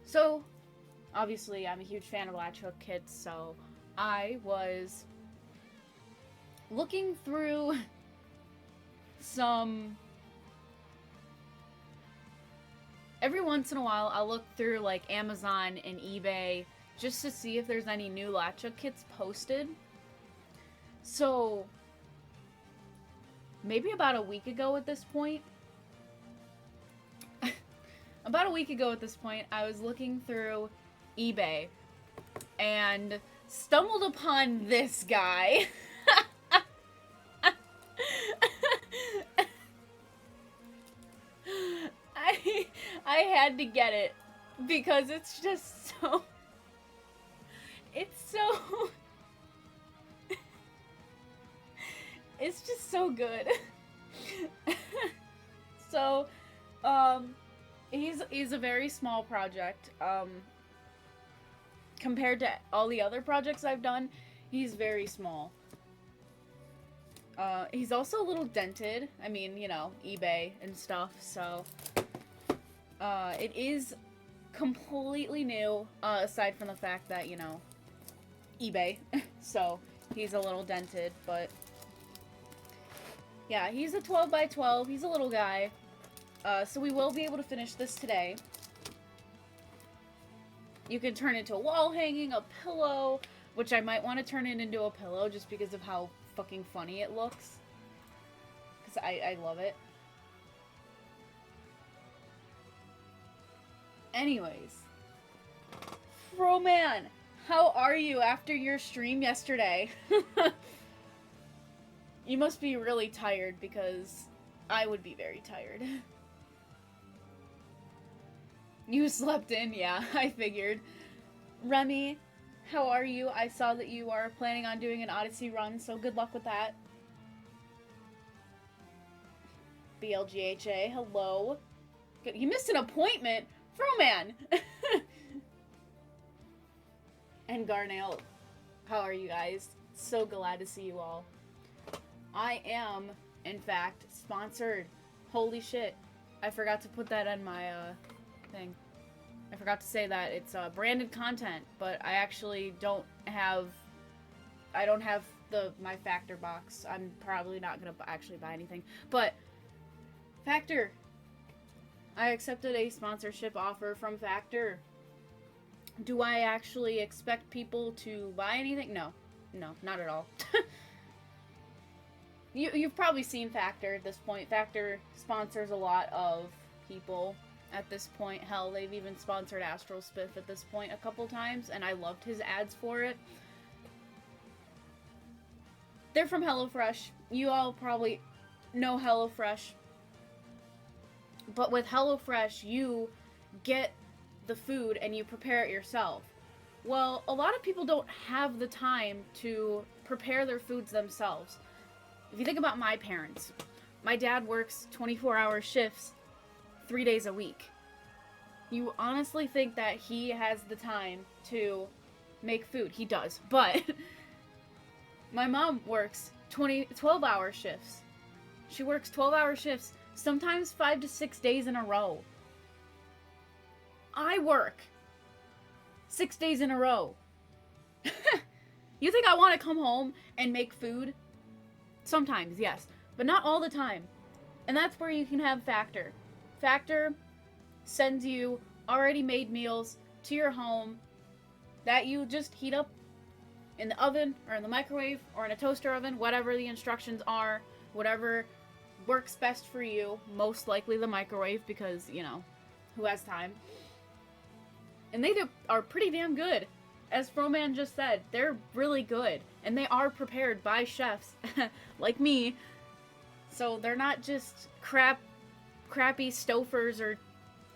So, obviously, I'm a huge fan of latch hook kits, so I was looking through some. Every once in a while, I'll look through like Amazon and eBay just to see if there's any new latch hook kits posted. So, maybe about a week ago at this point, I was looking through eBay and stumbled upon this guy. I had to get it because it's just so it's so it's just so good. So, he's a very small project. Compared to all the other projects I've done, he's very small. He's also a little dented. I mean, you know, eBay and stuff, so it is completely new, aside from the fact that, you know, eBay. So, he's a little dented, but yeah, he's a 12 by 12. He's a little guy. So we will be able to finish this today. You can turn it into a wall hanging, a pillow, which I might want to turn it into a pillow just because of how fucking funny it looks. Because I love it. Anyways. Froman, how are you after your stream yesterday? You must be really tired because I would be very tired. You slept in, yeah, I figured. Remy, how are you? I saw that you are planning on doing an Odyssey run, so good luck with that. BLGHA, hello. Good. You missed an appointment? Froman! And Garnail, how are you guys? So glad to see you all. I am, in fact, sponsored. Holy shit. I forgot to put that in my, thing. I forgot to say that it's branded content, but I actually don't have my Factor box. I'm probably not gonna actually buy anything, but Factor, I accepted a sponsorship offer from Factor. Do I actually expect people to buy anything? No, not at all. You've probably seen Factor at this point. Factor sponsors a lot of people at this point. Hell, they've even sponsored Astral Spiff at this point a couple times, and I loved his ads for it. They're from HelloFresh. You all probably know HelloFresh. But with HelloFresh, you get the food and you prepare it yourself. Well, a lot of people don't have the time to prepare their foods themselves. If you think about my parents, my dad works 24-hour shifts 3 days a week. You honestly think that he has the time to make food? He does, but my mom works 12-hour shifts. She works 12-hour shifts, sometimes 5 to 6 days in a row. I work 6 days in a row. You think I want to come home and make food? Sometimes, yes, but not all the time. And that's where you can have Factor. Factor sends you already made meals to your home that you just heat up in the oven or in the microwave or in a toaster oven, whatever the instructions are, whatever works best for you. Most likely the microwave because, you know, who has time? And they are pretty damn good. As Froman just said, they're really good. And they are prepared by chefs like me. So they're not just crappy Stofers or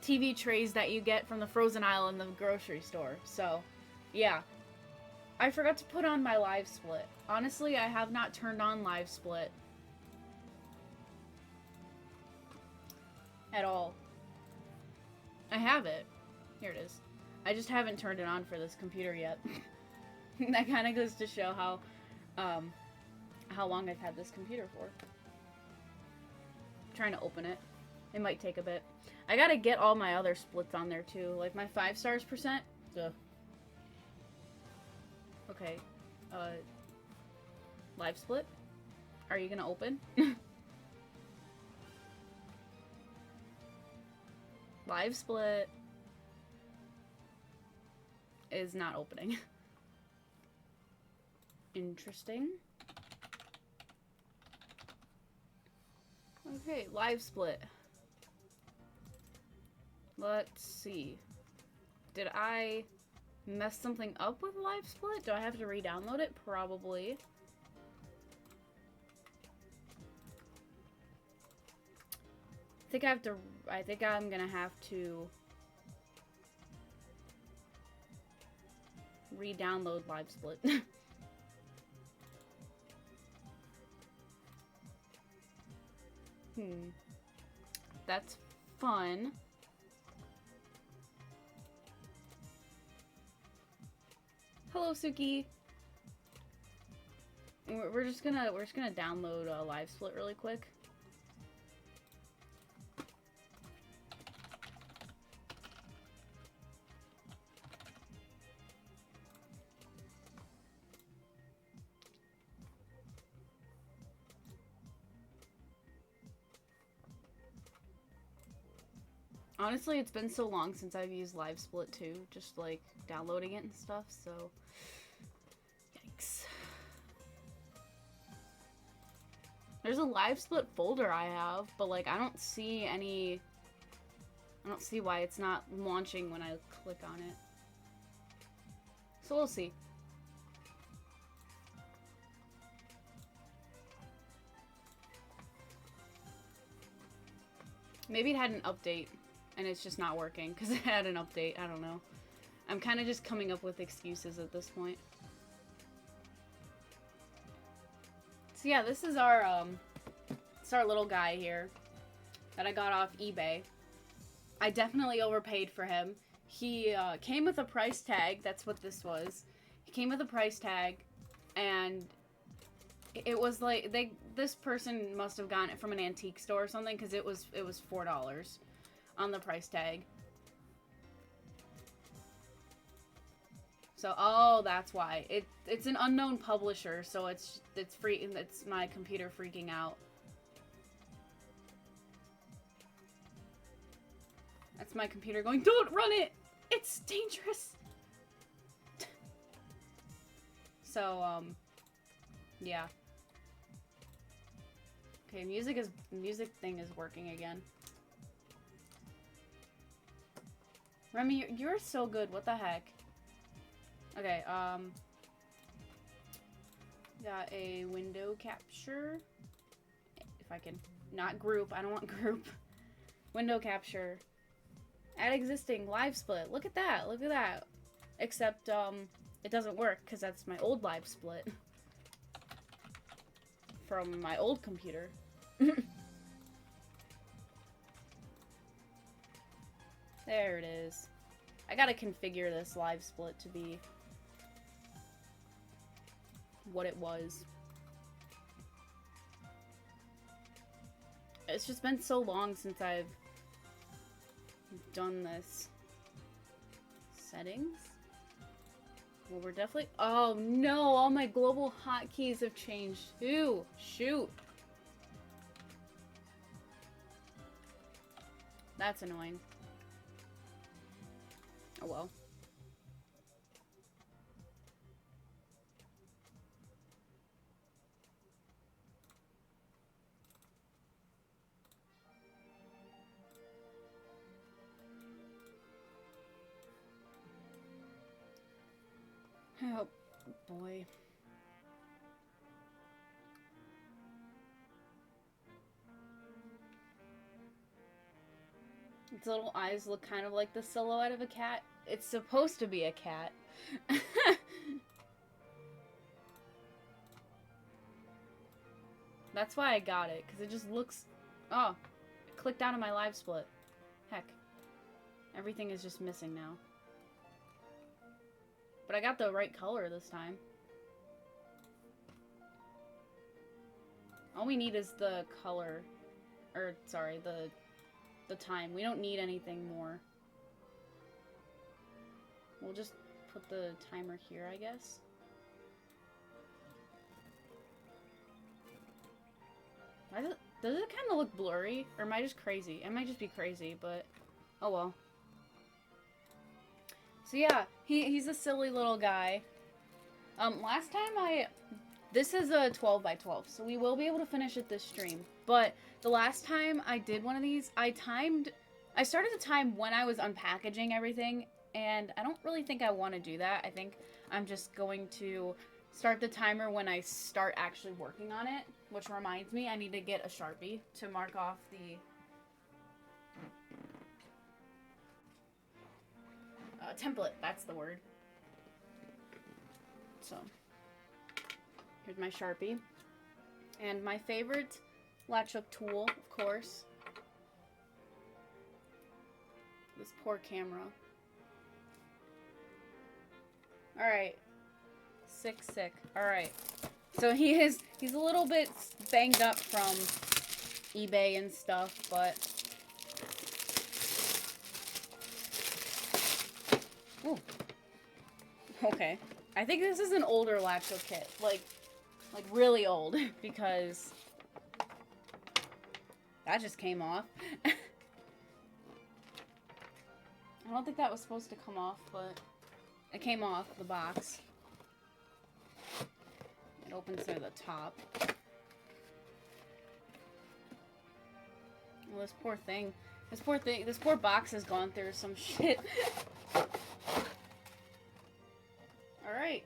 TV trays that you get from the frozen aisle in the grocery store. So, yeah. I forgot to put on my live split. Honestly, I have not turned on live split. At all. I have it. Here it is. I just haven't turned it on for this computer yet. That kind of goes to show how long I've had this computer for. I'm trying to open it. It might take a bit. I gotta get all my other splits on there too. Like my 5 stars percent. Ugh. Okay. Live split? Are you gonna open? Live split is not opening. Interesting. Okay, live split. Let's see. Did I mess something up with live split? Do I have to re-download it? Probably. I think I'm gonna have to re-download live split. That's fun. Hello, Suki. We're just gonna download a live split really quick. Honestly, it's been so long since I've used live split too, just like downloading it and stuff, so yikes. There's a live split folder I have, but like I don't see why it's not launching when I click on it. So we'll see. Maybe it had an update. And it's just not working because it had an update. I don't know. I'm kind of just coming up with excuses at this point. So yeah, this is our little guy here that I got off eBay. I definitely overpaid for him. He came with a price tag. That's what this was. He came with a price tag, and it was like this person must have gotten it from an antique store or something because it was $4. On the price tag. So, oh, that's why. It's an unknown publisher, so it's free. It's my computer freaking out. That's my computer going, don't run it! It's dangerous! So, yeah. Okay, music thing is working again. Remy, you're so good. What the heck? Okay, got a window capture. If I can. Not group. I don't want group. Window capture. Add existing. Live split. Look at that. Look at that. Except, it doesn't work because that's my old live split. From my old computer. There it is. I gotta configure this live split to be what it was. It's just been so long since I've done this. Settings? Well, we're definitely... Oh no! All my global hotkeys have changed too! Shoot! That's annoying. Oh well. Oh boy. Its little eyes look kind of like the silhouette of a cat. It's supposed to be a cat. That's why I got it, because it just looks... Oh, it clicked out of my live split. Heck. Everything is just missing now. But I got the right color this time. All we need is the color. Or, sorry, the the time. We don't need anything more. We'll just put the timer here, I guess. Does it kind of look blurry? Or am I just crazy? It might just be crazy, but oh well. So yeah, he's a silly little guy. Last time this is a 12 by 12, so we will be able to finish it this stream. But the last time I did one of these, I started the time when I was unpackaging everything, and I don't really think I want to do that. I think I'm just going to start the timer when I start actually working on it, which reminds me I need to get a Sharpie to mark off the template, that's the word. So, here's my Sharpie. And my favorite latch hook tool, of course. This poor camera. Alright. Sick. Alright. So he's a little bit banged up from eBay and stuff, but... Ooh. Okay. I think this is an older latch hook kit. Like really old, because that just came off. I don't think that was supposed to come off, but it came off the box. It opens to the top. Well, this poor thing. This poor box has gone through some shit. Alright.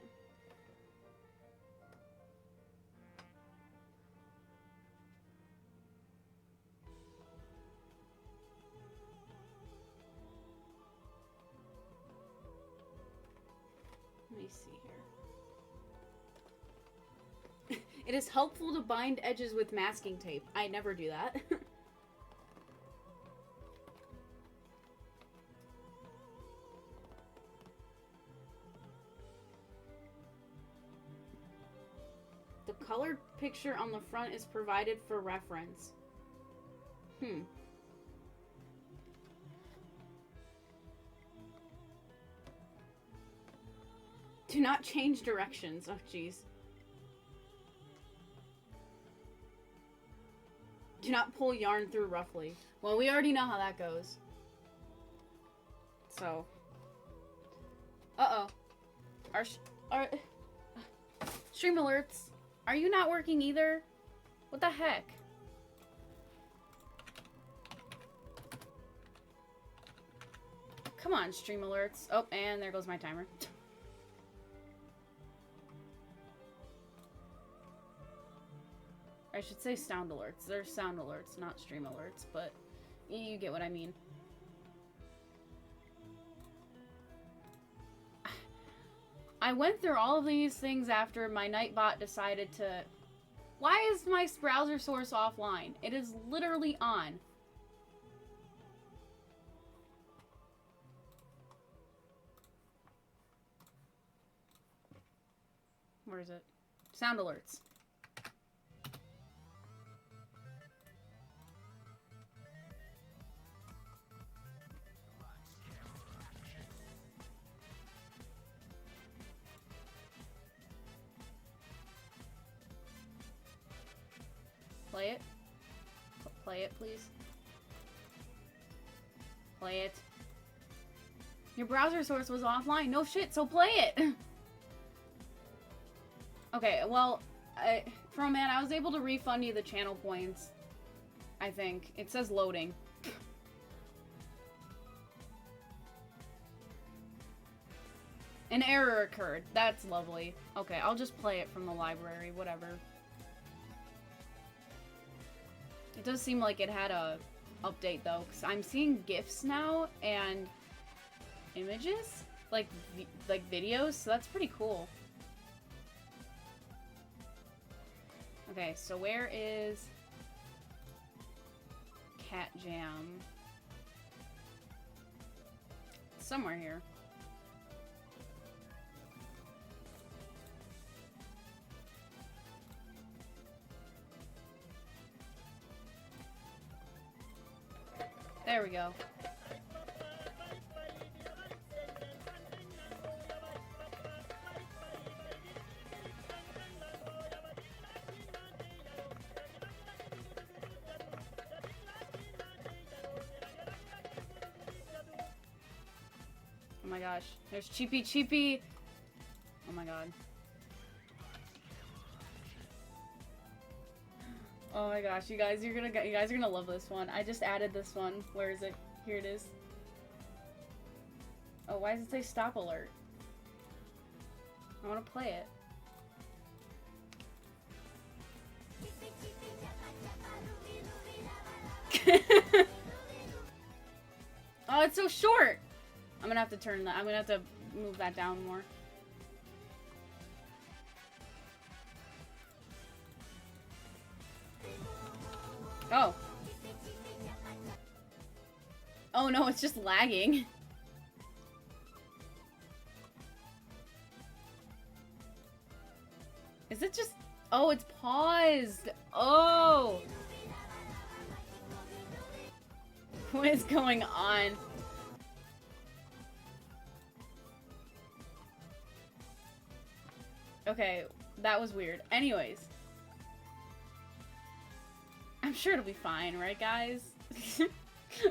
Let me see here. It is helpful to bind edges with masking tape. I never do that. The colored picture on the front is provided for reference. Do not change directions. Oh, jeez. Do not pull yarn through roughly. Well, we already know how that goes. So. Uh-oh. Our stream alerts. Are you not working either? What the heck? Come on, stream alerts. Oh, and there goes my timer. I should say sound alerts. They're sound alerts, not stream alerts, but you get what I mean. I went through all of these things after my Nightbot decided to... Why is my browser source offline? It is literally on. Where is it? Sound alerts. Play it. Play it, please. Play it. Your browser source was offline. No shit, so play it! Okay, well, Froman, I was able to refund you the channel points. I think. It says loading. An error occurred. That's lovely. Okay, I'll just play it from the library, whatever. It does seem like it had a update though, because I'm seeing GIFs now and images, like videos, so that's pretty cool. Okay, so where is Cat Jam? It's somewhere here. There we go. Oh my gosh. There's Cheepy Cheepy. Oh my god. Oh my gosh, you guys are gonna love this one. I just added this one. Where is it? Here it is. Oh, why does it say stop alert? I wanna play it. Oh, it's so short! I'm gonna have to turn that. I'm gonna have to move that down more. Oh. Oh no, it's just lagging. Is it just... Oh, it's paused. Oh. What is going on? Okay, that was weird. Anyways. I'm sure it'll be fine, right, guys?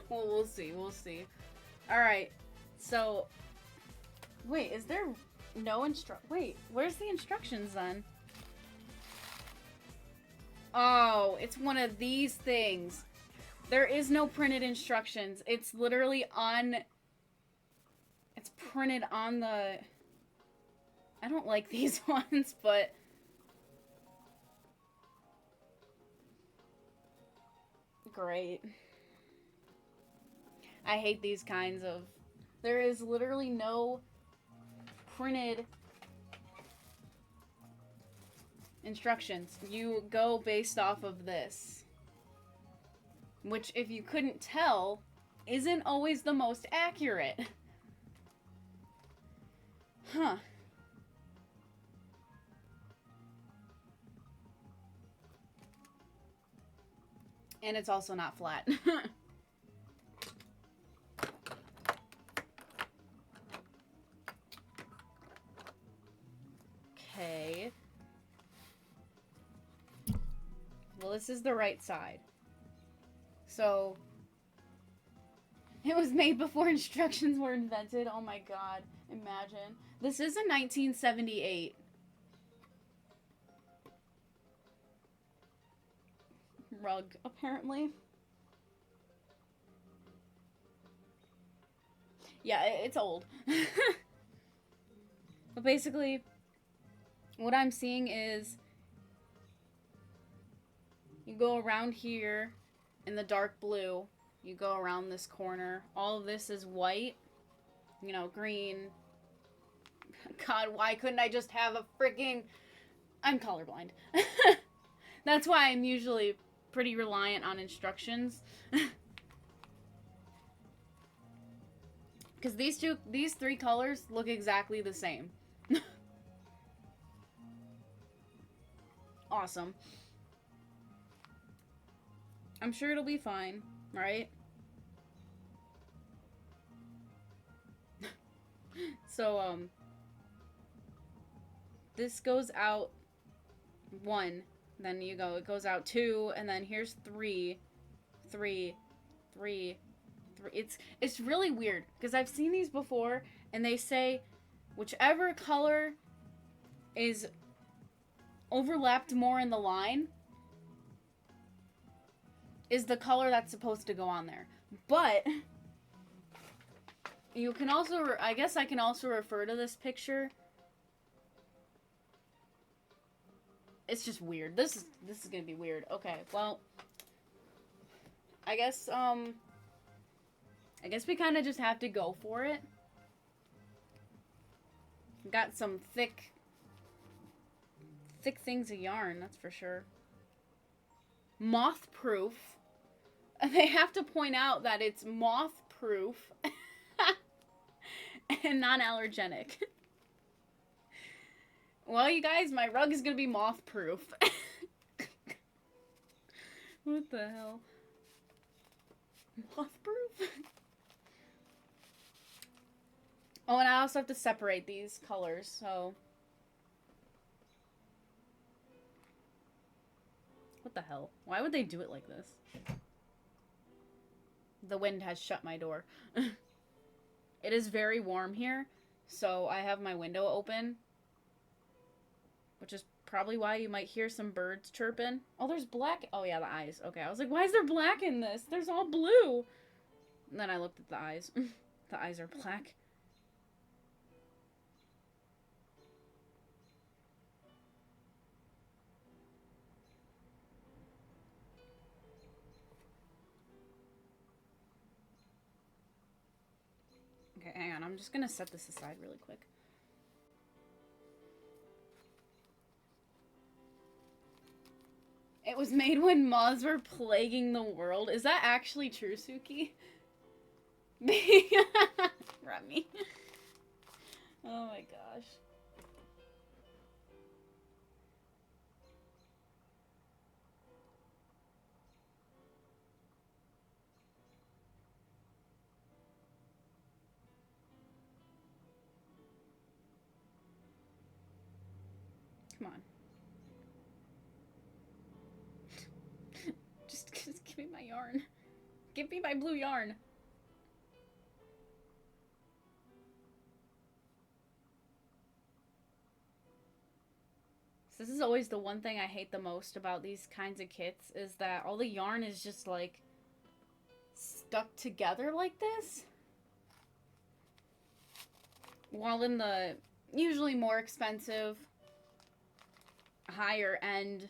Well, we'll see. We'll see. Alright. So... Wait, is there no Wait, where's the instructions then? Oh, it's one of these things. There is no printed instructions. It's literally on... It's printed on the... I don't like these ones, but... Great. I hate these kinds of... There is literally no printed instructions. You go based off of this. Which, if you couldn't tell, isn't always the most accurate. Huh. And it's also not flat. Okay. Well, this is the right side. So, it was made before instructions were invented. Oh my god. Imagine. This is a 1978. Rug, apparently. Yeah, it's old. But basically, what I'm seeing is you go around here in the dark blue, you go around this corner. All of this is white, you know, green. God, why couldn't I just have a freaking... I'm colorblind. That's why I'm usually pretty reliant on instructions. Because these three colors look exactly the same. Awesome. I'm sure it'll be fine, right? So, this goes out 1, then you go, it goes out 2, and then here's 3, 3, 3, 3. It's really weird, because I've seen these before, and they say whichever color is overlapped more in the line is the color that's supposed to go on there. But you can also, I guess I can also refer to this picture. It's just weird. This is gonna be weird. Okay, well, I guess we kind of just have to go for it. Got some thick things of yarn, that's for sure. Moth proof. They have to point out that it's moth proof and non-allergenic. Well, you guys, my rug is gonna be moth proof. What the hell? Moth-proof? Oh, and I also have to separate these colors, so... What the hell? Why would they do it like this? The wind has shut my door. It is very warm here, so I have my window open. Which is probably why you might hear some birds chirping. Oh, there's black. Oh, yeah, the eyes. Okay, I was like, why is there black in this? There's all blue. And then I looked at the eyes. The eyes are black. Okay, hang on. I'm just gonna set this aside really quick. It was made when moths were plaguing the world. Is that actually true, Suki? Remy. Oh my gosh. Come on. Just give me my yarn. Give me my blue yarn. So this is always the one thing I hate the most about these kinds of kits, is that all the yarn is just like stuck together like this. While in the usually more expensive, higher end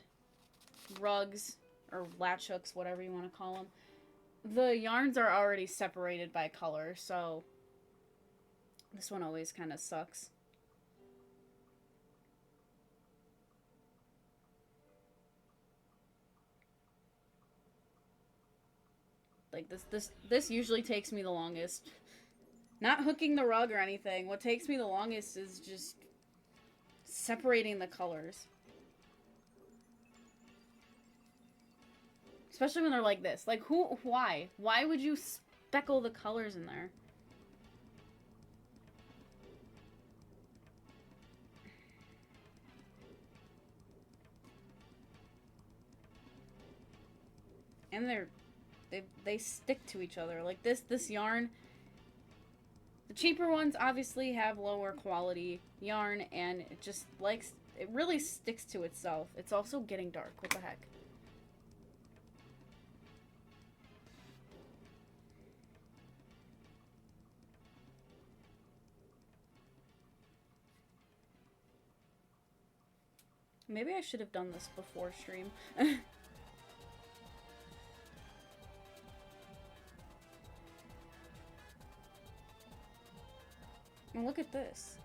rugs or latch hooks, whatever you want to call them, the yarns are already separated by color, so this one always kind of sucks. Like this usually takes me the longest. Not hooking the rug or anything. What takes me the longest is just separating the colors. Especially when they're like this. Like, why? Why would you speckle the colors in there? And they stick to each other. Like this yarn, the cheaper ones obviously have lower quality yarn, and it really sticks to itself. It's also getting dark. What the heck? Maybe I should have done this before stream. And look at this.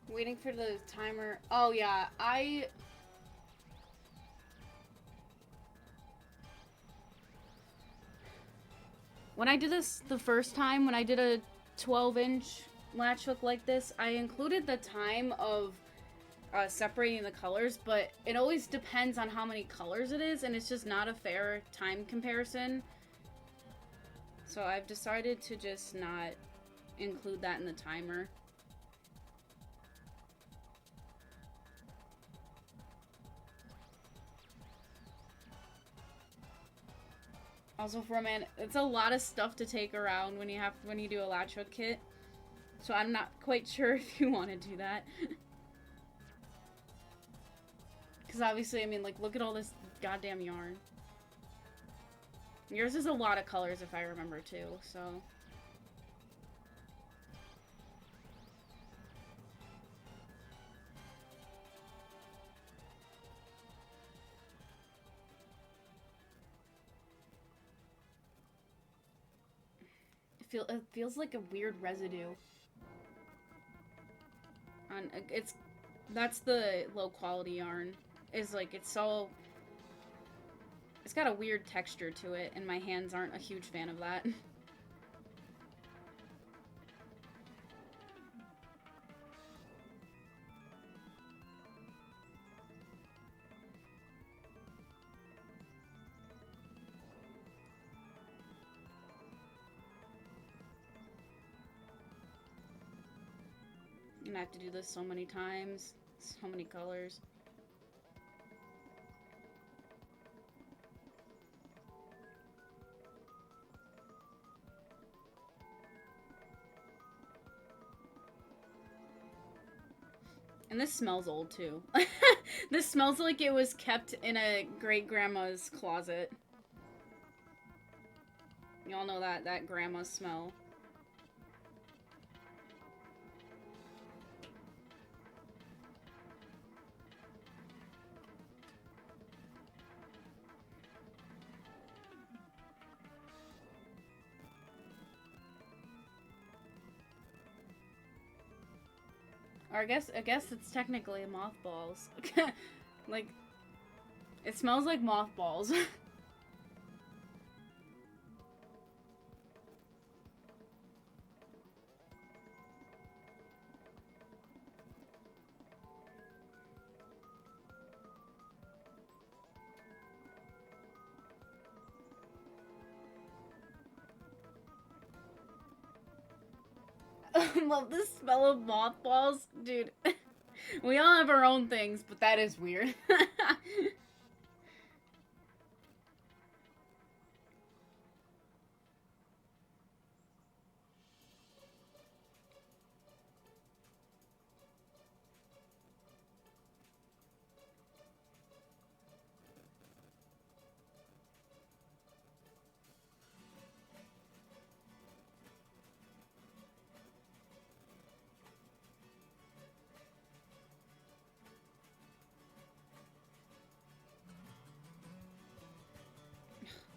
Waiting for the timer. Oh yeah, when I did this the first time, when I did a 12-inch latch hook like this, I included the time of separating the colors, but it always depends on how many colors it is, and it's just not a fair time comparison. So I've decided to just not include that in the timer. Also, for a man, it's a lot of stuff to take around when you do a latch hook kit. So I'm not quite sure if you want to do that. Because obviously, I mean, like, look at all this goddamn yarn. Yours is a lot of colors, if I remember, too, so... It feels like a weird residue. On that's the low quality yarn. Is like it's got a weird texture to it, and my hands aren't a huge fan of that. And I have to do this so many times, so many colors. And this smells old too. This smells like it was kept in a great-grandma's closet. Y'all know that grandma smell. Or I guess it's technically mothballs. Like, it smells like mothballs. Love the smell of mothballs. Dude, we all have our own things, but that is weird.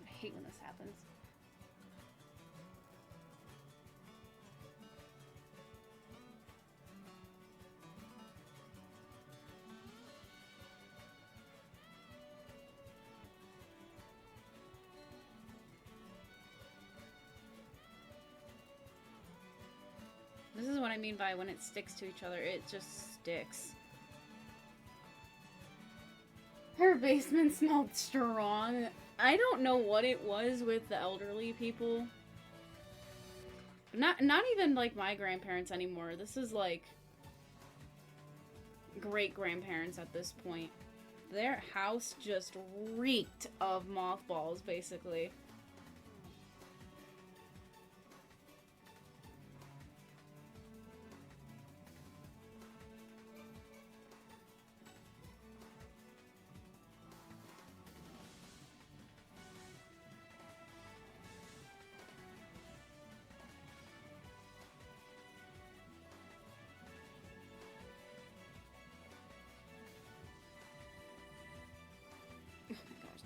I hate when this happens. This is what I mean by when it sticks to each other, it just sticks. Her basement smelled strong. I don't know what it was with the elderly people. Not even like my grandparents anymore. This is like great-grandparents at this point. Their house just reeked of mothballs, basically.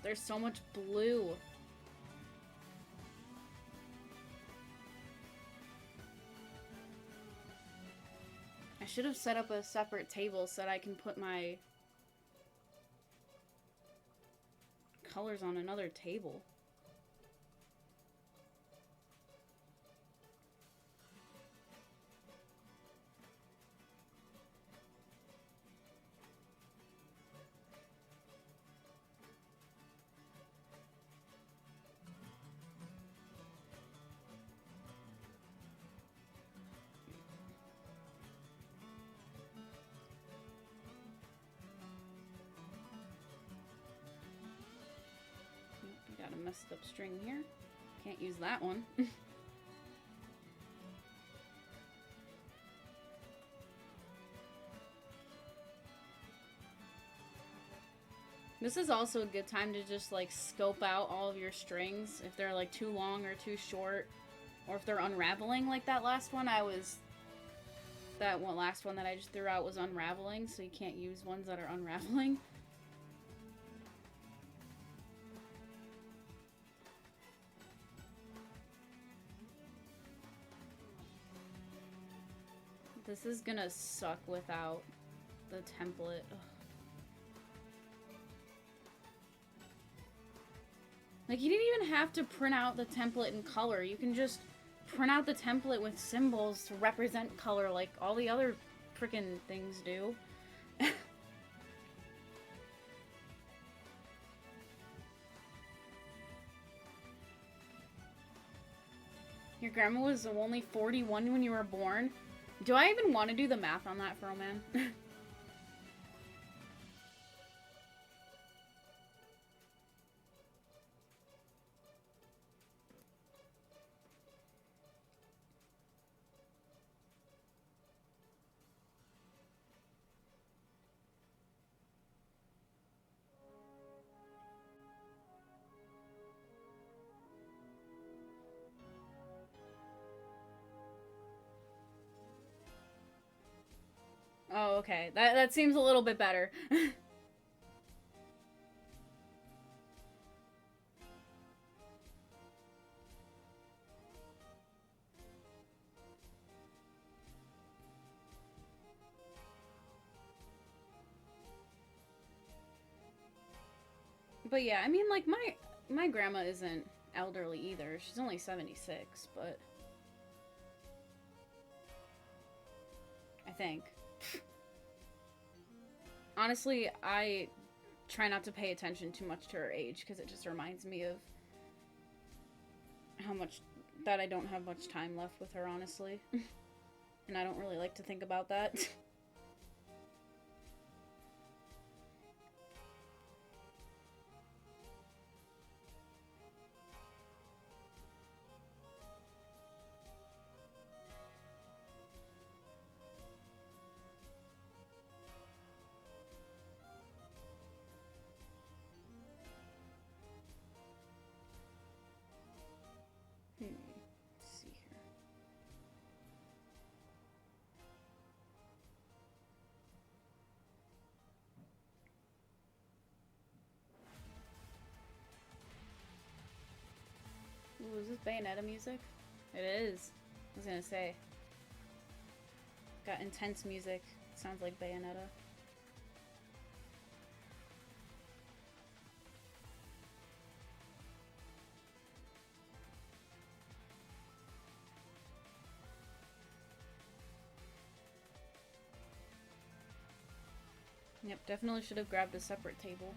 There's so much blue. I should have set up a separate table so that I can put my colors on another table. Got a messed up string here. Can't use that one. This is also a good time to just like scope out all of your strings if they're like too long or too short, or if they're unraveling like that last one. That one last one that I just threw out was unraveling, so you can't use ones that are unraveling. this is gonna suck without the template. Ugh. Like, you didn't even have to print out the template in color. You can just print out the template with symbols to represent color like all the other frickin' things do. Your grandma was only 41 when you were born? Do I even want to do the math on that, Froman? Oh, okay. That seems a little bit better. But yeah, I mean, like, my grandma isn't elderly either. She's only 76, but I think. Honestly, I try not to pay attention too much to her age because it just reminds me of how much that I don't have much time left with her, honestly. And I don't really like to think about that. Let's see here. Ooh, is this Bayonetta music? It is. I was gonna say. Got intense music. Sounds like Bayonetta. Yep, definitely should have grabbed a separate table.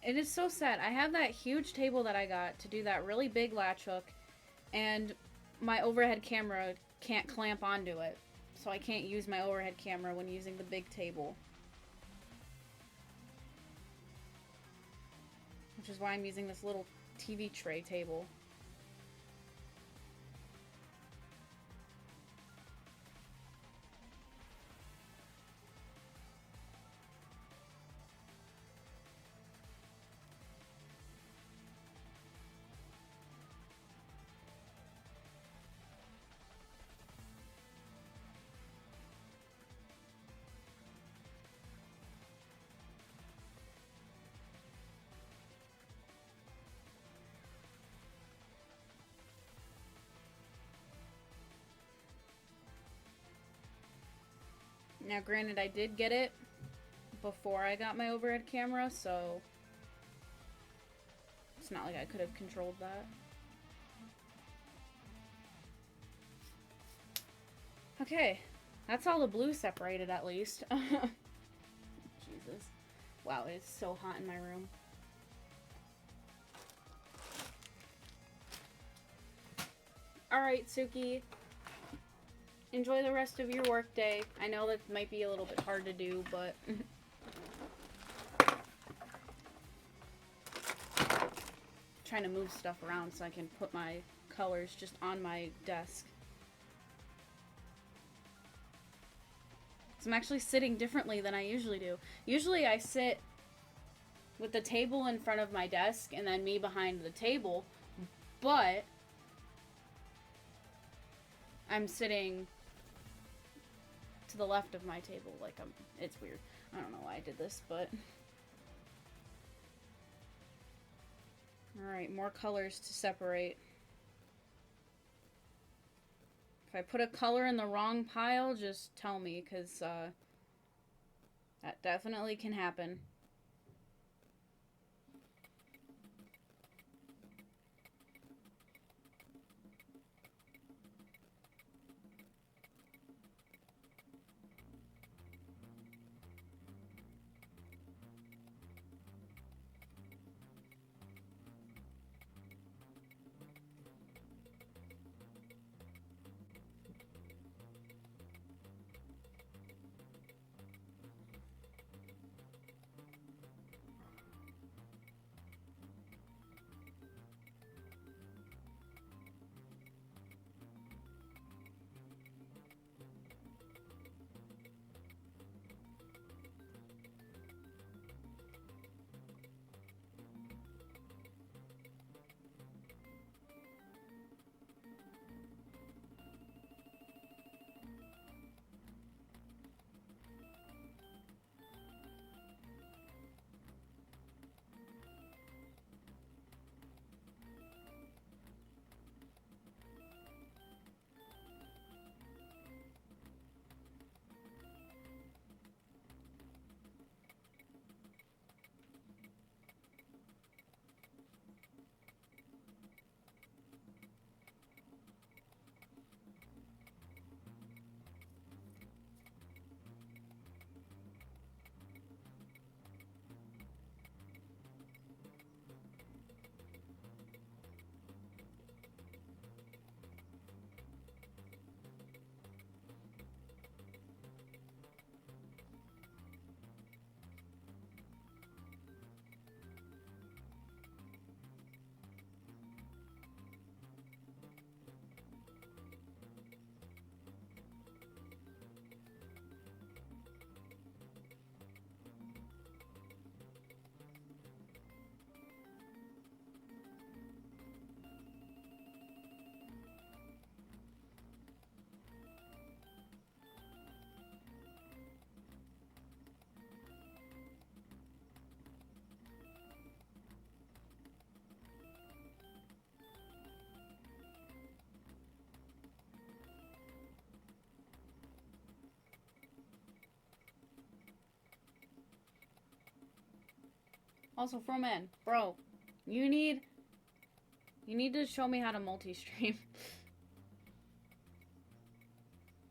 It is so sad. I have that huge table that I got to do that really big latch hook, and my overhead camera can't clamp onto it. So I can't use my overhead camera when using the big table. Which is why I'm using this little TV tray table. Now, granted, I did get it before I got my overhead camera, so it's not like I could have controlled that. Okay, that's all the blue separated at least. Jesus. Wow, it is so hot in my room. Alright, Suki. Enjoy the rest of your work day. I know that might be a little bit hard to do, but... trying to move stuff around so I can put my colors just on my desk. So I'm actually sitting differently than I usually do. Usually I sit with the table in front of my desk and then me behind the table, but I'm sitting to the left of my table, like it's weird. I don't know why I did this, but... Alright, more colors to separate. If I put a color in the wrong pile, just tell me, because, that definitely can happen. Also, Froman, bro, you need to show me how to multi-stream.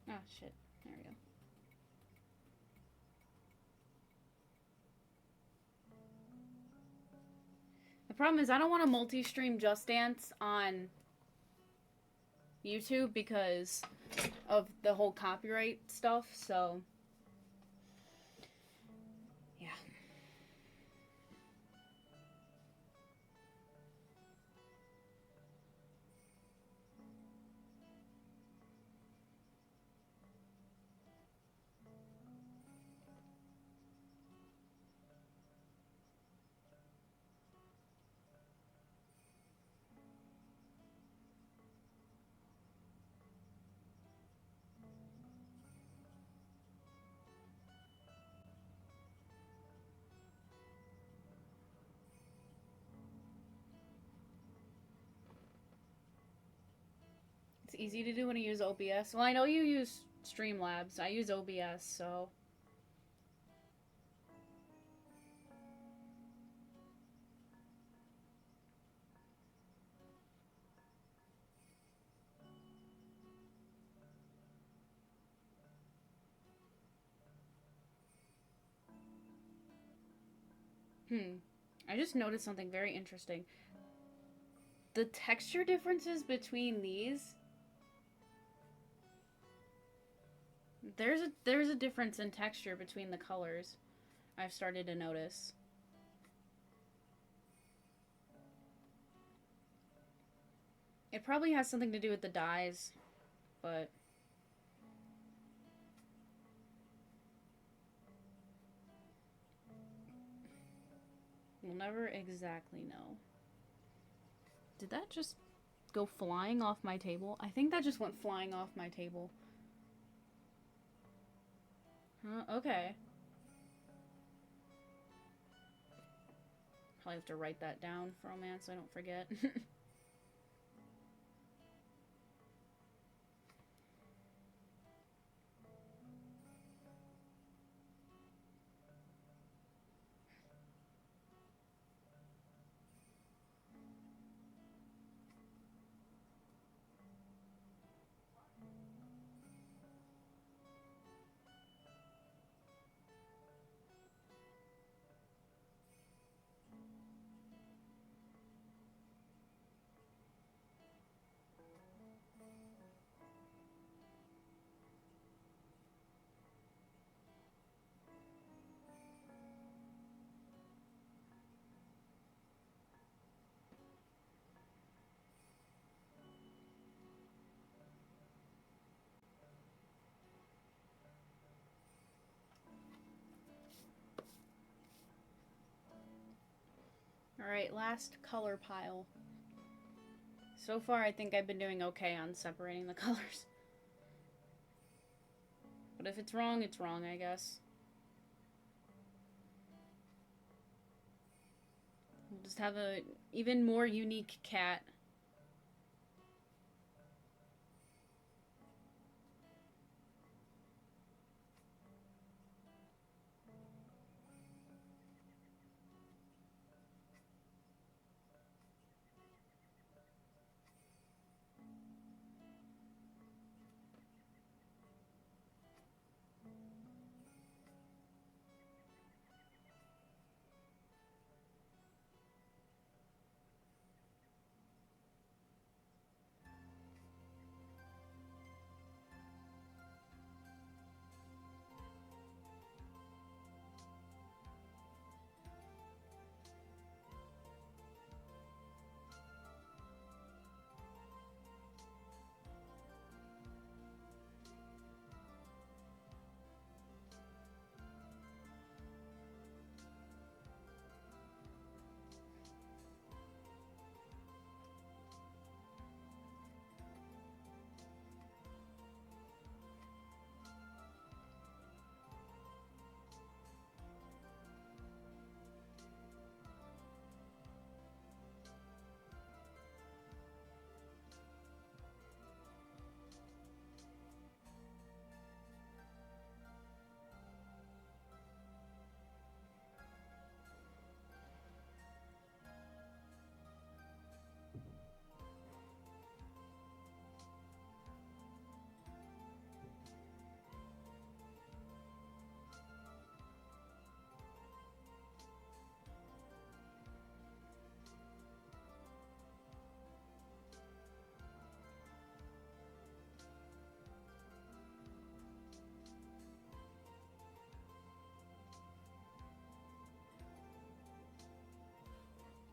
Oh, shit. There we go. The problem is I don't want to multi-stream Just Dance on YouTube because of the whole copyright stuff, so... Yeah. It's easy to do when you use OBS. Well, I know you use Streamlabs. I use OBS, so... I just noticed something very interesting. The texture differences between these... There's a difference in texture between the colors. I've started to notice. It probably has something to do with the dyes, but... we'll never exactly know. Did that just go flying off my table? I think that just went flying off my table. Okay. Probably have to write that down for romance so I don't forget. Alright, last color pile. So far, I think I've been doing okay on separating the colors. But if it's wrong, I guess. We'll just have a even more unique cat.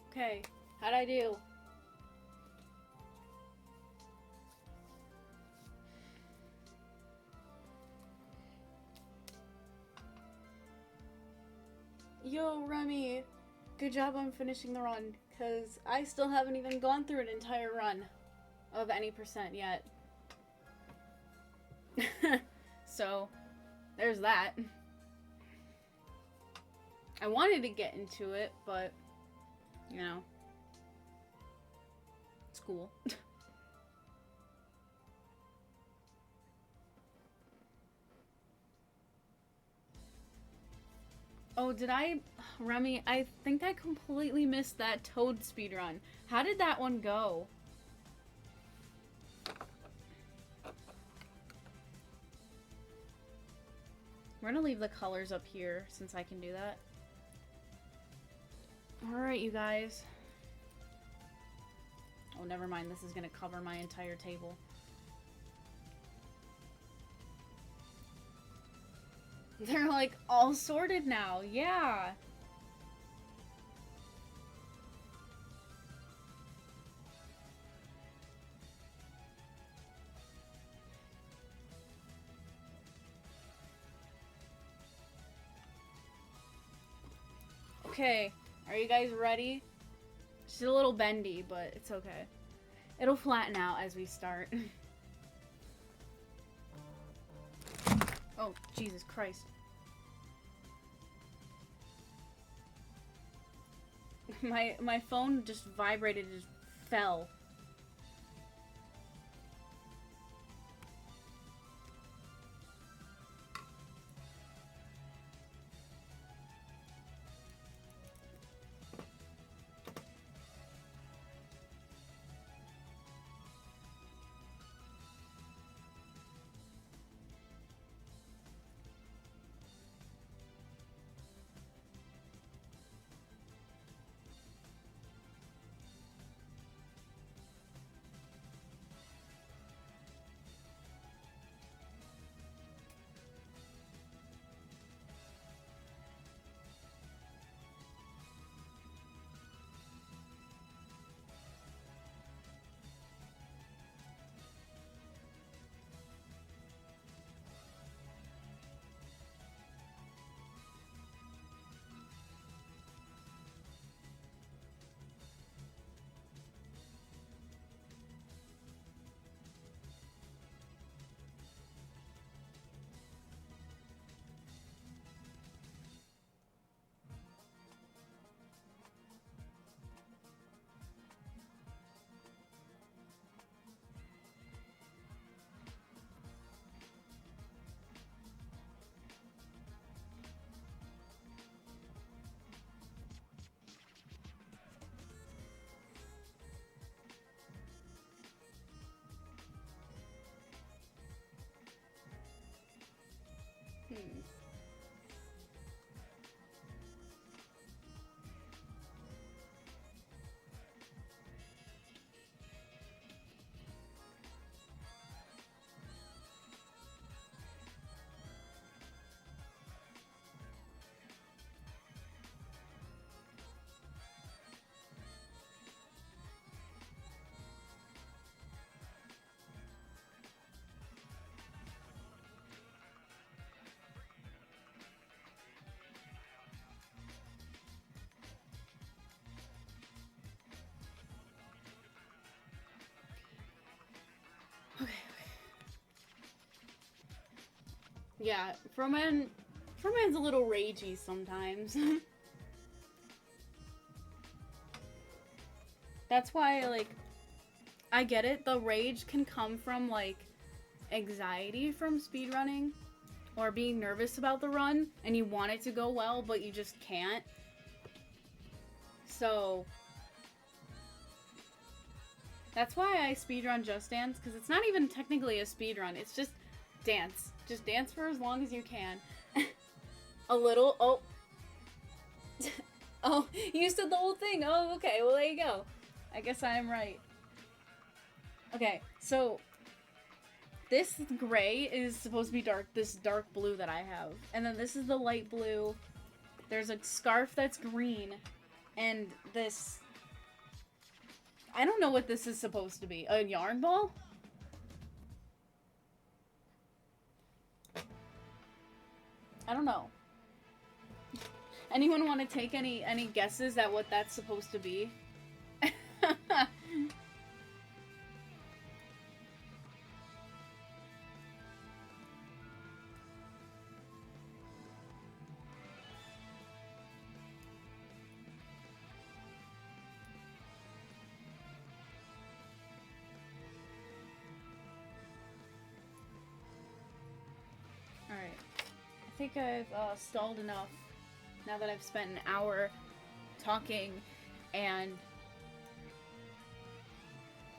Okay, how'd I do? Yo, Remy, good job on finishing the run, because I still haven't even gone through an entire run of any percent yet. So, there's that. I wanted to get into it, but, you know, it's cool. Oh, did I... Remy, I think I completely missed that Toad speedrun. How did that one go? We're gonna leave the colors up here, since I can do that. Alright, you guys. Oh, never mind. This is gonna cover my entire table. They're, like, all sorted now. Yeah. Okay. Are you guys ready? She's a little bendy, but it's okay. It'll flatten out as we start. Oh, Jesus Christ. My phone just vibrated and just fell. Hmm. Okay. Yeah, Froman's a little ragey sometimes. That's why, like, I get it. The rage can come from, like, anxiety from speedrunning or being nervous about the run and you want it to go well, but you just can't. So that's why I speedrun Just Dance, because it's not even technically a speedrun. It's just dance. Just dance for as long as you can. A little. Oh. Oh, you said the whole thing. Oh, okay. Well, there you go. I guess I am right. Okay, so this gray is supposed to be dark, this dark blue that I have. And then this is the light blue. There's a scarf that's green. And this... I don't know what this is supposed to be. A yarn ball? I don't know. Anyone want to take any guesses at what that's supposed to be? Alright. I think I've stalled enough now that I've spent an hour talking and...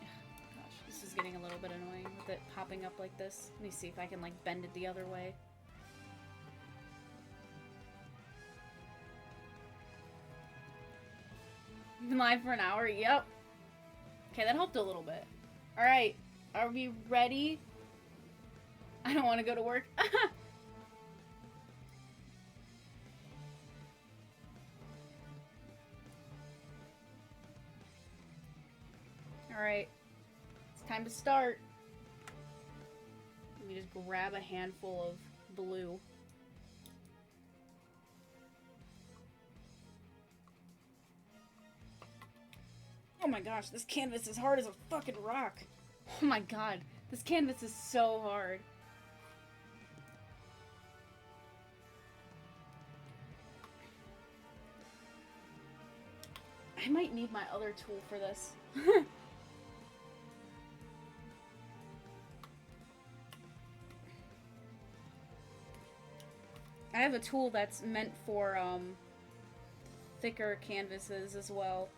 Gosh, this is getting a little bit annoying with it popping up like this. Let me see if I can, like, bend it the other way. You've been live for an hour? Yep. Okay, that helped a little bit. Alright, are we ready? I don't want to go to work. Alright, it's time to start. Let me just grab a handful of blue. Oh my gosh, this canvas is hard as a fucking rock. Oh my god, this canvas is so hard. I might need my other tool for this. I have a tool that's meant for, thicker canvases as well.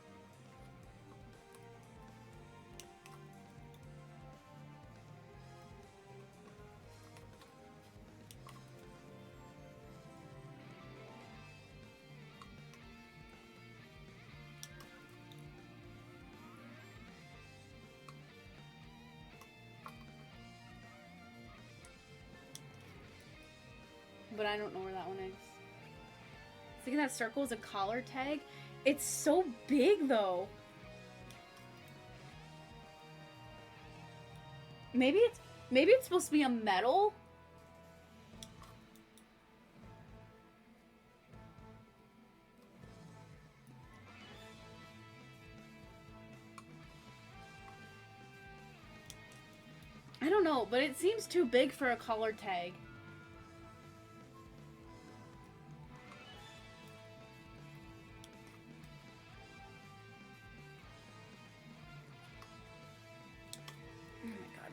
But I don't know where that one is. I think that circle is a collar tag. It's so big, though. Maybe it's supposed to be a metal. I don't know, but it seems too big for a collar tag.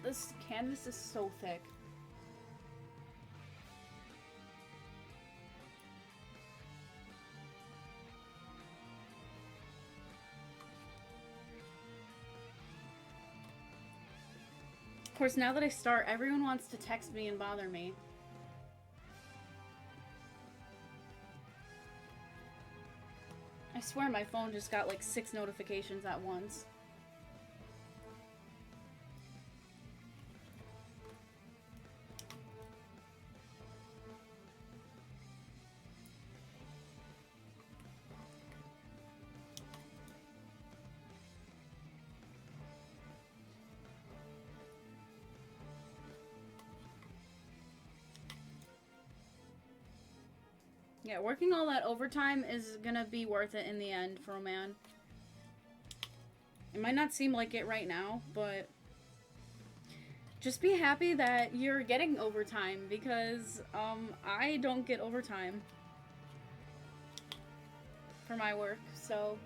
This canvas is so thick. Of course, now that I start, everyone wants to text me and bother me. I swear my phone just got like 6 notifications at once. Yeah, working all that overtime is gonna be worth it in the end for a man. It might not seem like it right now, but just be happy that you're getting overtime, because I don't get overtime for my work, so...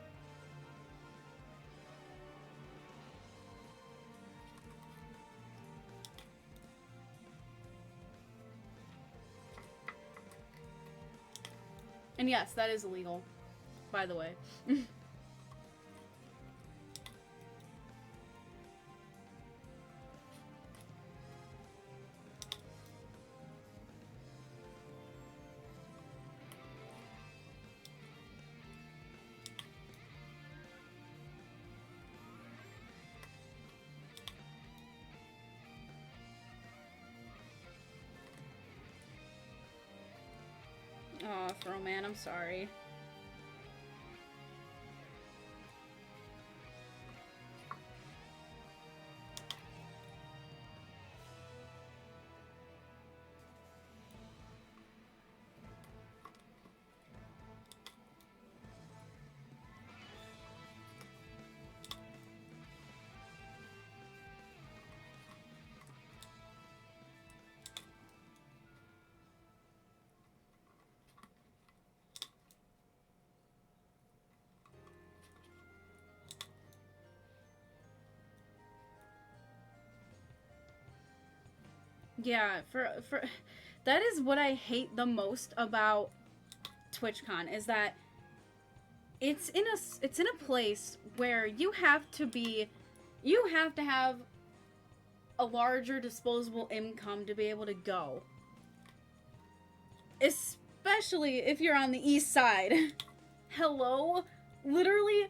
And yes, that is illegal, by the way. Aw, Froman, I'm sorry. Yeah, for that is what I hate the most about TwitchCon, is that it's in a place where you have to have a larger disposable income to be able to go. Especially if you're on the east side. Hello? Literally,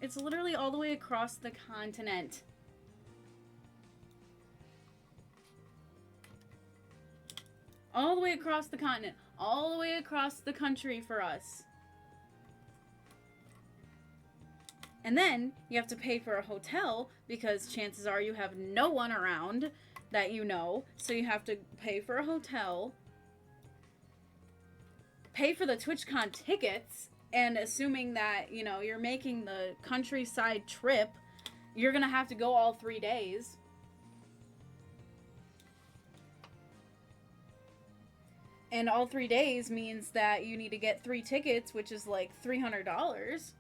it's literally all the way across the continent. All the way across the continent. All the way across the country for us. And then you have to pay for a hotel, because chances are you have no one around that you know. So you have to pay for a hotel. Pay for the TwitchCon tickets. And assuming that, you know, you're making the countryside trip, you're gonna have to go all 3 days. And all 3 days means that you need to get 3 tickets, which is like $300.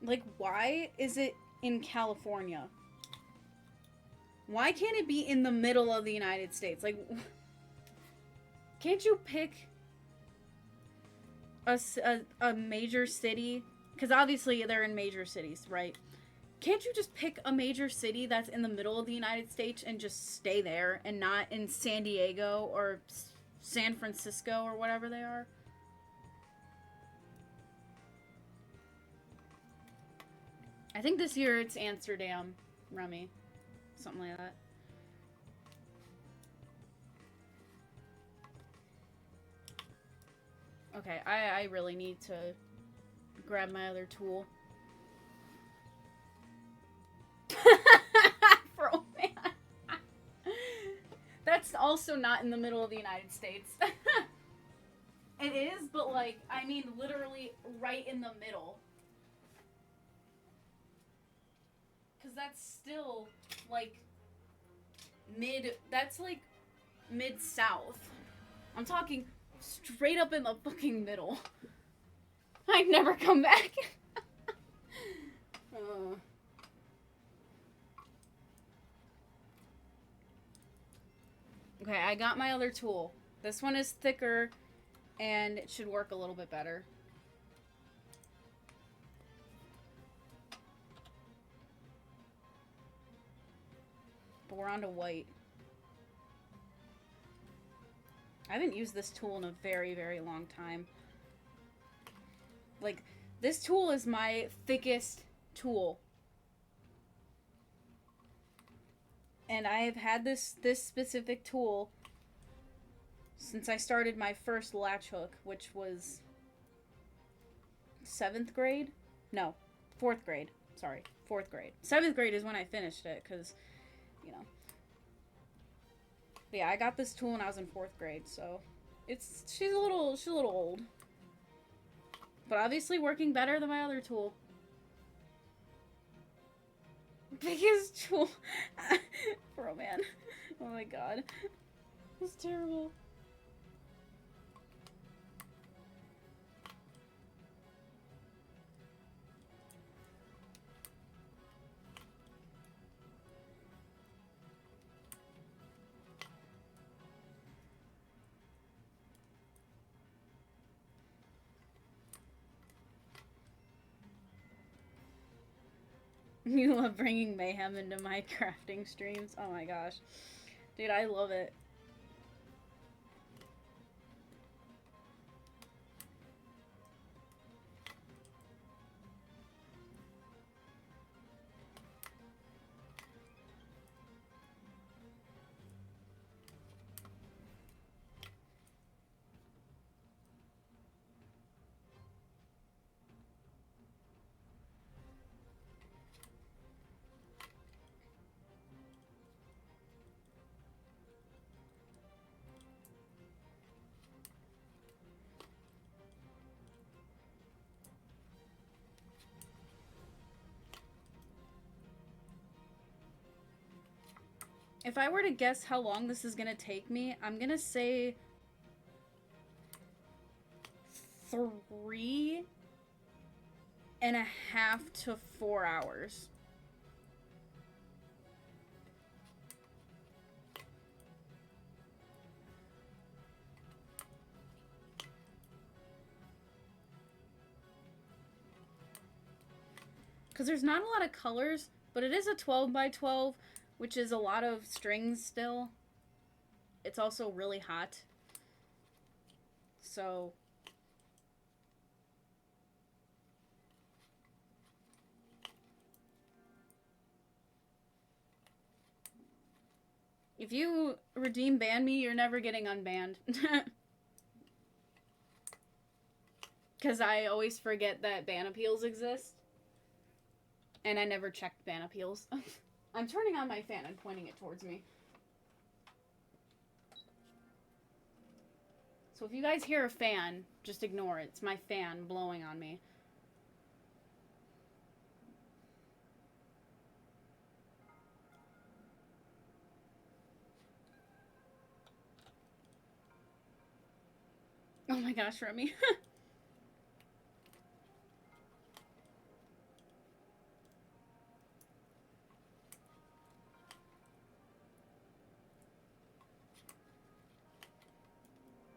Like, why is it in California? Why can't it be in the middle of the United States? Like, can't you pick a major city? Because obviously they're in major cities, right? Can't you just pick a major city that's in the middle of the United States and just stay there and not in San Diego or San Francisco or whatever they are? I think this year it's Amsterdam, Remy. Something like that. Okay, I really need to grab my other tool. Bro, man. That's also not in the middle of the United States. It is, but like, I mean literally right in the middle. Because that's still, like, that's like mid-south. I'm talking straight up in the fucking middle. I'd never come back. Okay, I got my other tool. This one is thicker, and it should work a little bit better. But we're on to white. I haven't used this tool in a very, very long time. Like, this tool is my thickest tool. And I have had this specific tool since I started my first latch hook, which was 7th grade? No, 4th grade. Sorry, 4th grade. 7th grade is when I finished it, because, you know. But yeah, I got this tool when I was in 4th grade, so she's a little old. But obviously working better than my other tool. Biggest tool. Bro, man. Oh my god. It's terrible. You love bringing mayhem into my crafting streams? Oh my gosh. Dude, I love it. If I were to guess how long this is gonna take me, I'm gonna say 3.5 to 4 hours. Because there's not a lot of colors, but it is a 12 by 12, which is a lot of strings still. It's also really hot. So if you redeem ban me, you're never getting unbanned. Because I always forget that ban appeals exist. And I never checked ban appeals. I'm turning on my fan and pointing it towards me. So if you guys hear a fan, just ignore it. It's my fan blowing on me. Oh my gosh, Remy.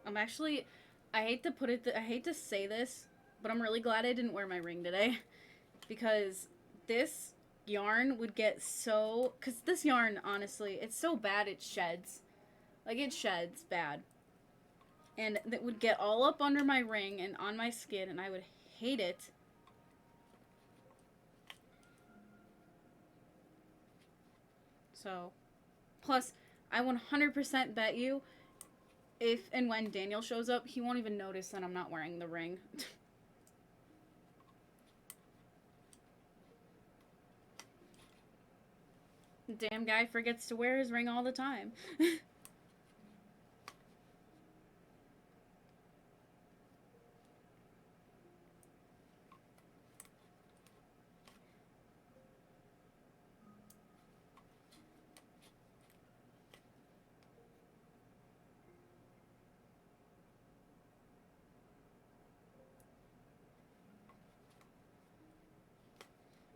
I'm actually, I hate to put it, I hate to say this, but I'm really glad I didn't wear my ring today. Because this yarn would get so, because this yarn, honestly, it's so bad it sheds. Like, it sheds bad. And that would get all up under my ring and on my skin, and I would hate it. So, plus, I 100% bet you, if and when Daniel shows up, he won't even notice that I'm not wearing the ring. Damn guy forgets to wear his ring all the time.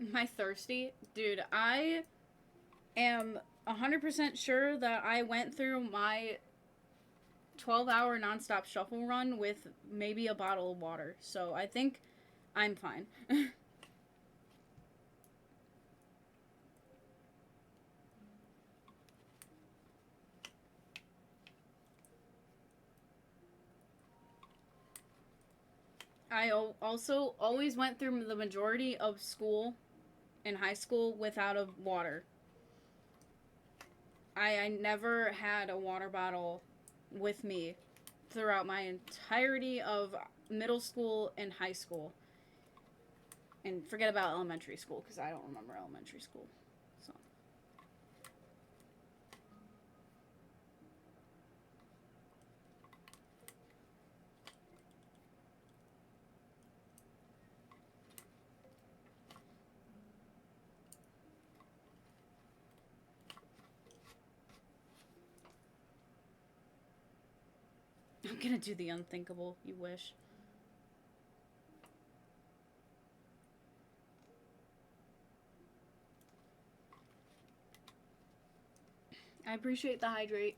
Am I thirsty? Dude, I am 100% sure that I went through my 12-hour nonstop shuffle run with maybe a bottle of water. So I think I'm fine. I also always went through the majority of school in high school without a water. I never had a water bottle with me throughout my entirety of middle school and high school. And forget about elementary school, because I don't remember elementary school. So. I'm gonna do the unthinkable, you wish. I appreciate the hydrate.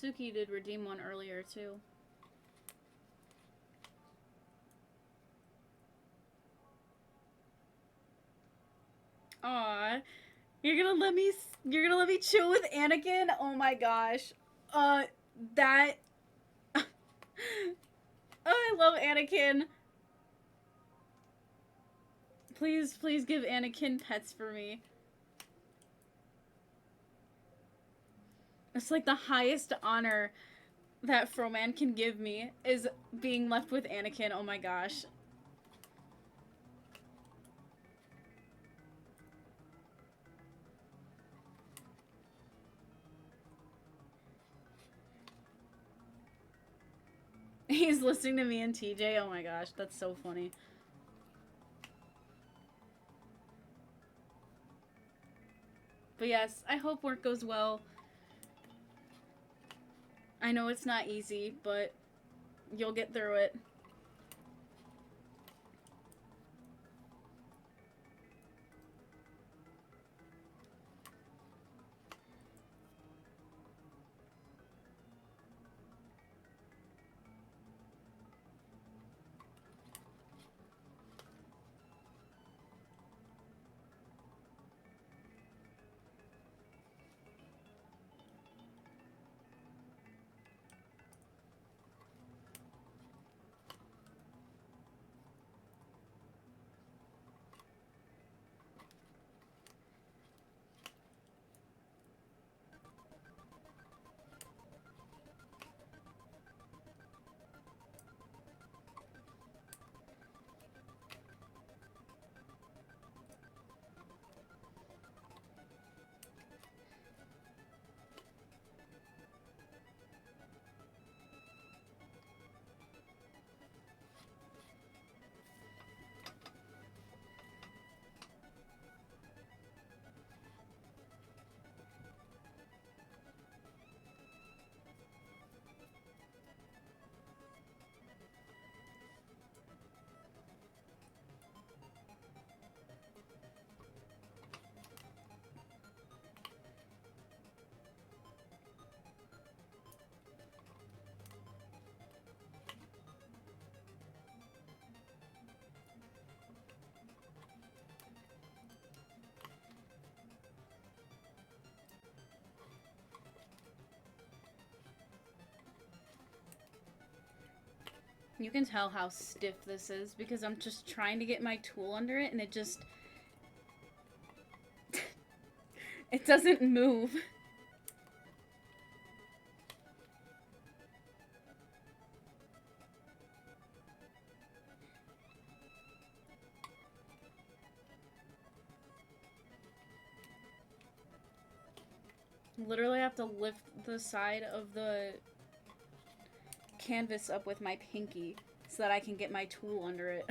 Suki did redeem one earlier, too. Aw, you're gonna let me chill with Anakin? Oh my gosh. That oh, I love Anakin. Please, please give Anakin pets for me. It's like the highest honor that Froman can give me is being left with Anakin. Oh my gosh. He's listening to me and TJ. Oh my gosh, that's so funny. But yes, I hope work goes well. I know it's not easy, but you'll get through it. You can tell how stiff this is because I'm just trying to get my tool under it and it just... it doesn't move. Literally have to lift the side of the canvas up with my pinky so that I can get my tool under it.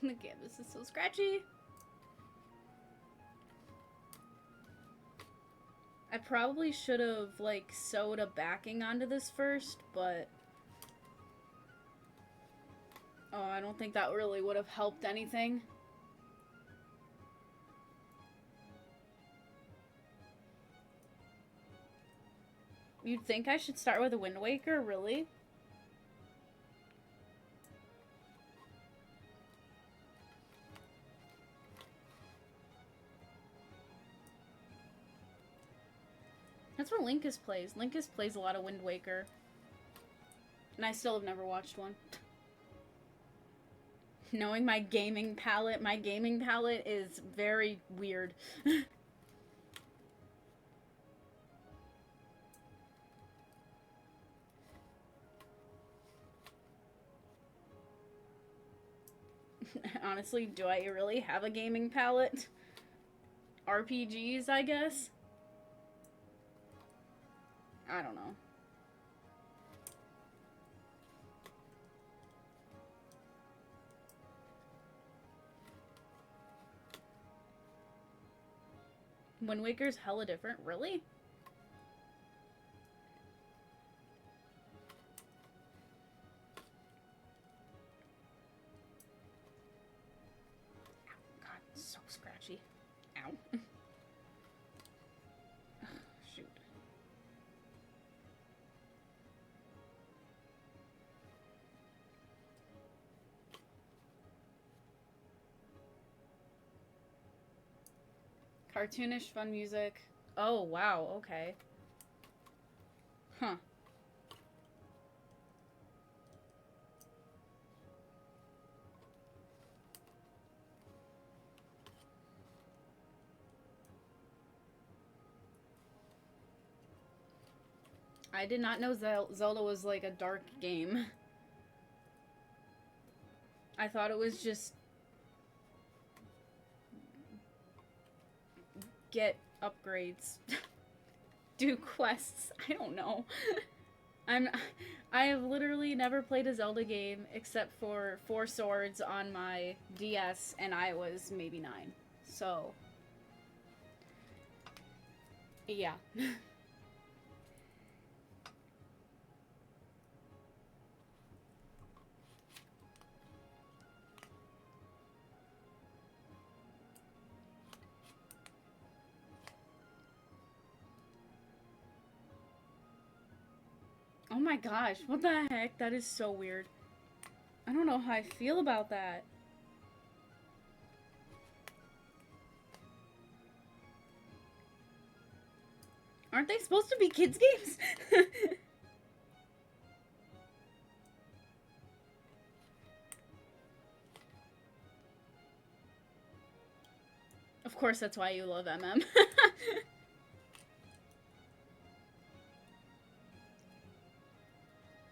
The canvas is so scratchy. I probably should have, like, sewed a backing onto this first, but... oh, I don't think that really would have helped anything. You'd think I should start with a Wind Waker, really? That's what Linkus plays. Linkus plays a lot of Wind Waker. And I still have never watched one. Knowing my gaming palette is very weird. Honestly, do I really have a gaming palette? RPGs, I guess? I don't know. Wind Waker's hella different? Really? God, it's so scratchy. Ow. Shoot. Cartoonish fun music. Oh, wow, okay. Huh. I did not know Zelda was like a dark game. I thought it was just get upgrades. Do quests. I don't know. I have literally never played a Zelda game except for 4 Swords on my DS and I was maybe 9. So yeah. Oh my gosh, what the heck? That is so weird. I don't know how I feel about that. Aren't they supposed to be kids' games? Of course, that's why you love MM.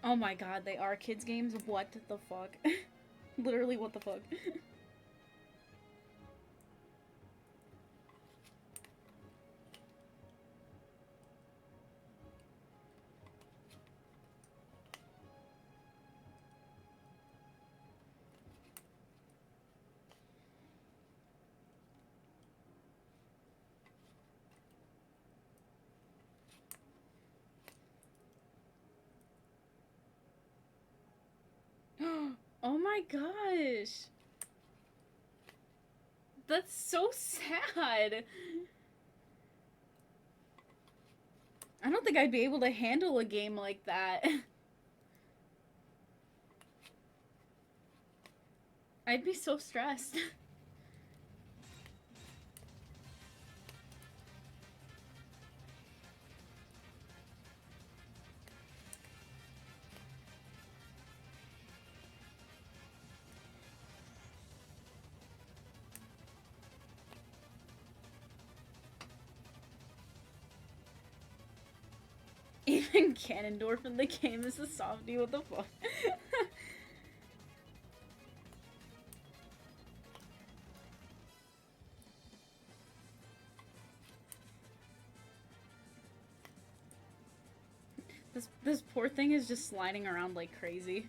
Oh my god, they are kids' games? What the fuck? Literally, what the fuck? Oh my gosh. That's so sad. I don't think I'd be able to handle a game like that. I'd be so stressed. Even Ganondorf in the game is a softie, what the fuck? This poor thing is just sliding around like crazy.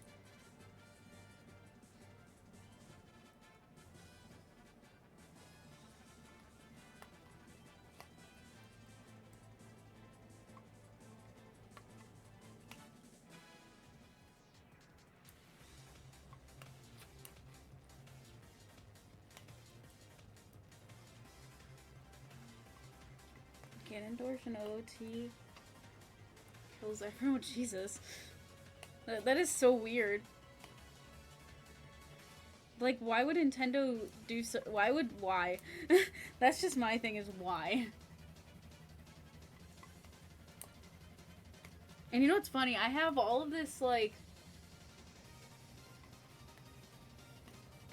Ganondorf and OT kills everyone. Jesus. That is so weird. Like, why would Nintendo do so? Why? That's just my thing, is why? And you know what's funny? I have all of this, like,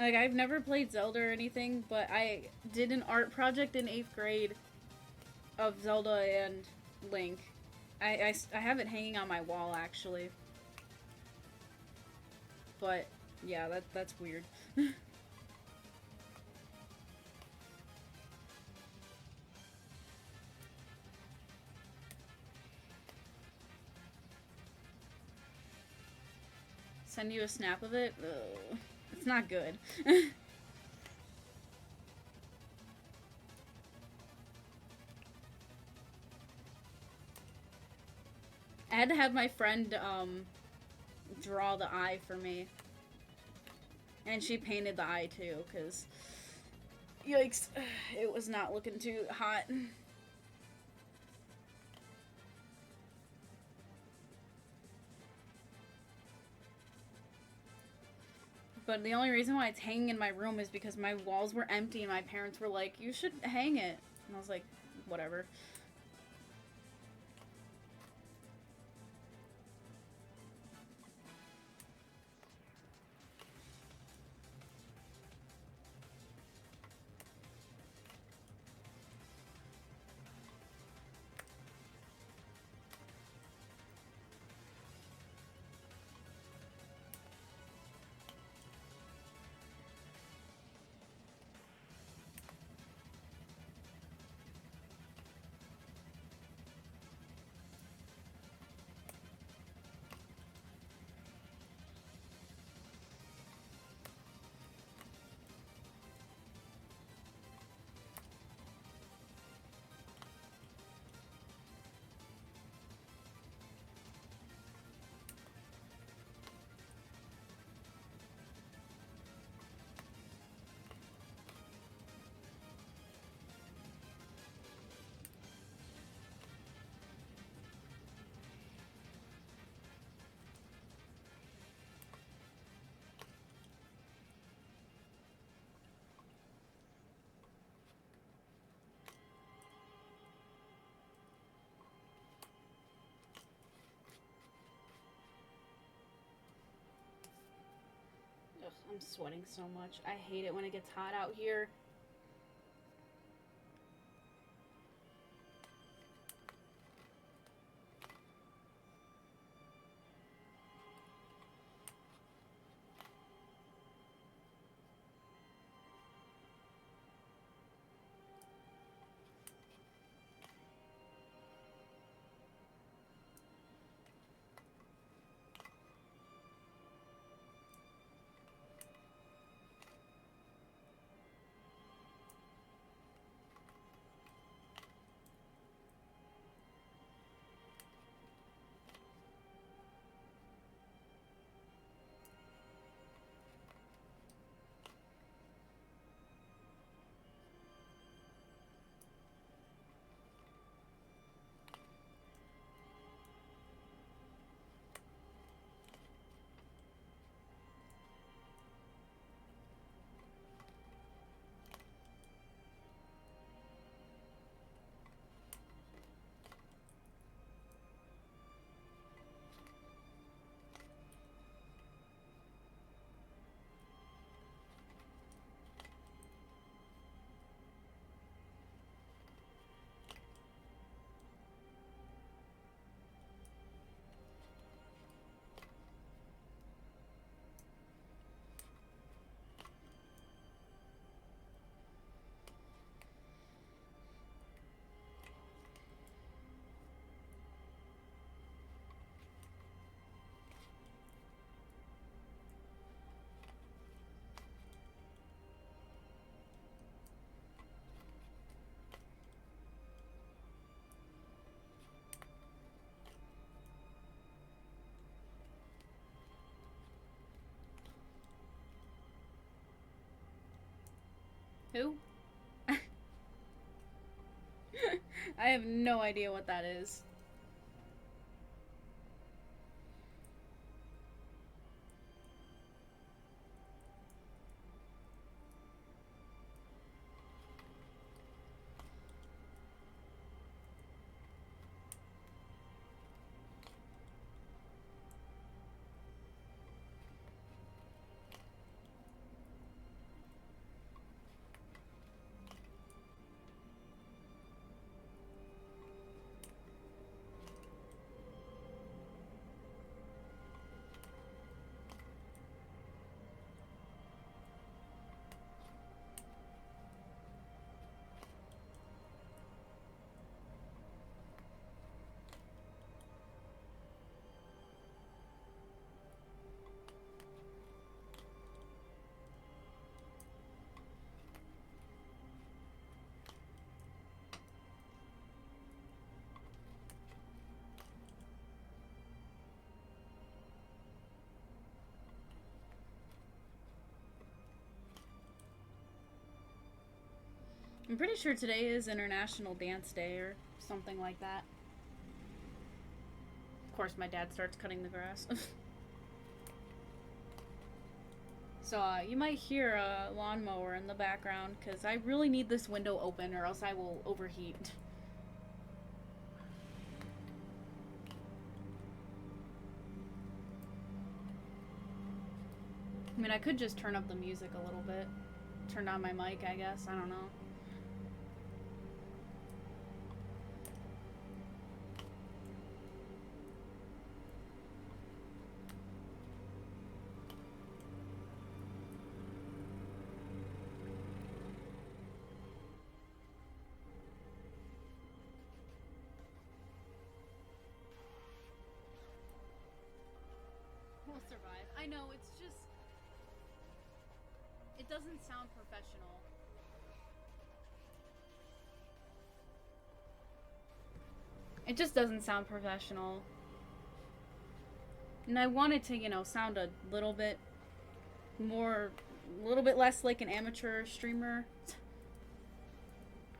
I've never played Zelda or anything, but I did an art project in 8th grade of Zelda and Link. I have it hanging on my wall, actually. But, yeah, that's weird. Send you a snap of it? Ugh. It's not good. I had to have my friend, draw the eye for me. And she painted the eye, too, because... Yikes. It was not looking too hot. But the only reason why it's hanging in my room is because my walls were empty and my parents were like, you should hang it. And I was like, whatever. I'm sweating so much. I hate it when it gets hot out here. Who? I have no idea what that is. I'm pretty sure today is International Dance Day or something like that. Of course, my dad starts cutting the grass. So you might hear a lawnmower in the background because I really need this window open or else I will overheat. I mean, I could just turn up the music a little bit. Turn down my mic, I guess. I don't know. We'll survive. I know, it's just... It doesn't sound professional. It just doesn't sound professional. And I want it to, you know, sound a little bit more... A little bit less like an amateur streamer.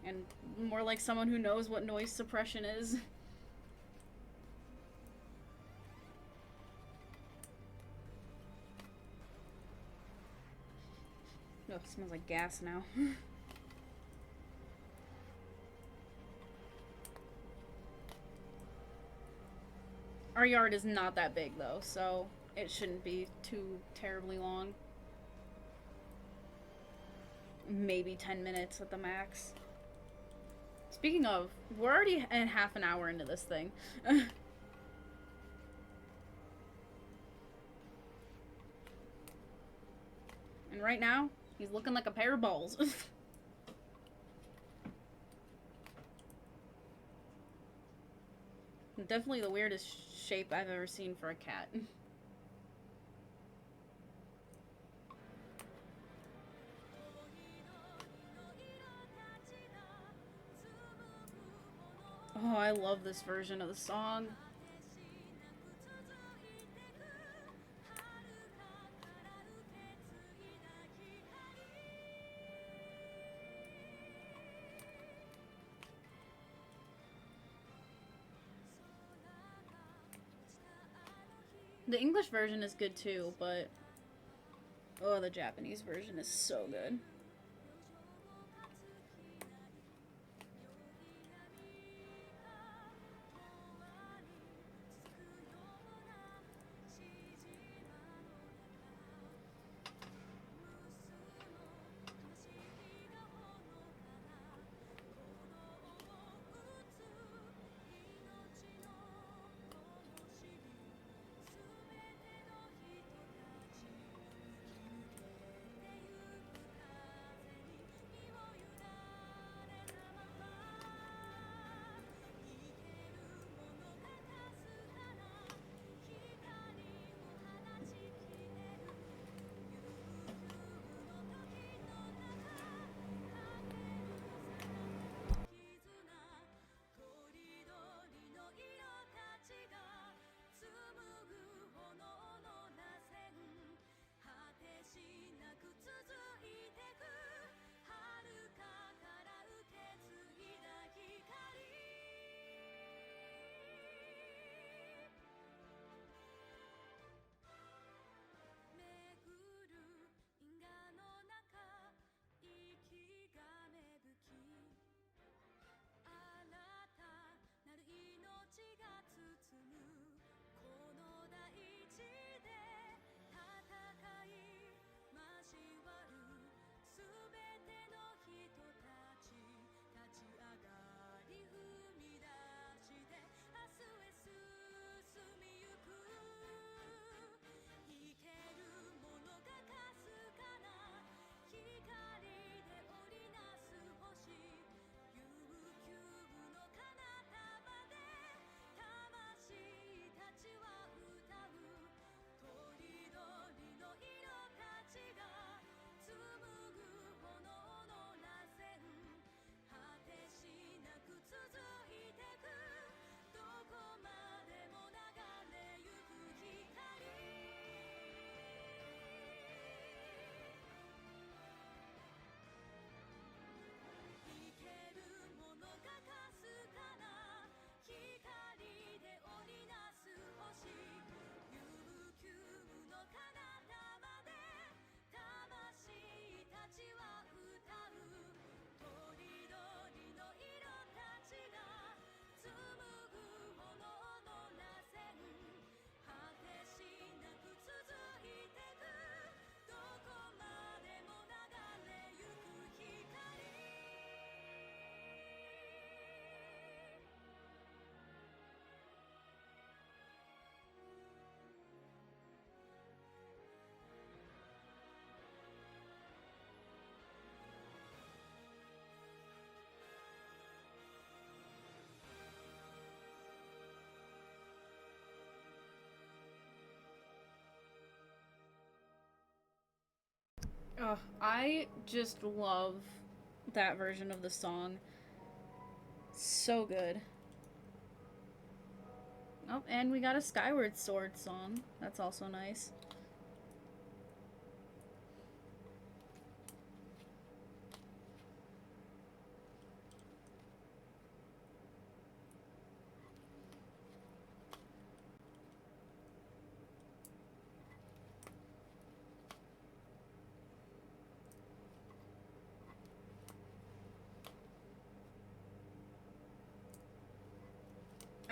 And more like someone who knows what noise suppression is. Oh, it smells like gas now. Our yard is not that big though, so it shouldn't be too terribly long. maybe 10 minutes at the max. Speaking of, we're already in half an hour into this thing. And right now, he's looking like a pair of balls. Definitely the weirdest shape I've ever seen for a cat. Oh, I love this version of the song. The English version is good too, but oh, the Japanese version is so good. Oh, I just love that version of the song. So good. Oh, and we got a Skyward Sword song. That's also nice.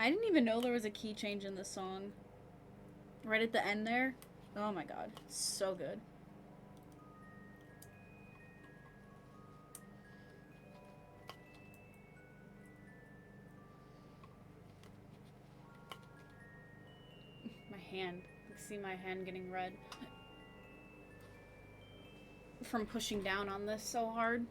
I didn't even know there was a key change in this song. Right at the end there. Oh my god. So good. hand. You can see my hand getting red from pushing down on this so hard.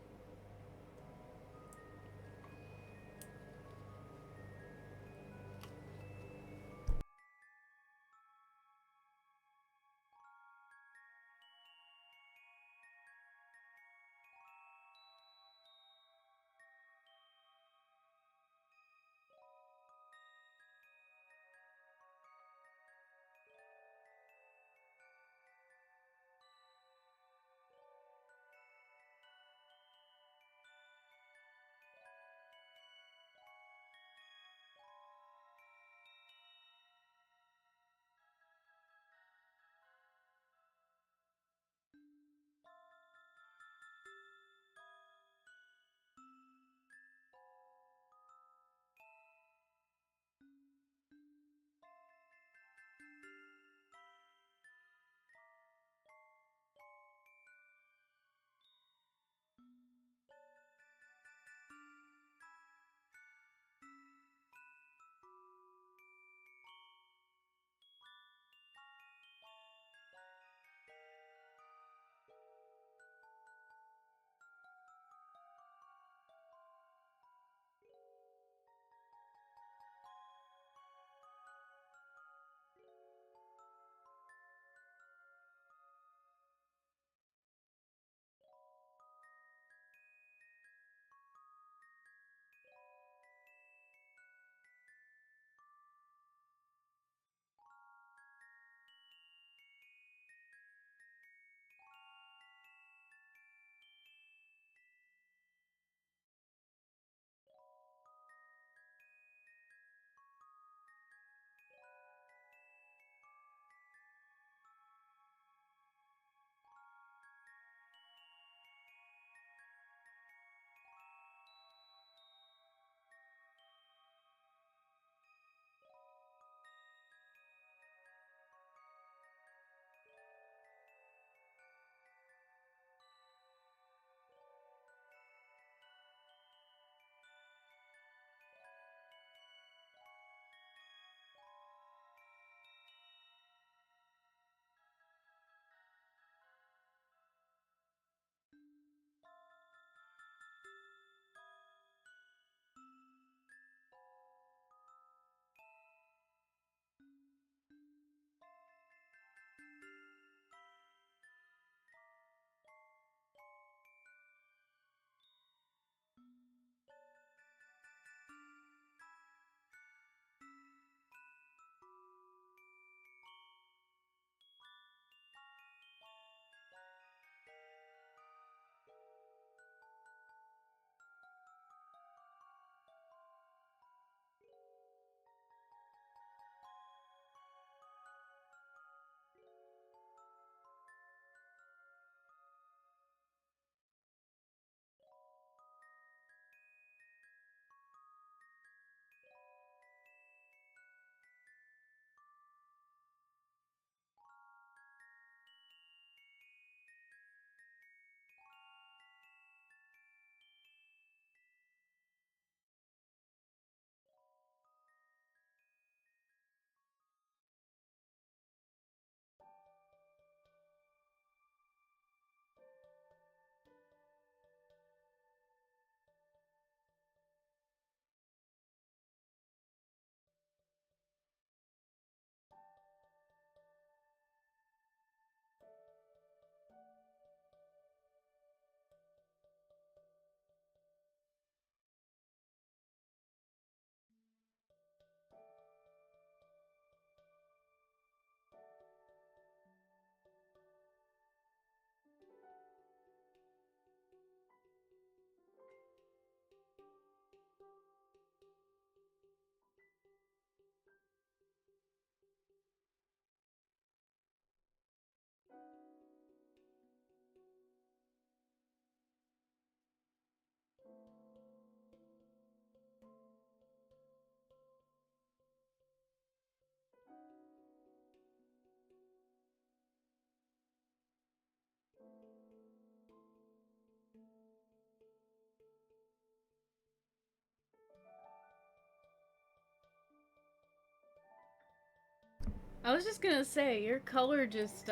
I was just gonna say, your color just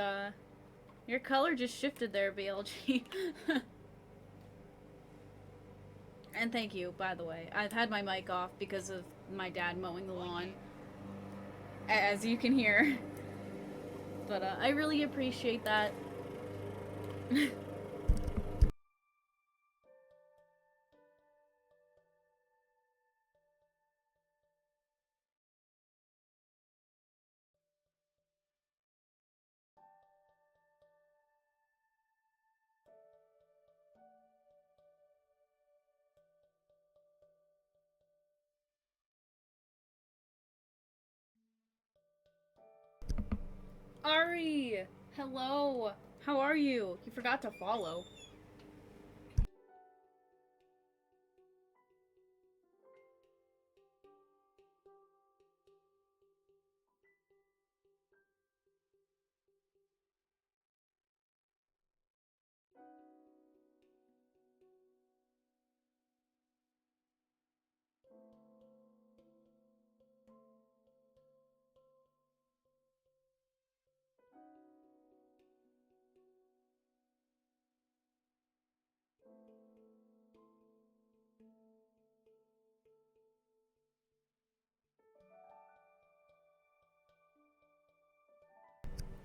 shifted there, BLG. And thank you, by the way. I've had my mic off because of my dad mowing the lawn, as you can hear. But I really appreciate that. Ari! Hello! How are you? You forgot to follow.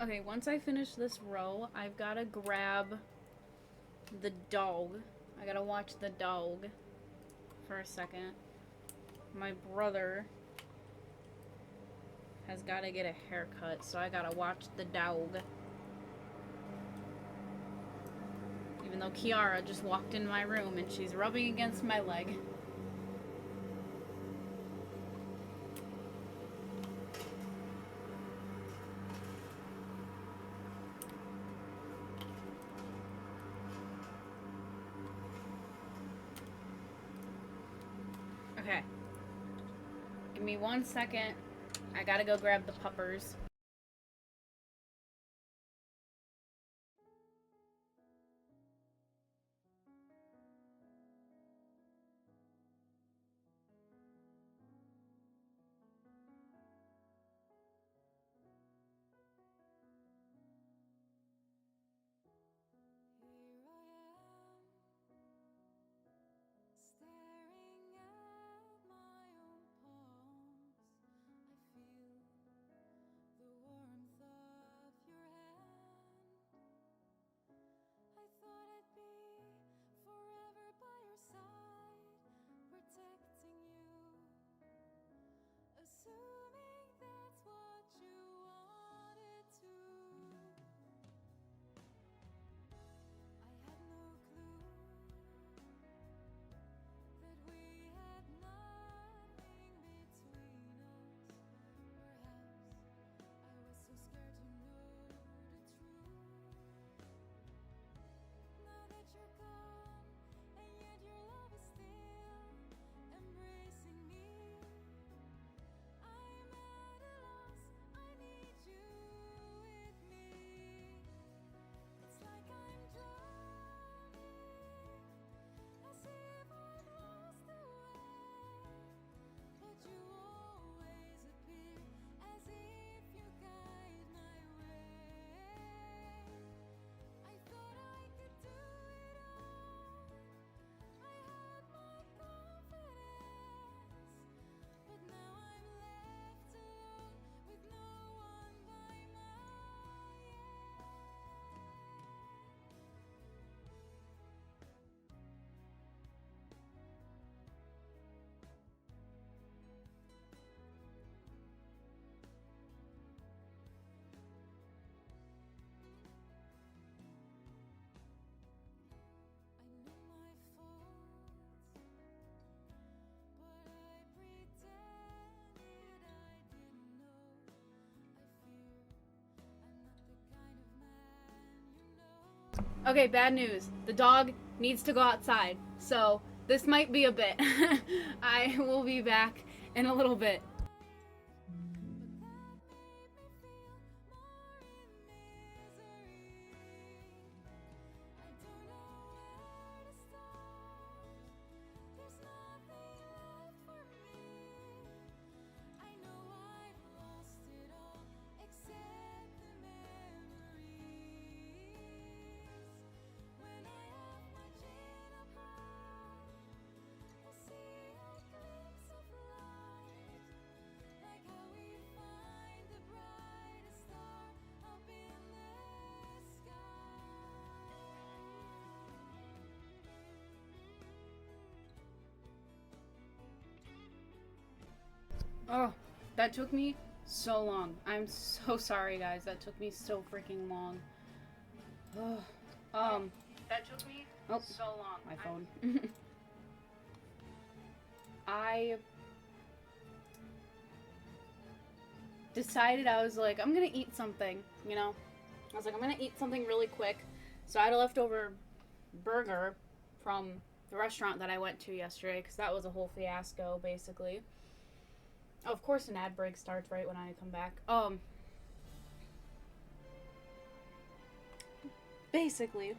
Okay, once I finish this row, I've gotta grab the dog. I gotta watch the dog for a second. My brother has gotta get a haircut, so I gotta watch the dog. Even though Kiara just walked in my room and she's rubbing against my leg. Okay. Give me 1 second. I gotta go grab the puppers. Okay, bad news. The dog needs to go outside. So, this might be a bit. I will be back in a little bit. Oh, that took me so long. I'm so sorry, guys. That took me so freaking long. That took me so long. My phone. I decided I was like, I'm gonna eat something, you know? I was like, I'm gonna eat something really quick. So I had a leftover burger from the restaurant that I went to yesterday, because that was a whole fiasco, basically. Oh, of course an ad break starts right when I come back. Basically.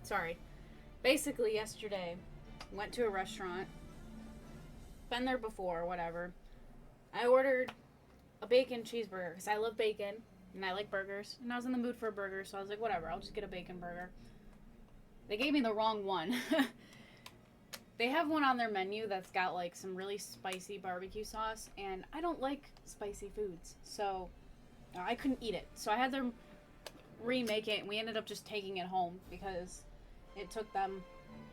Sorry. Basically, yesterday, went to a restaurant. Been there before, whatever. I ordered a bacon cheeseburger, because I love bacon, and I like burgers. And I was in the mood for a burger, so I was like, whatever, I'll just get a bacon burger. They gave me the wrong one. They have one on their menu that's got, like, some really spicy barbecue sauce, and I don't like spicy foods, so I couldn't eat it. So I had them remake it, and we ended up just taking it home, because it took them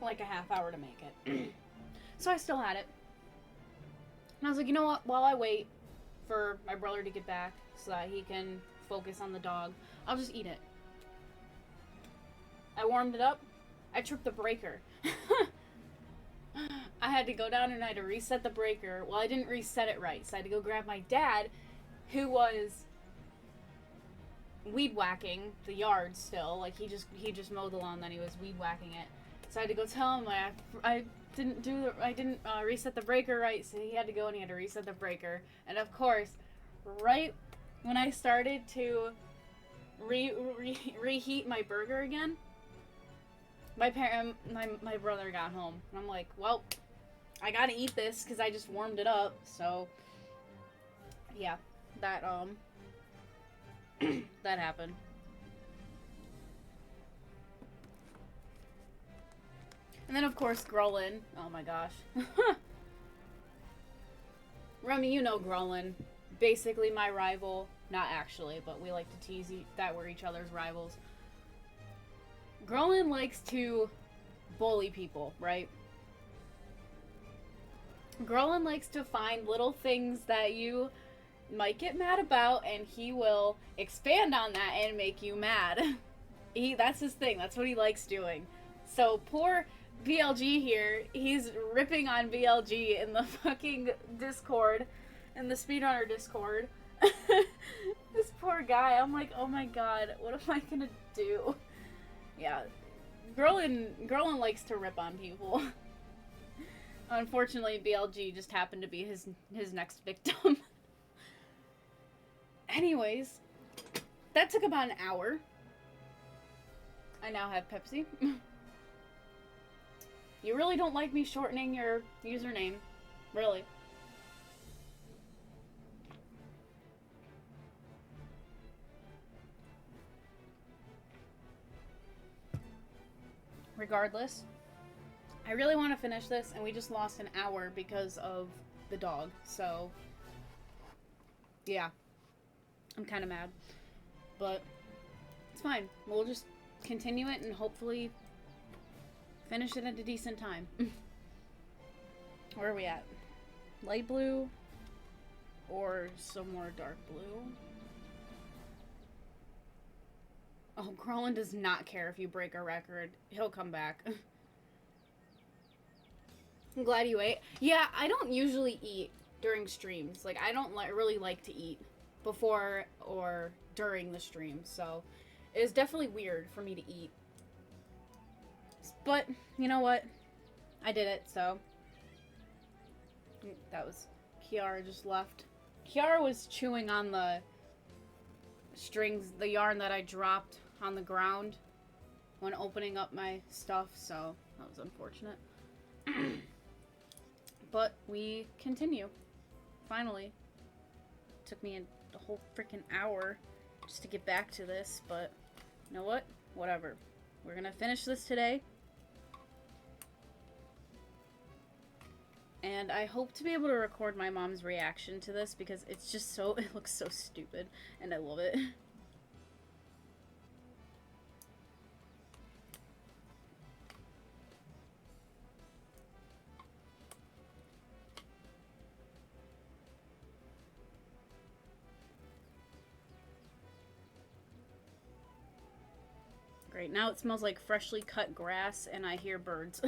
like a half hour to make it. So I still had it. And I was like, you know what? While I wait for my brother to get back so that he can focus on the dog, I'll just eat it. I warmed it up. I tripped the breaker. I had to go down and I had to reset the breaker. Well, I didn't reset it right, so I had to go grab my dad, who was weed whacking the yard still. Like, he just mowed the lawn, then he was weed whacking it. So I had to go tell him I didn't reset the breaker right, so he had to go and he had to reset the breaker. And of course, right when I started to reheat my burger again, my brother got home, and I'm like, well, I gotta eat this because I just warmed it up. So yeah, that that happened. And then, of course, Grolin. Oh my gosh. Remy, you know Grolin. Basically my rival. Not actually, but we like to tease that we're each other's rivals. Grolin likes to bully people, right? Grolin likes to find little things that you might get mad about, and he will expand on that and make you mad. That's his thing. That's what he likes doing. So poor BLG here, he's ripping on BLG in the fucking Discord, in the speedrunner Discord. This poor guy, I'm like, oh my god, what am I gonna do? Yeah, Grolin likes to rip on people. Unfortunately, BLG just happened to be his next victim. Anyways, that took about an hour. I now have Pepsi. You really don't like me shortening your username. Really. Regardless, I really want to finish this, and we just lost an hour because of the dog. So, yeah. I'm kind of mad. But it's fine. We'll just continue it and hopefully finish it at a decent time. Where are we at? Light blue or some more dark blue? Oh, Grolin does not care if you break a record. He'll come back. I'm glad you ate. Yeah, I don't usually eat during streams. Like, I don't really like to eat before or during the stream. So, it is definitely weird for me to eat. But, you know what? I did it, so. That was... Kiara just left. Kiara was chewing on the strings, the yarn that I dropped on the ground when opening up my stuff, so that was unfortunate. But we continue. Finally. Took me a whole freaking hour just to get back to this, but you know what? Whatever. We're gonna finish this today. And I hope to be able to record my mom's reaction to this because it's just so, it looks so stupid and I love it. Great, now it smells like freshly cut grass and I hear birds.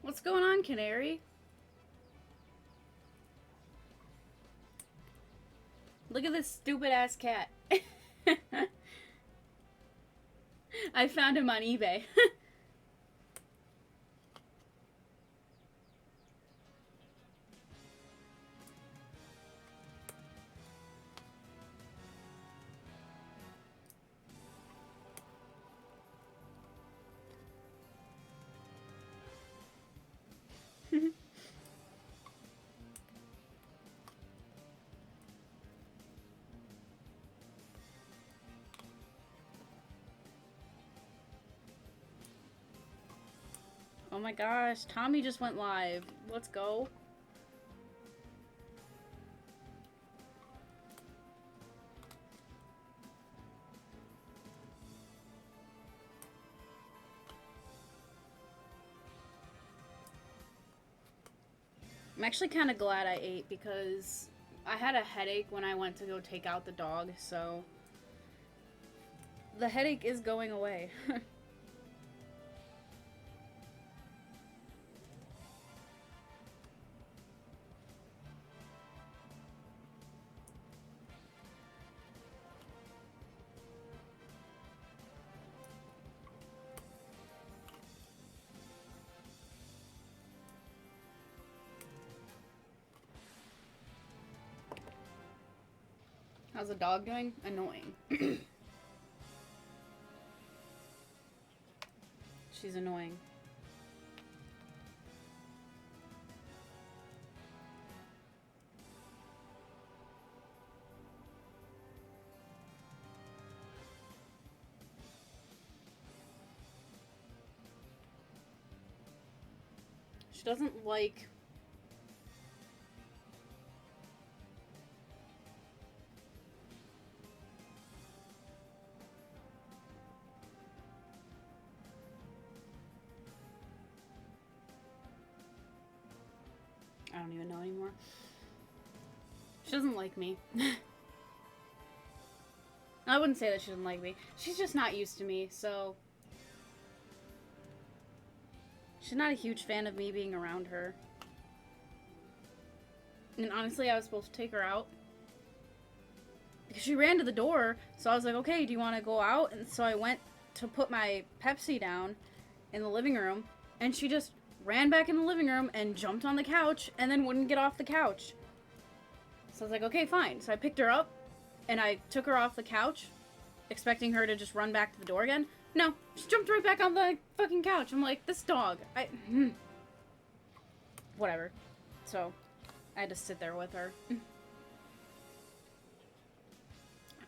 What's going on, Canary? Look at this stupid ass cat. I found him on eBay. Oh my gosh, Tommy just went live. Let's go. I'm actually kind of glad I ate because I had a headache when I went to go take out the dog, so the headache is going away. How's the dog doing? Annoying. She's annoying. She doesn't like... I don't even know anymore. She doesn't like me. I wouldn't say that she doesn't like me. She's just not used to me, so... She's not a huge fan of me being around her. And honestly, I was supposed to take her out. Because she ran to the door, so I was like, okay, do you want to go out? And so I went to put my Pepsi down in the living room, and she just ran back in the living room and jumped on the couch and then wouldn't get off the couch. So I was like, okay, fine. So I picked her up and I took her off the couch, expecting her to just run back to the door again. No, she jumped right back on the fucking couch. I'm like, this dog, whatever. So I had to sit there with her.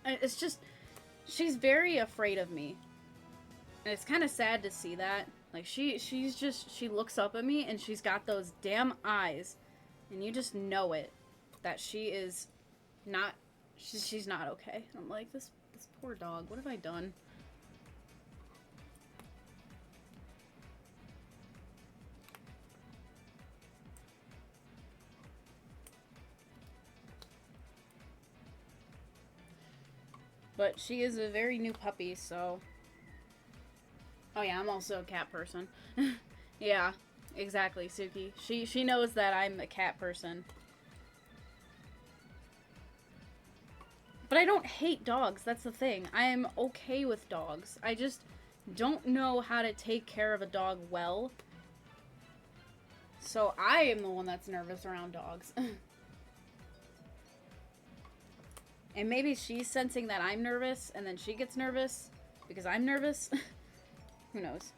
It's just, she's very afraid of me. And it's kind of sad to see that. Like, she looks up at me and she's got those damn eyes. And you just know it. That she is not, she's not okay. I'm like, this poor dog, what have I done? But she is a very new puppy, so... Oh yeah, I'm also a cat person. Yeah, exactly, Suki. She knows that I'm a cat person. But I don't hate dogs, that's the thing. I am okay with dogs. I just don't know how to take care of a dog well. So I am the one that's nervous around dogs. And maybe she's sensing that I'm nervous, and then she gets nervous because I'm nervous. Who knows?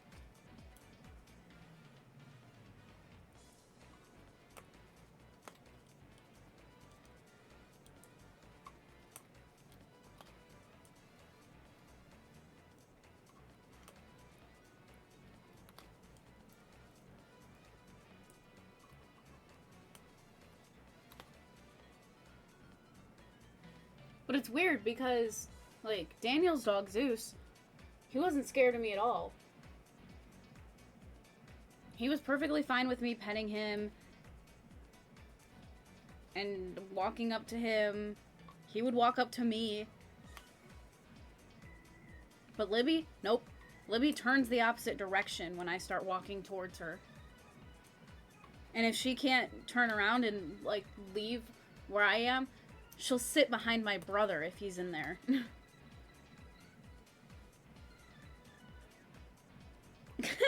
But it's weird because, like, Daniel's dog, Zeus, he wasn't scared of me at all. He was perfectly fine with me petting him and walking up to him. He would walk up to me. But Libby, nope. Libby turns the opposite direction when I start walking towards her. And if she can't turn around and, like, leave where I am, she'll sit behind my brother if he's in there.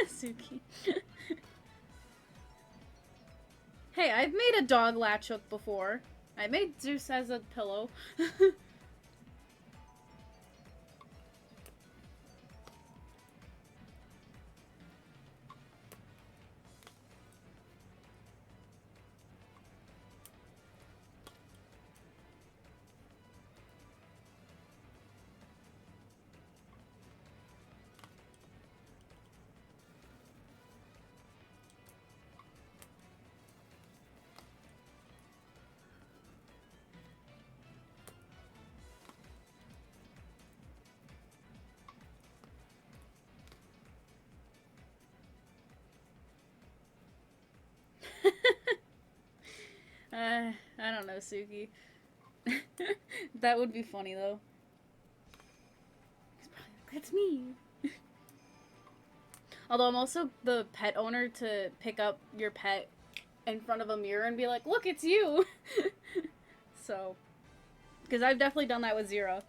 Suki. Hey, I've made a dog latch hook before. I made Zeus as a pillow. I don't know, Suki. That would be funny, though. He's probably like, that's me. Although I'm also the pet owner to pick up your pet in front of a mirror and be like, look, it's you! So, because I've definitely done that with Zero.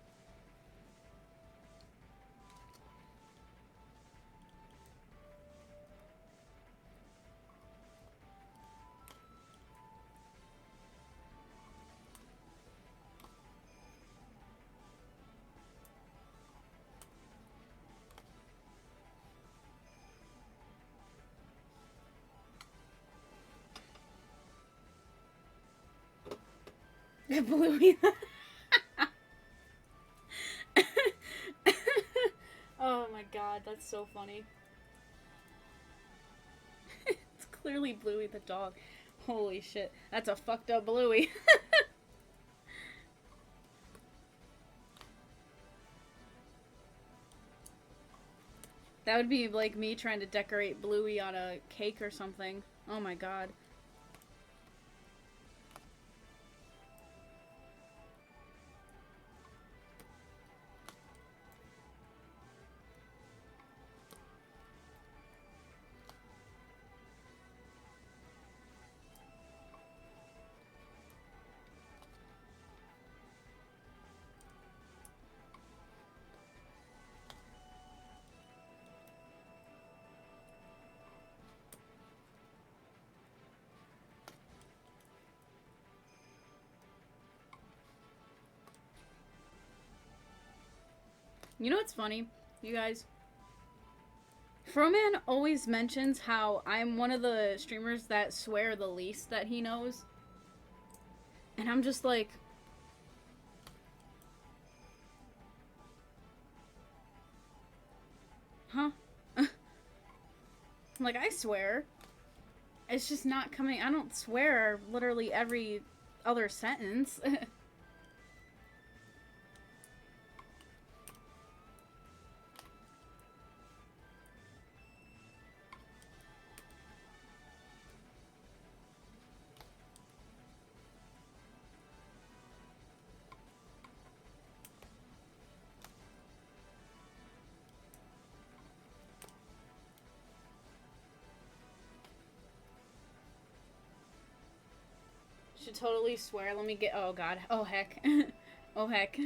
Bluey. Oh my god, that's so funny. It's clearly Bluey the dog. Holy shit, that's a fucked up Bluey. That would be like me trying to decorate Bluey on a cake or something. Oh my god. You know what's funny, you guys? Froman always mentions how I'm one of the streamers that swear the least that he knows. And I'm just like... Huh? Like, I swear. It's just not coming... I don't swear literally every other sentence. Should totally swear. Let me get... Oh, God. Oh, heck. Oh, heck.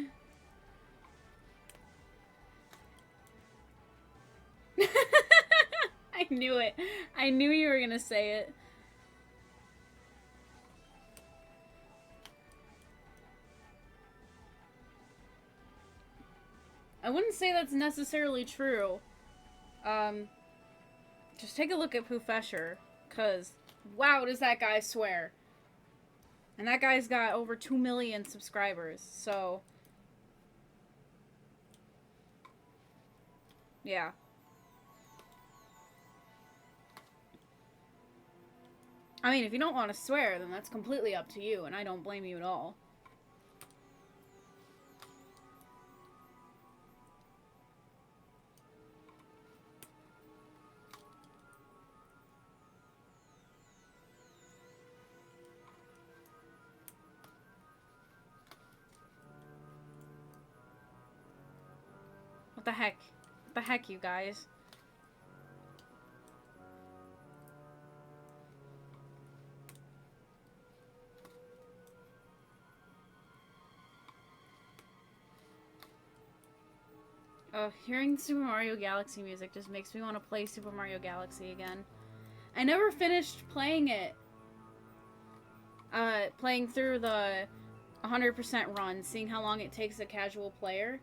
I knew it. I knew you were gonna say it. I wouldn't say that's necessarily true. Just take a look at Poofesher, cause wow, does that guy swear? And that guy's got over 2 million subscribers, so yeah. I mean, if you don't want to swear, then that's completely up to you, and I don't blame you at all. What the heck? What the heck, you guys? Hearing Super Mario Galaxy music just makes me want to play Super Mario Galaxy again. I never finished playing it. Playing through the 100% run, seeing how long it takes a casual player.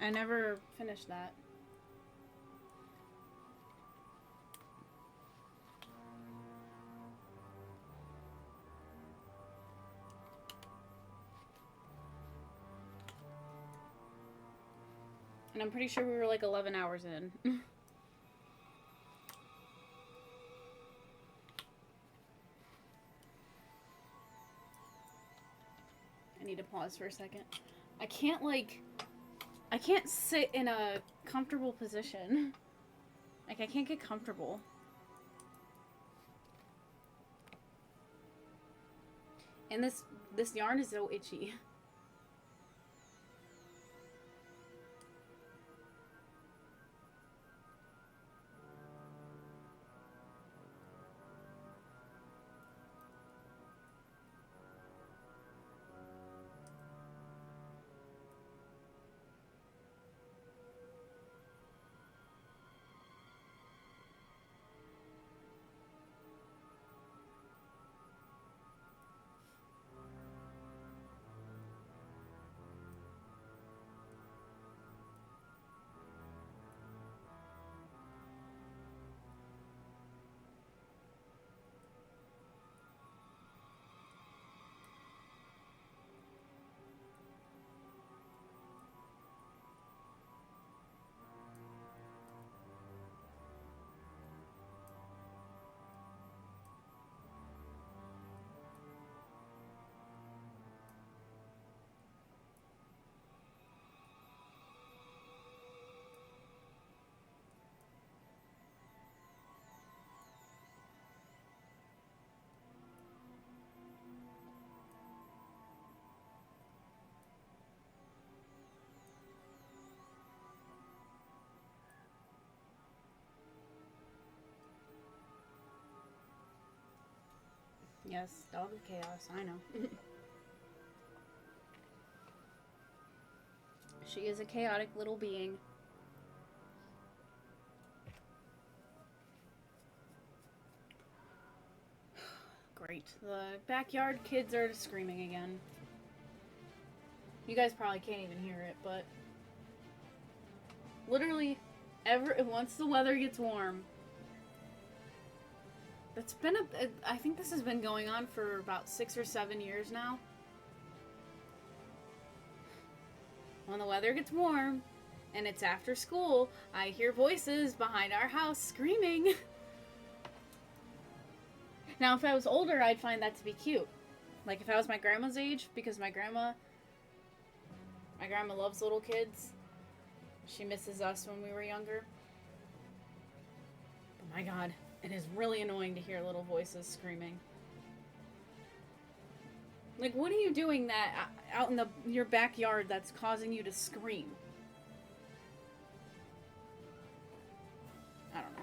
I never finished that. And I'm pretty sure we were like 11 hours in. I need to pause for a second. I can't sit in a comfortable position. Like, I can't get comfortable. And this yarn is so itchy. Yes, dog of chaos, I know. She is a chaotic little being. Great. The backyard kids are screaming again. You guys probably can't even hear it, but literally, once the weather gets warm, it's been I think this has been going on for about 6 or 7 years now. When the weather gets warm and it's after school, I hear voices behind our house screaming. Now, if I was older, I'd find that to be cute. Like, if I was my grandma's age, because my grandma loves little kids. She misses us when we were younger. But my God, it is really annoying to hear little voices screaming. Like, what are you doing that out in your backyard that's causing you to scream? I don't know.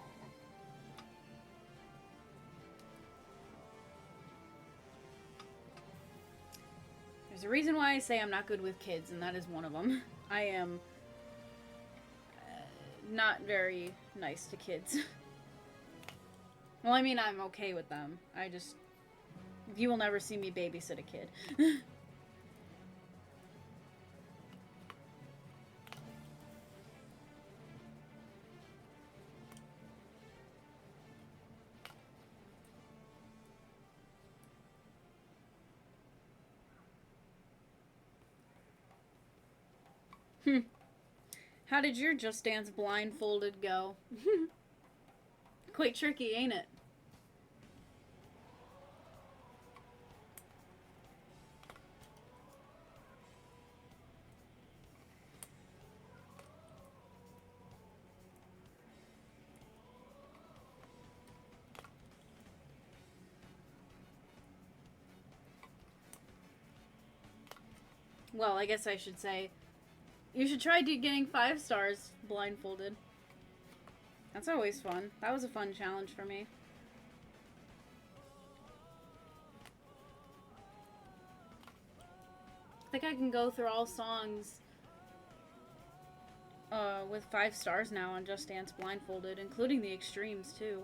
There's There's a reason why I say I'm not good with kids, and that is one of them. I am not very nice to kids. Well, I mean, I'm okay with them. I just... You will never see me babysit a kid. How did your Just Dance blindfolded go? Quite tricky, ain't it? Well, I guess I should say, you should try getting 5 stars blindfolded. That's always fun. That was a fun challenge for me. I think I can go through all songs with 5 stars now on Just Dance blindfolded, including the extremes too.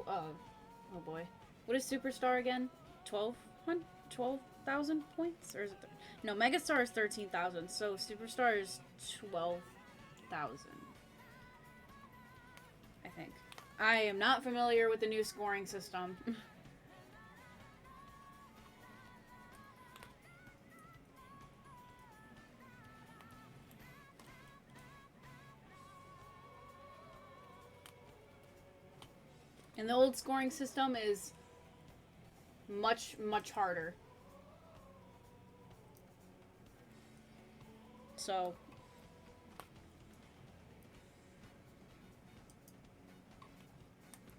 Oh boy. What is Superstar again? 12,000 points? Or is it... No, Megastar is 13,000, so Superstar is 12,000. I think. I am not familiar with the new scoring system. And the old scoring system is much, much harder. So...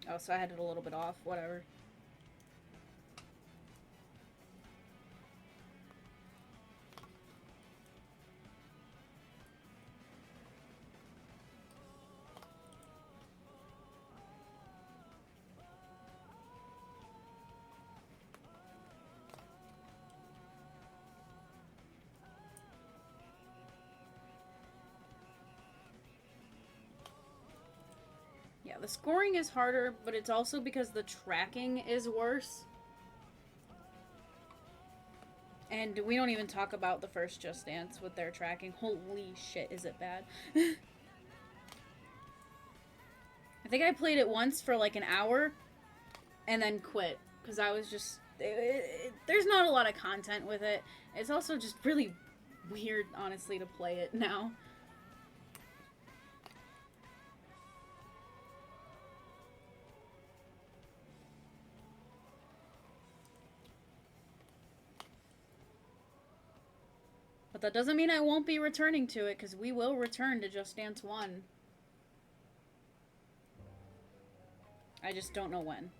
Oh, so I had it a little bit off. Whatever. Yeah, the scoring is harder, but it's also because the tracking is worse. And we don't even talk about the first Just Dance with their tracking. Holy shit, is it bad. I think I played it once for like an hour and then quit. Because I was just... there's not a lot of content with it. It's also just really weird, honestly, to play it now. But that doesn't mean I won't be returning to it, because we will return to Just Dance 1. I just don't know when.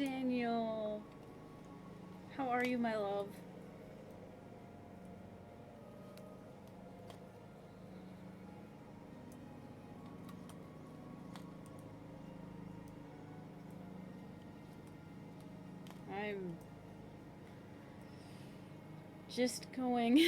Daniel. How are you, my love? I'm just going.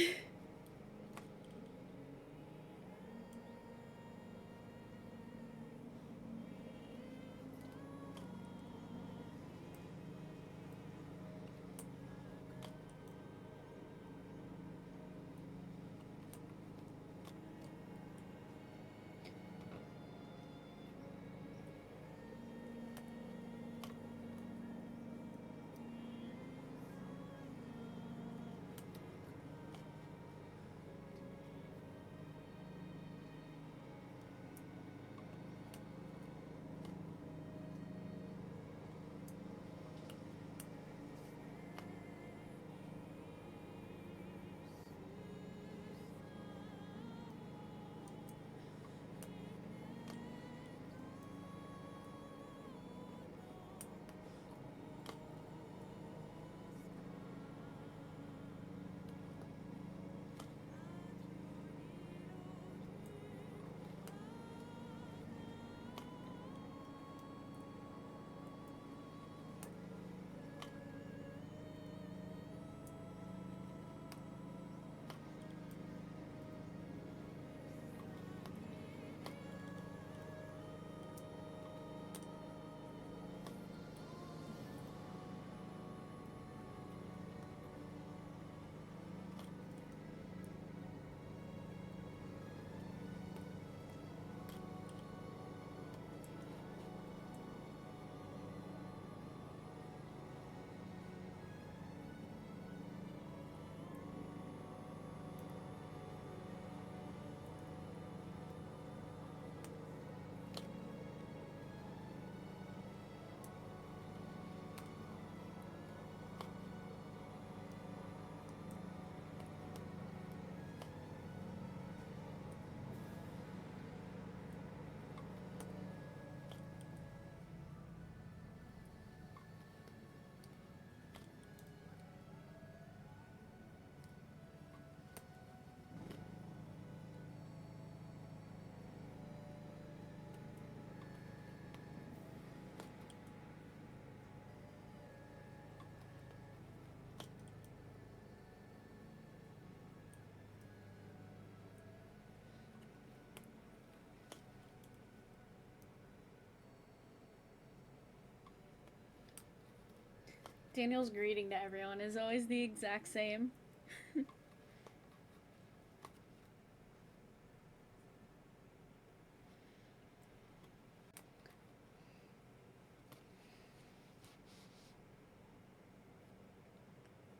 Daniel's greeting to everyone is always the exact same.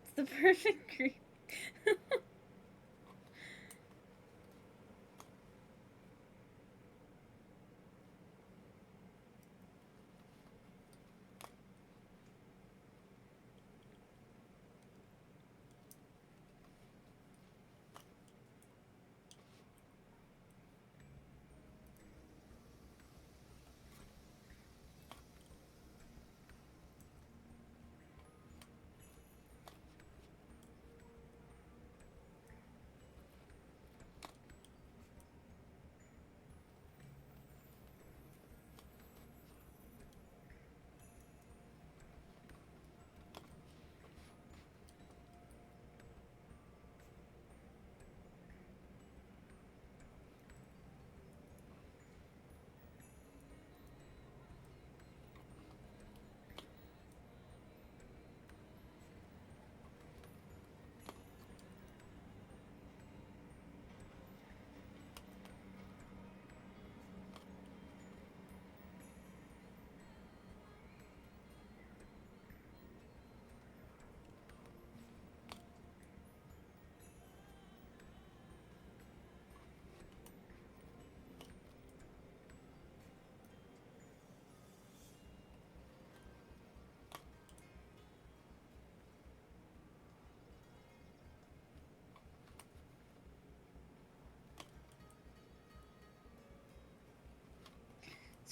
It's the perfect greeting.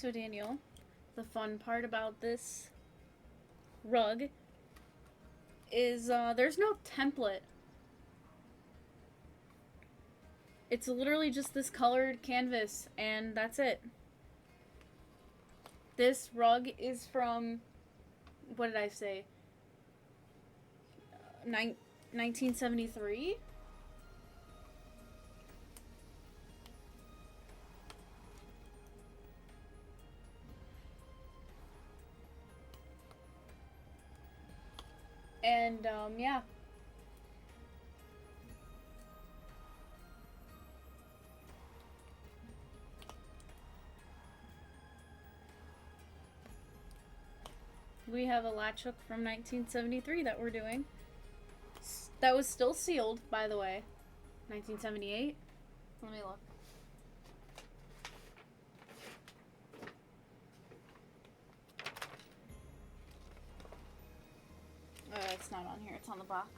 So Daniel, the fun part about this rug is, there's no template. It's literally just this colored canvas, and that's it. This rug is from, what did I say? 1973? And, yeah. We have a latch hook from 1973 that we're doing. That was still sealed, by the way. 1978? Let me look. It's not on here. It's on the box.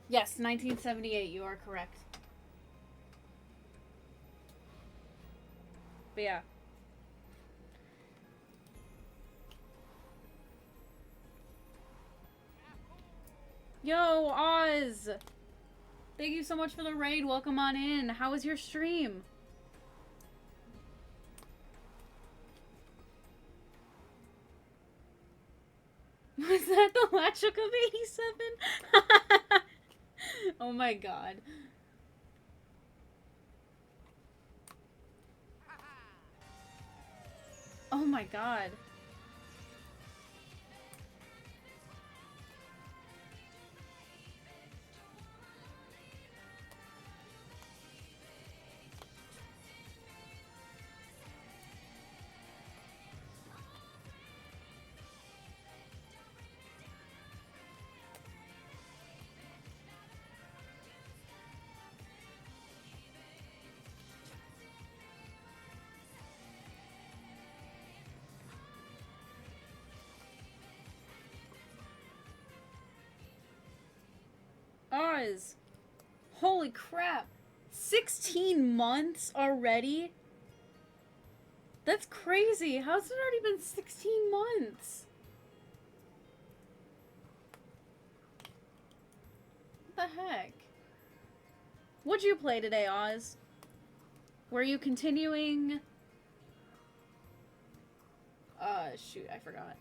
Yes, 1978. You are correct. But yeah. Yo, Oz! Thank you so much for the raid. Welcome on in. How was your stream? Was that the latch hook of 87? Oh my god. Oh my god. Oz. Holy crap. 16 months already? That's crazy. How's it already been 16 months? What the heck? What'd you play today, Oz? Were you continuing? Shoot, I forgot.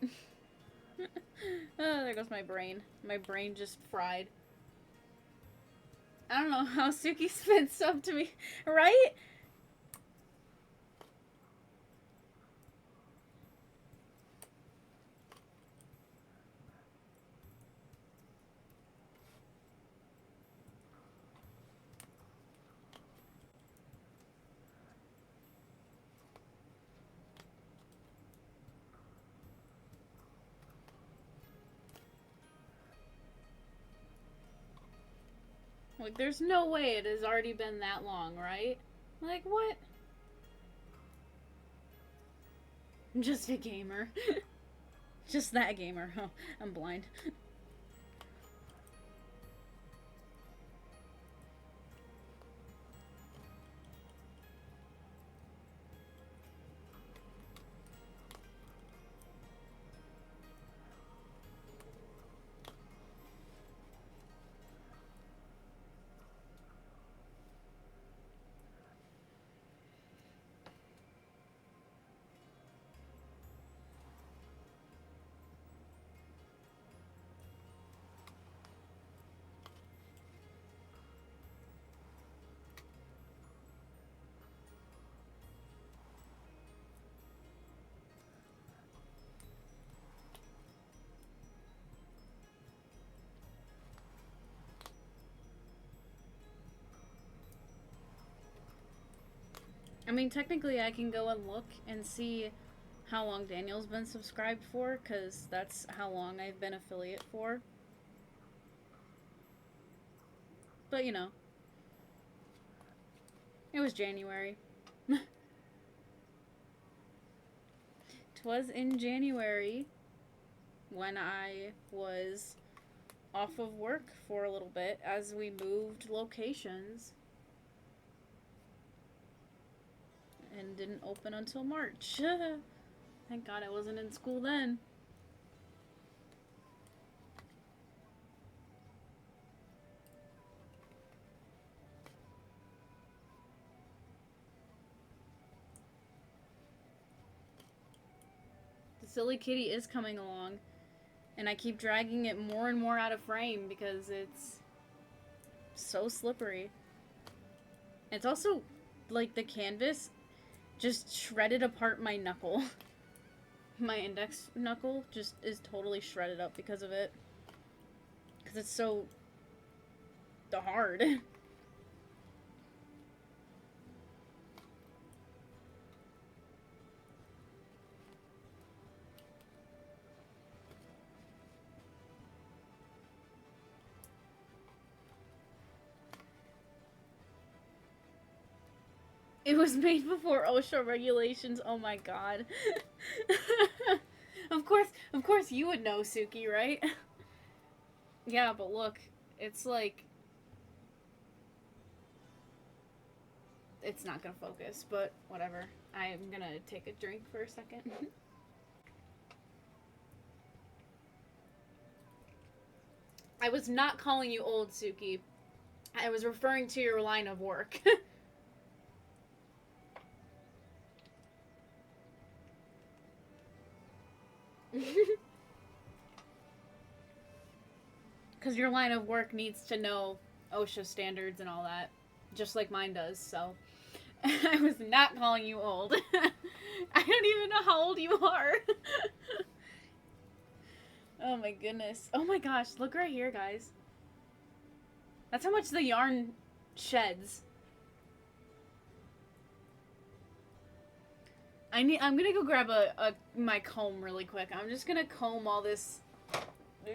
Oh, there goes my brain. My brain just fried. I don't know how Suki spent sub to me, right? Like, there's no way it has already been that long, right? Like, what? I'm just a gamer. Just that gamer. Oh, I'm blind. I mean, technically I can go and look and see how long Daniel's been subscribed for, because that's how long I've been affiliate for. But, you know. It was January. 'Twas in January when I was off of work for a little bit as we moved locations. And didn't open until March. Thank God I wasn't in school then. The silly kitty is coming along. And I keep dragging it more and more out of frame because it's so slippery. It's also, like, the canvas just shredded apart my knuckle. My index knuckle just is totally shredded up because of it. Because it's so hard. It was made before OSHA regulations. Oh my god. Of course you would know, Suki, right? Yeah, but look, it's like... It's not gonna focus, but whatever. I'm gonna take a drink for a second. I was not calling you old, Suki. I was referring to your line of work. Because your line of work needs to know OSHA standards and all that. Just like mine does, so. I was not calling you old. I don't even know how old you are. Oh my goodness. Oh my gosh, look right here, guys. That's how much the yarn sheds. I'm gonna go grab my comb really quick. I'm just gonna comb all this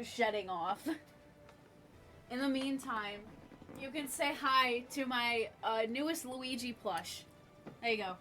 shedding off. In the meantime, you can say hi to my newest Luigi plush. There you go.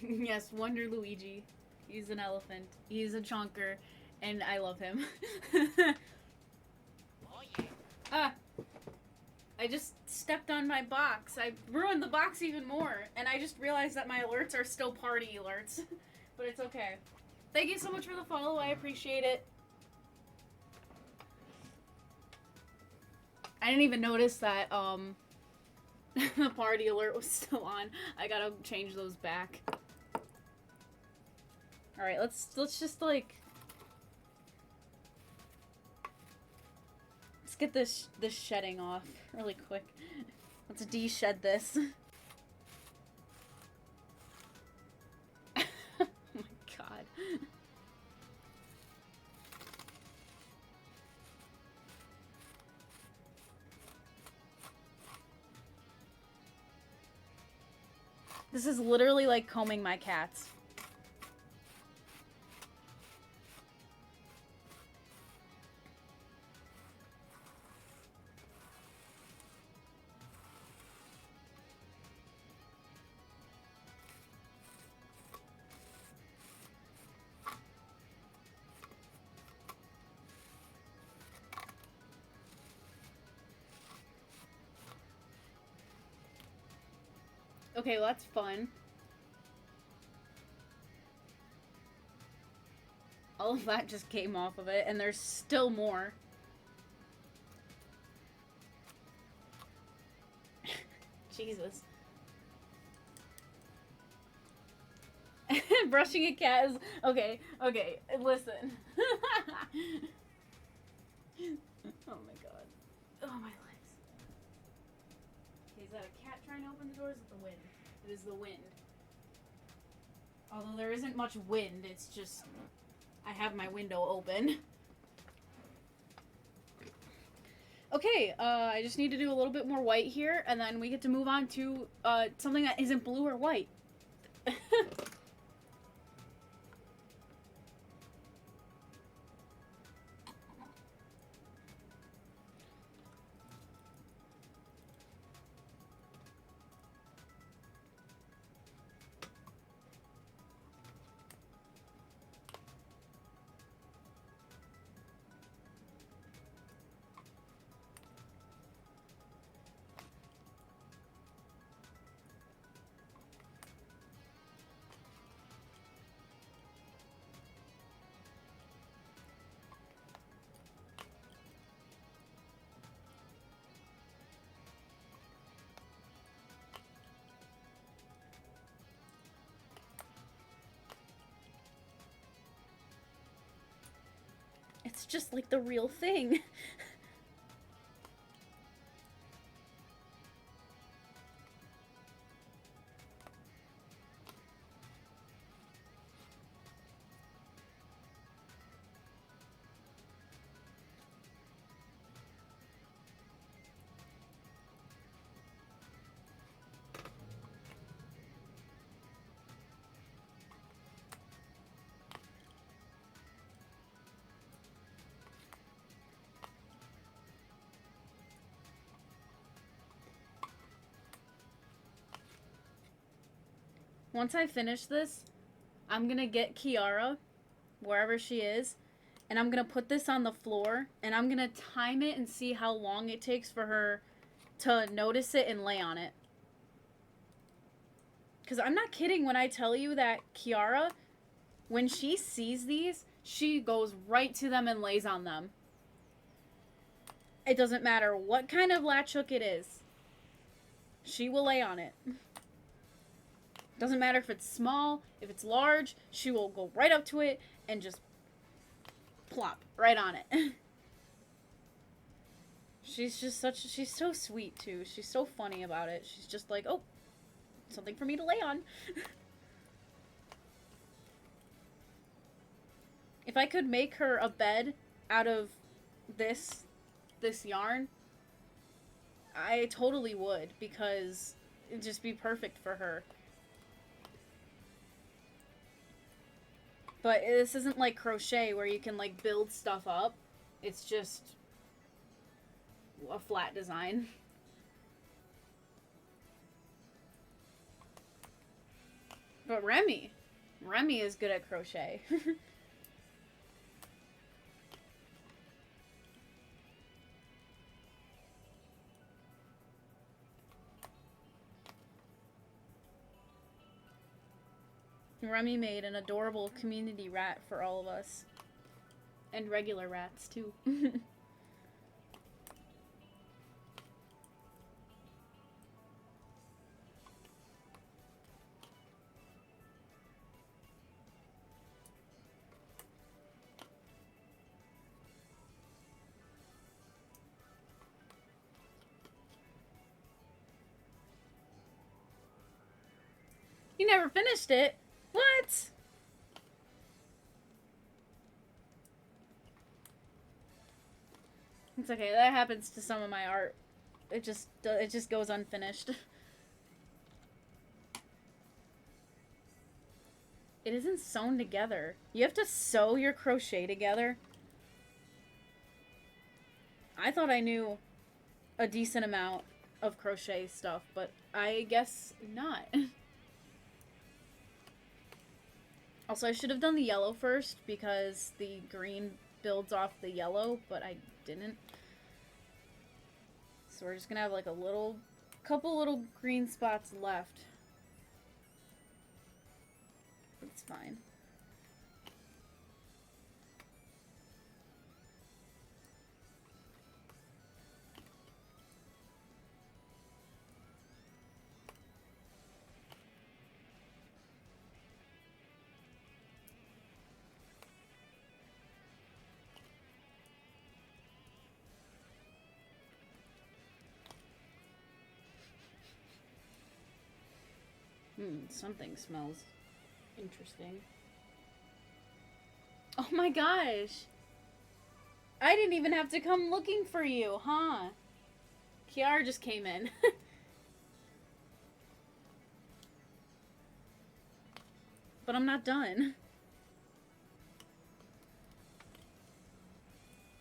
Yes, Wonder Luigi. He's an elephant. He's a chonker, and I love him. Ah! I just stepped on my box. I ruined the box even more, and I just realized that my alerts are still party alerts. But it's okay. Thank you so much for the follow. I appreciate it. I didn't even notice that, the party alert was still on. I gotta change those back. Alright, let's just, like... Let's get this shedding off really quick. Let's de-shed this. Oh my god. This is literally like combing my cats. Okay, well that's fun. All of that just came off of it, and there's still more. Jesus. Brushing a cat is... Okay, listen. Oh my god. Oh my legs. Okay, is that a cat trying to open the door? Is it the wind? It is the wind. Although there isn't much wind, it's just... I have my window open. Okay, I just need to do a little bit more white here, and then we get to move on to something that isn't blue or white. It's just like the real thing. Once I finish this, I'm gonna get Kiara, wherever she is, and I'm gonna put this on the floor, and I'm gonna time it and see how long it takes for her to notice it and lay on it. Because I'm not kidding when I tell you that Kiara, when she sees these, she goes right to them and lays on them. It doesn't matter what kind of latch hook it is. She will lay on it. Doesn't matter if it's small, if it's large, she will go right up to it and just plop right on it. She's so sweet too. She's so funny about it. She's just like, oh, something for me to lay on. If I could make her a bed out of this yarn, I totally would, because it'd just be perfect for her. But this isn't like crochet where you can like build stuff up. It's just a flat design. But Remy is good at crochet. Remy made an adorable community rat for all of us. And regular rats, too. You never finished it? What? It's okay. That happens to some of my art. It just goes unfinished. It isn't sewn together. You have to sew your crochet together. I thought I knew a decent amount of crochet stuff, but I guess not. Also, I should have done the yellow first because the green builds off the yellow, but I didn't. So we're just gonna have like a couple little green spots left. It's fine. Something smells interesting. Oh my gosh! I didn't even have to come looking for you, huh? Kiara just came in. But I'm not done.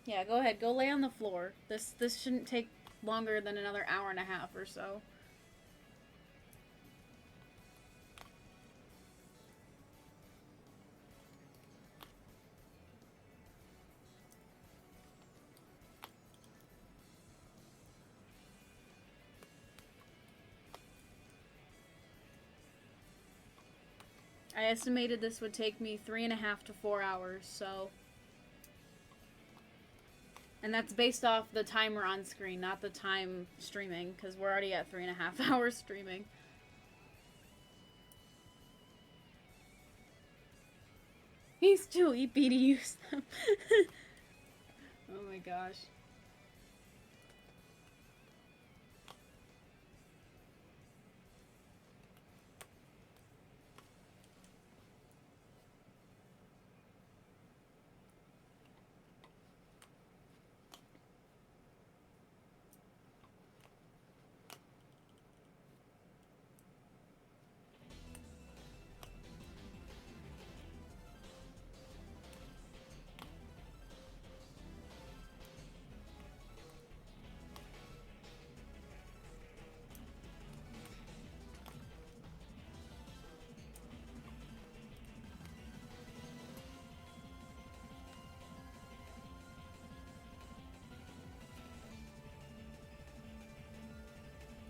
Yeah, go ahead. Go lay on the floor. This shouldn't take longer than another hour and a half or so. I estimated this would take me 3.5 to 4 hours, so... And that's based off the timer on screen, not the time streaming, because we're already at 3.5 hours streaming. He's too eepy to use them. my gosh.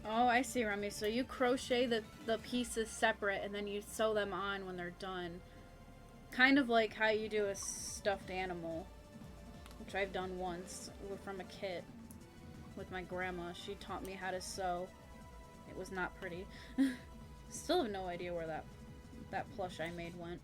Oh, I see, Remy. So you crochet the pieces separate and then you sew them on when they're done. Kind of like how you do a stuffed animal, which I've done once from a kit with my grandma. She taught me how to sew. It was not pretty. Still have no idea where that plush I made went.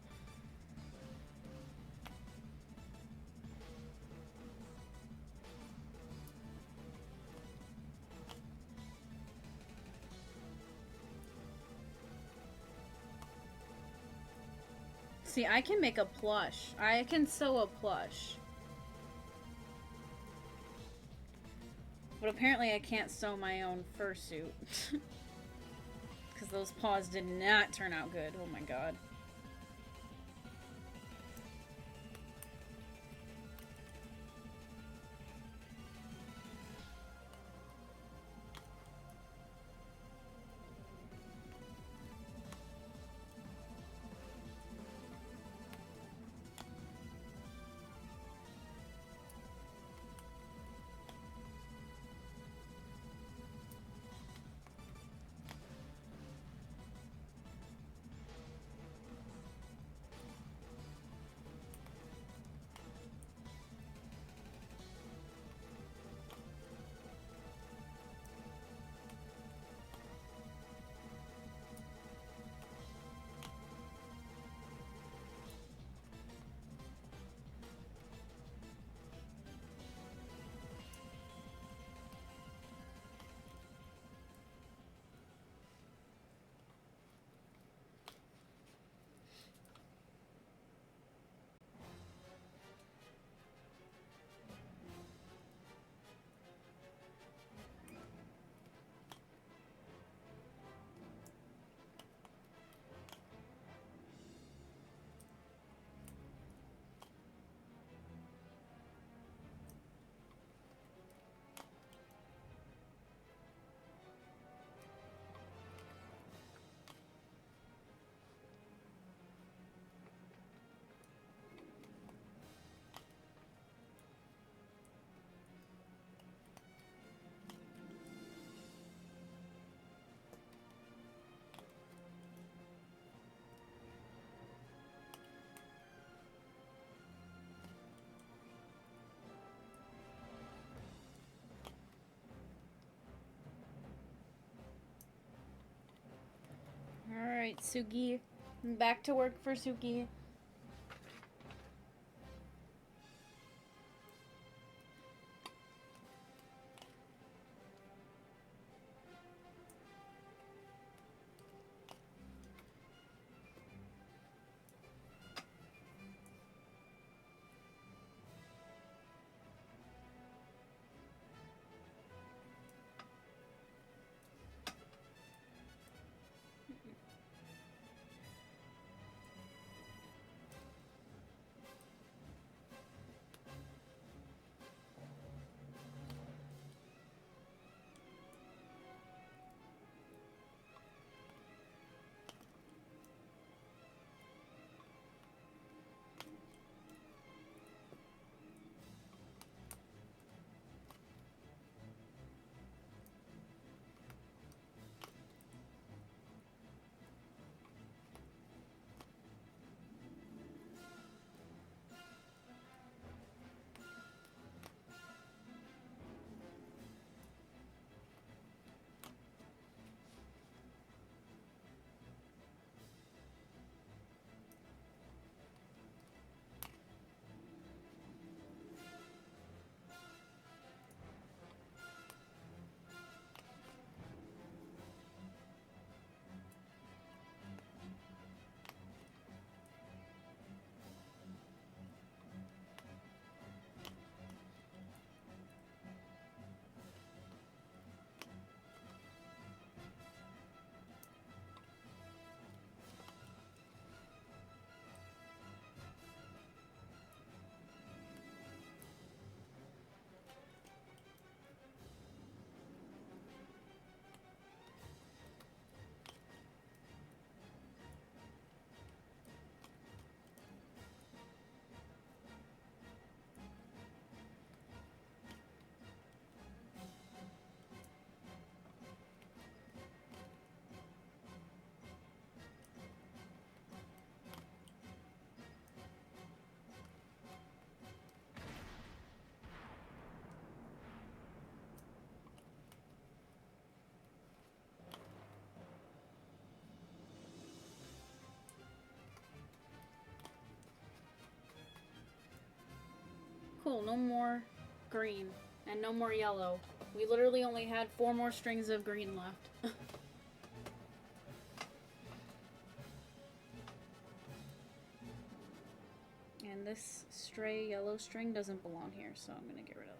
See, I can make a plush. I can sew a plush. But apparently I can't sew my own fursuit. Because those paws did not turn out good. Oh my god. Alright, Sugi. Back to work for Sugi. cool. No more green and no more yellow. We literally only had 4 more strings of green left. And this stray yellow string doesn't belong here, so I'm gonna get rid of that.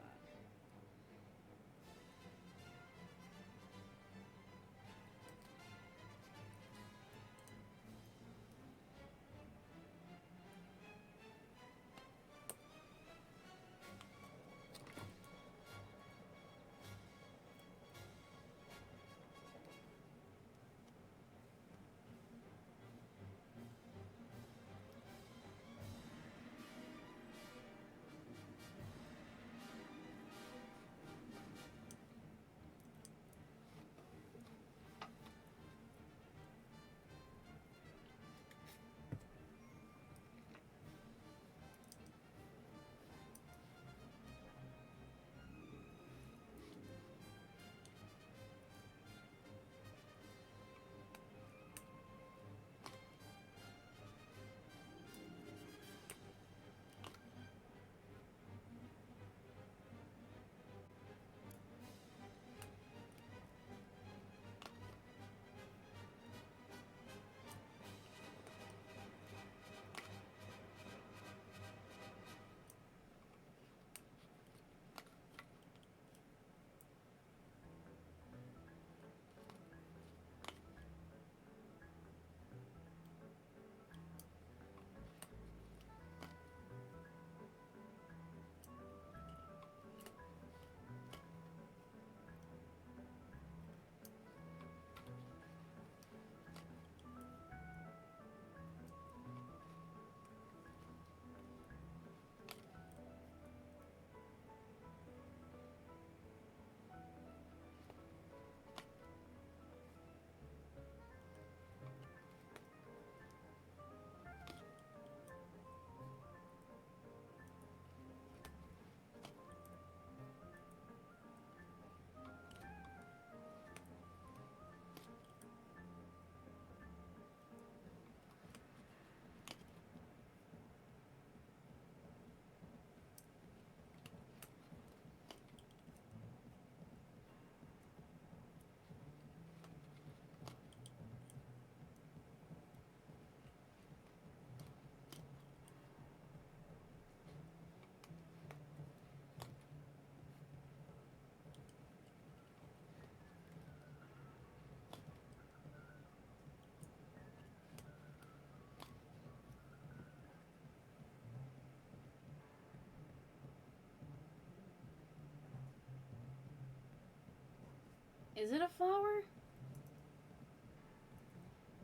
Is it a flower?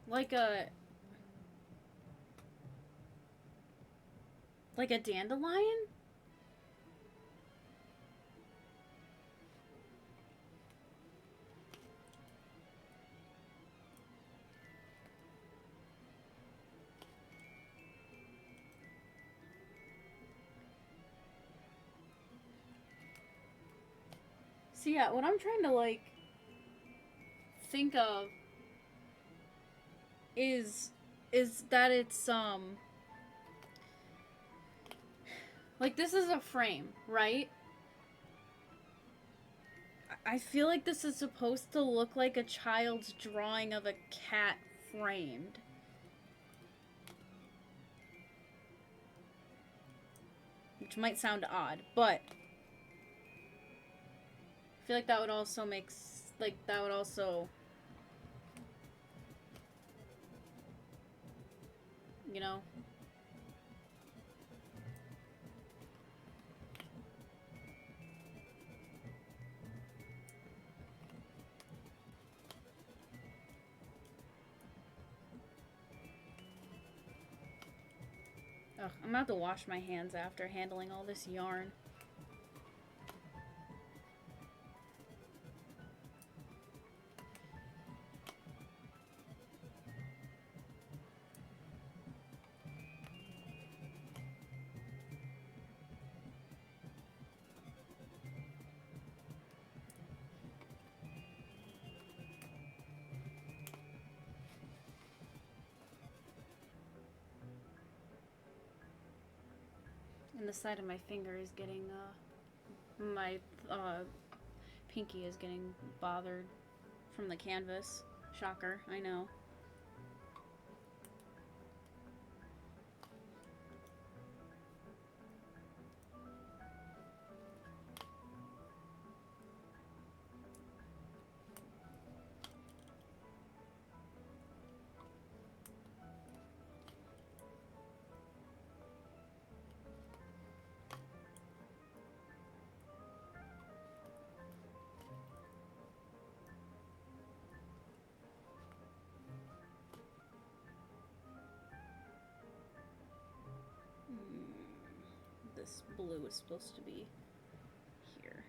Like a dandelion? So yeah, what I'm trying to like think of is that it's like this is a frame, right? I feel like this is supposed to look like a child's drawing of a cat framed. Which might sound odd, but I feel like that would also make that would also, you know. Ugh, I'm gonna have to wash my hands after handling all this yarn. And the side of my finger is getting, my, pinky is getting bothered from the canvas. Shocker, I know. This blue is supposed to be here.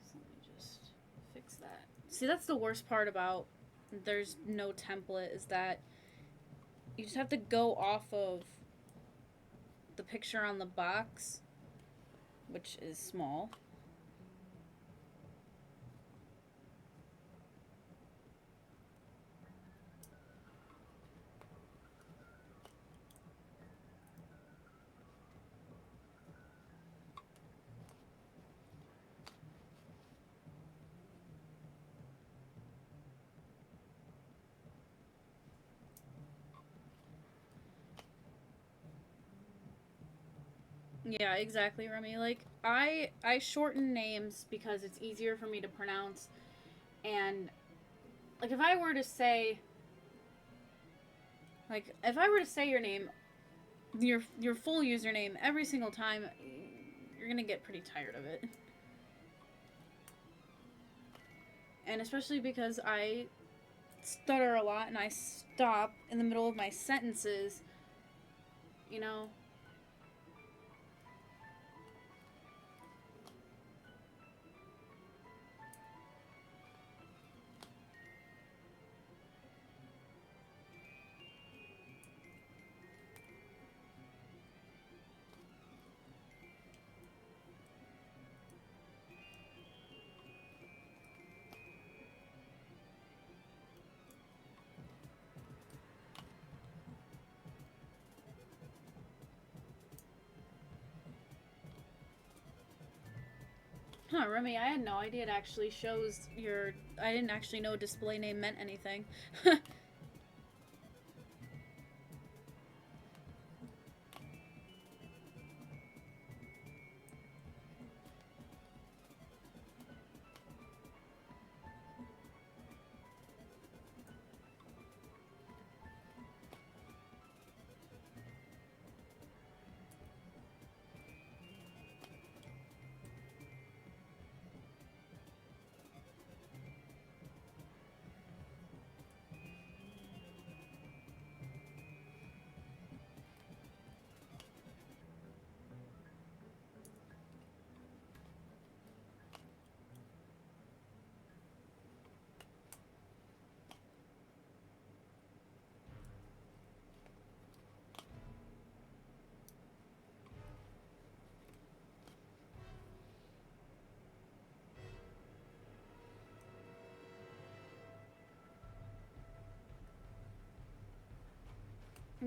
So let me just fix that. See, that's the worst part about there's no template, is that you just have to go off of the picture on the box, which is small. Yeah, exactly, Remy. Like, I shorten names because it's easier for me to pronounce. And, like, if I were to say your name, your full username every single time, you're gonna get pretty tired of it. And especially because I stutter a lot and I stop in the middle of my sentences, you know. Huh, Remy, I had no idea it actually shows your... I didn't actually know display name meant anything.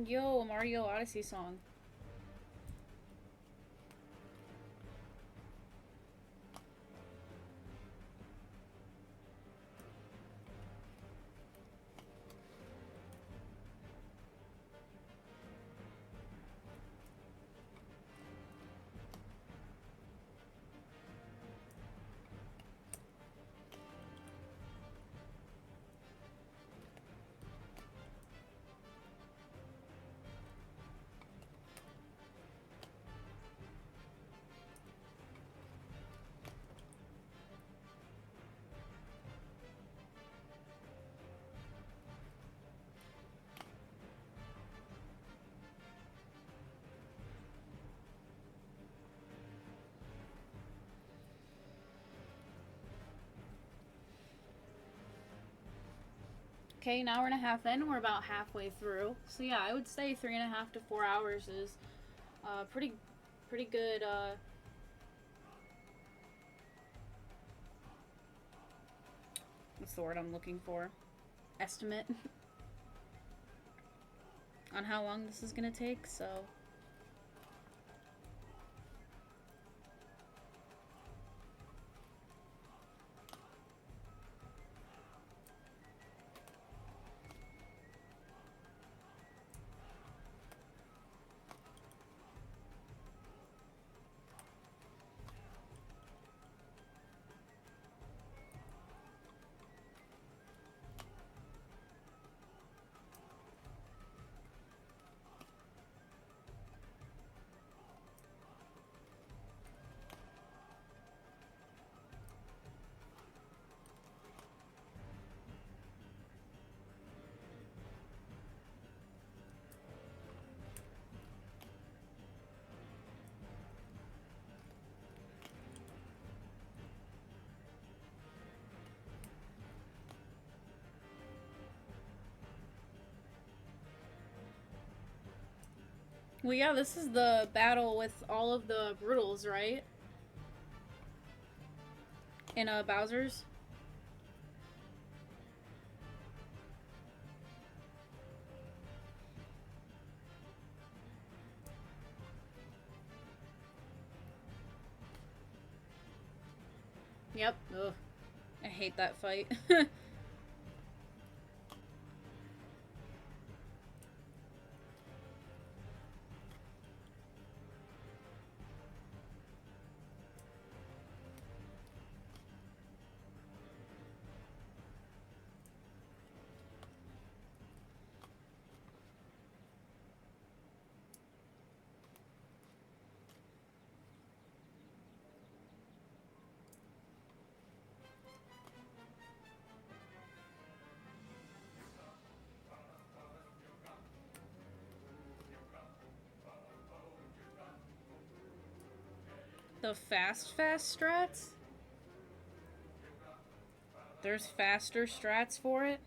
Yo, a Mario Odyssey song. Okay, an hour and a half in, we're about halfway through. So yeah, I would say 3.5 to 4 hours is pretty good. What's the word I'm looking for? Estimate on how long this is gonna take, so... Well, yeah, this is the battle with all of the Brutals, right? In, Bowser's. Yep. Ugh. I hate that fight. The fast strats? There's faster strats for it?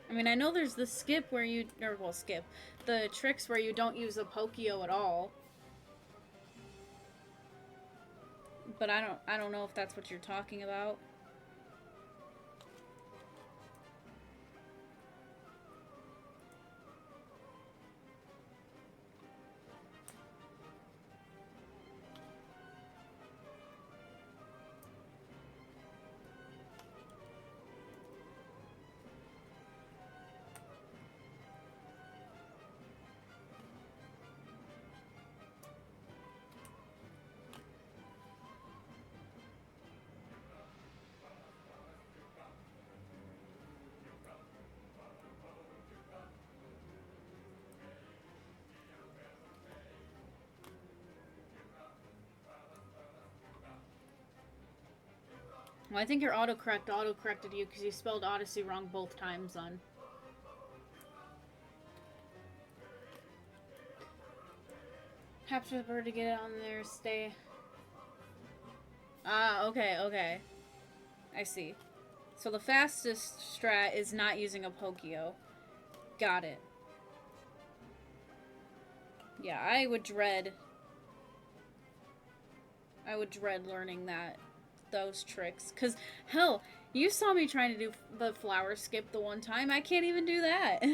I mean, I know there's the skip where you... Or, well, skip. The tricks where you don't use a Pokio at all. But I don't know if that's what you're talking about. Well, I think your autocorrect auto-corrected you because you spelled Odyssey wrong both times on. Capture the bird to get it on there, stay. Ah, okay, okay. I see. So the fastest strat is not using a Pokio. Got it. Yeah, I would dread learning those tricks. Cause, hell, you saw me trying to do the flower skip the one time. I can't even do that.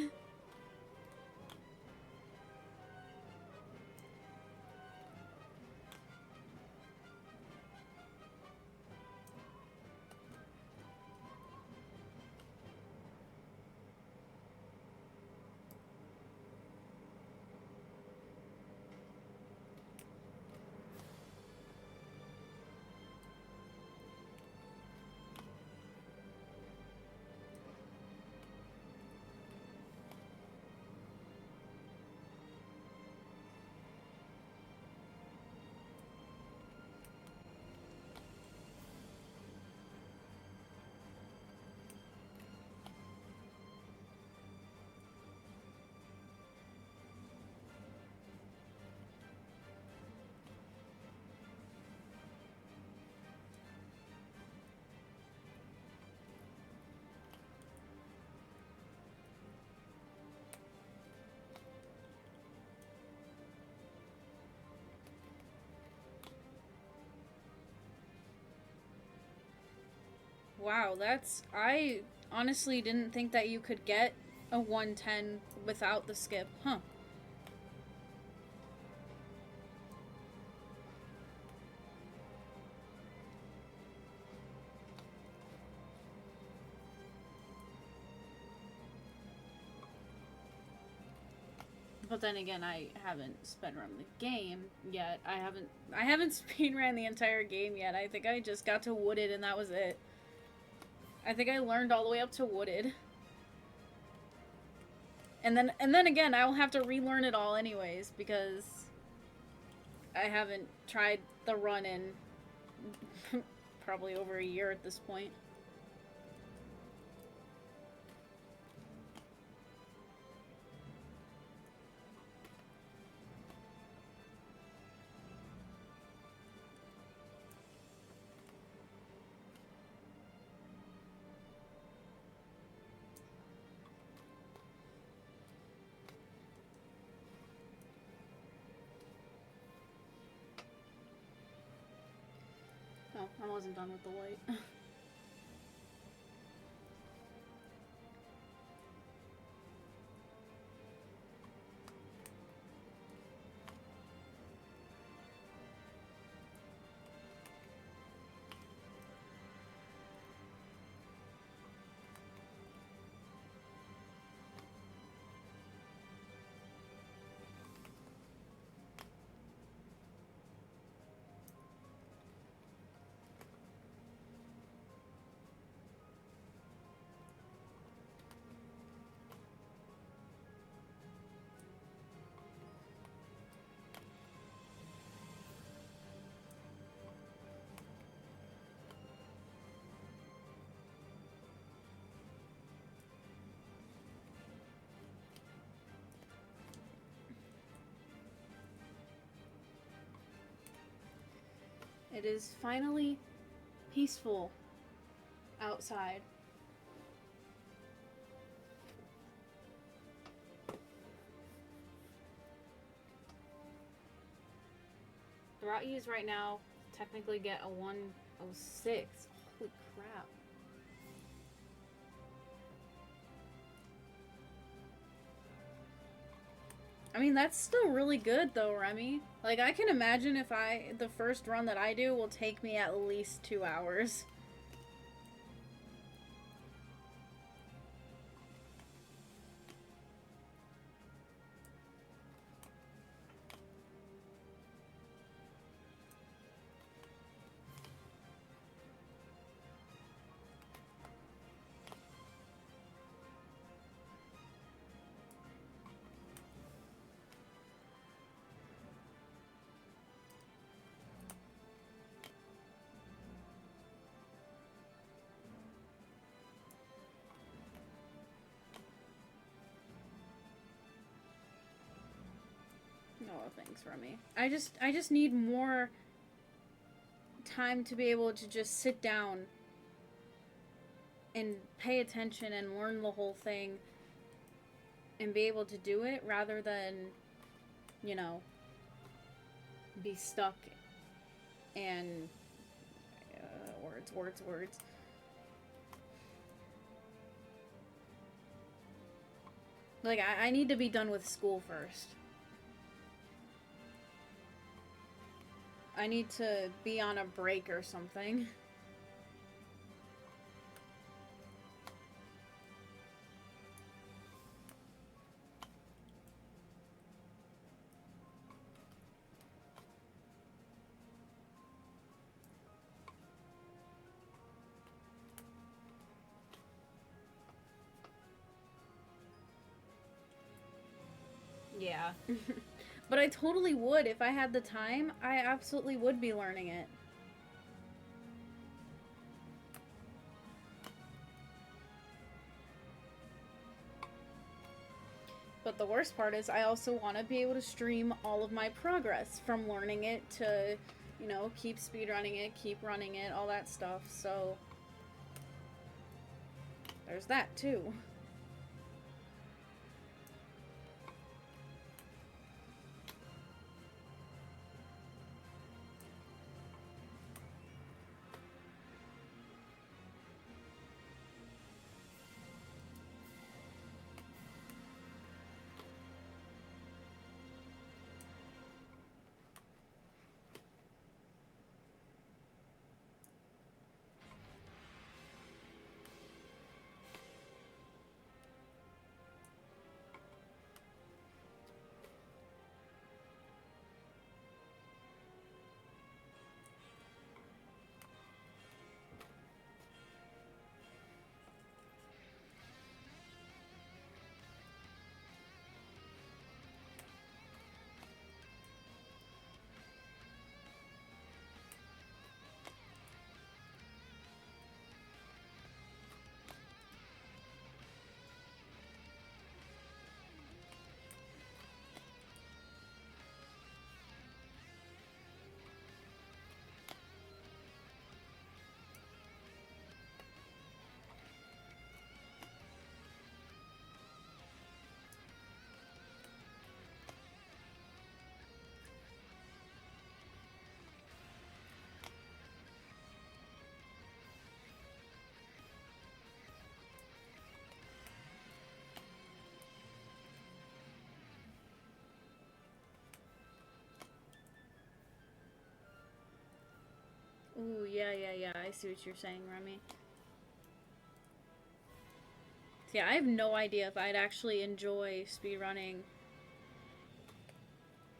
Wow, that's... I honestly didn't think that you could get a 110 without the skip. Huh. But then again, I haven't speedrun the game yet. I haven't speedrun the entire game yet. I think I just got to Wooded and that was it. I think I learned all the way up to Wooded. And then again, I'll have to relearn it all anyways because I haven't tried the run in probably over a year at this point. Oh, I wasn't done with the light. It is finally peaceful outside. The Rockies right now technically get a 106. Holy crap. I mean, that's still really good though, Remy. Like, I can imagine if the first run that I do will take me at least 2 hours. Oh, thanks, Remy. I just need more time to be able to just sit down and pay attention and learn the whole thing and be able to do it rather than, you know, be stuck and words. Like, I need to be done with school first. I need to be on a break or something. Yeah. But I totally would. If I had the time, I absolutely would be learning it. But the worst part is I also want to be able to stream all of my progress from learning it to, you know, keep speedrunning it, keep running it, all that stuff. So there's that too. Ooh, yeah, yeah, yeah. I see what you're saying, Remy. Yeah, I have no idea if I'd actually enjoy speedrunning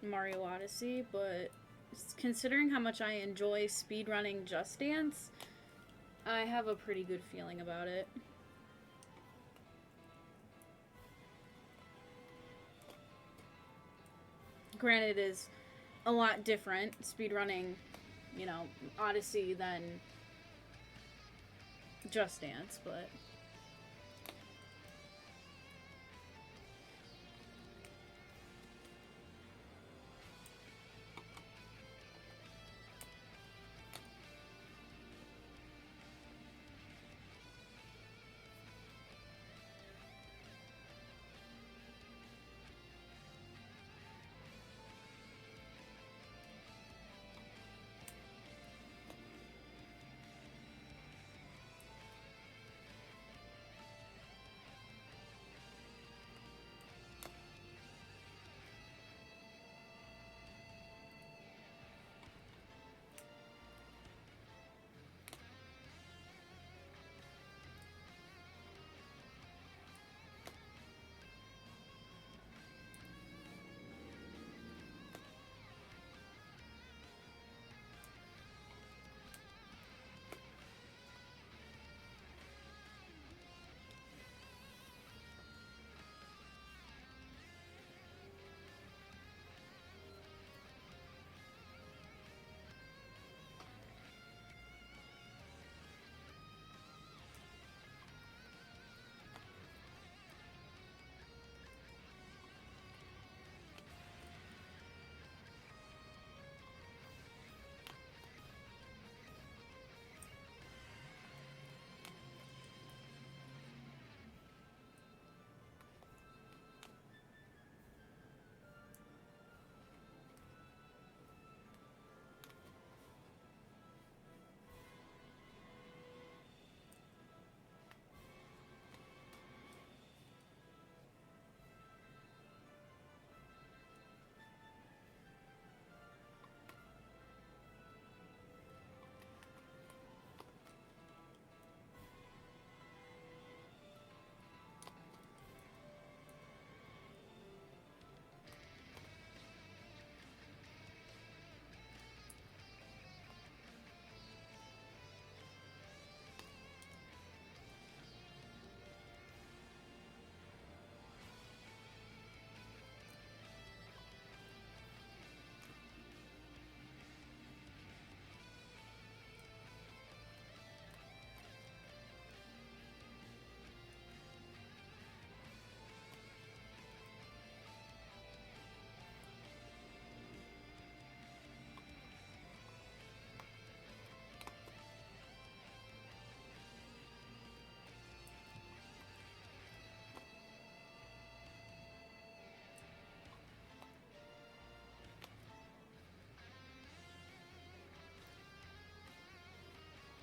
Mario Odyssey, but considering how much I enjoy speedrunning Just Dance, I have a pretty good feeling about it. Granted, it is a lot different speedrunning, you know, Odyssey than Just Dance, but...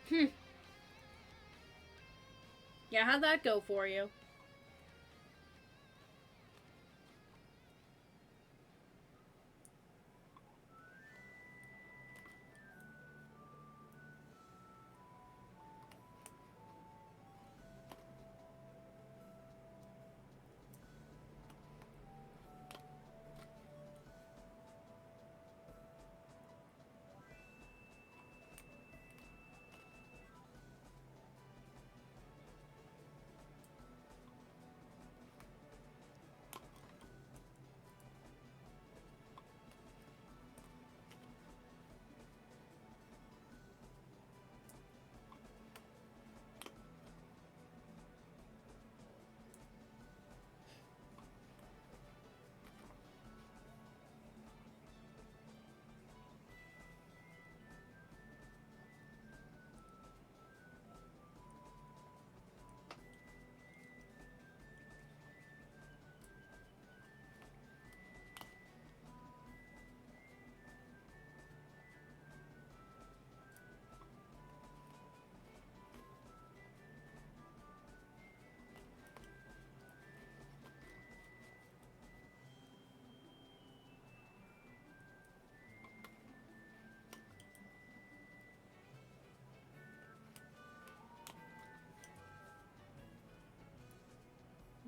Hmm. Yeah, how'd that go for you?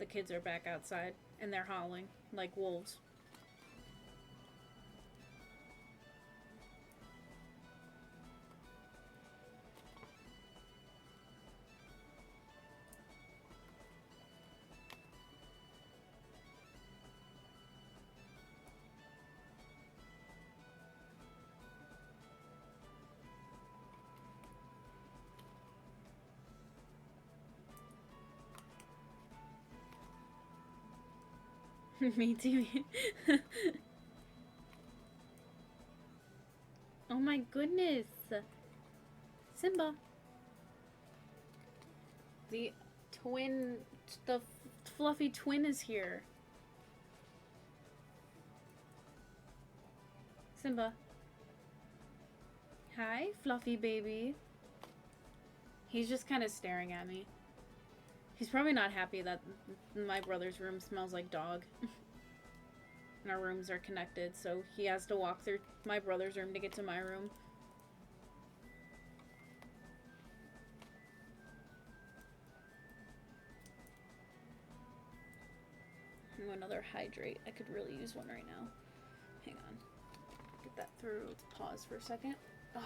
kids are back outside and they're howling like wolves. Me too. Oh my goodness. Simba. The twin, the fluffy twin is here. Simba. Hi, fluffy baby. He's just kind of staring at me. He's probably not happy that my brother's room smells like dog. And our rooms are connected, so he has to walk through my brother's room to get to my room. Ooh, another hydrate. I could really use one right now. Hang on. Get that through. Let's pause for a second. Oh.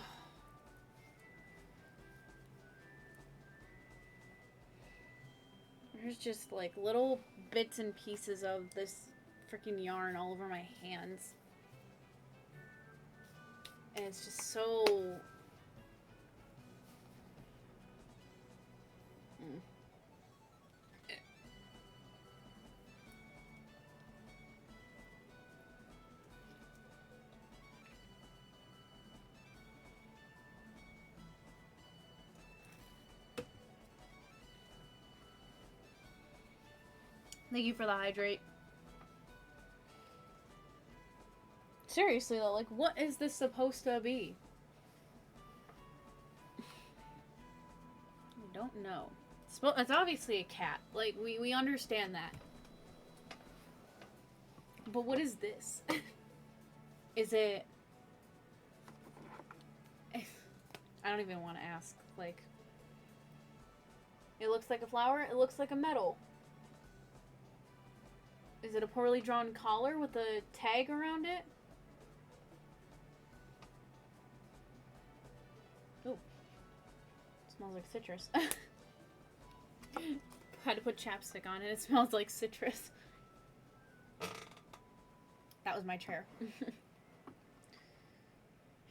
There's just like little bits and pieces of this freaking yarn all over my hands. And it's just so... Thank you for the hydrate. Seriously though, like, what is this supposed to be? I don't know. It's obviously a cat. Like, we understand that. But what is this? Is it... I don't even want to ask. Like, it looks like a flower. It looks like a medal. Is it a poorly drawn collar with a tag around it? Oh. Smells like citrus. Had to put chapstick on it. It smells like citrus. That was my chair. I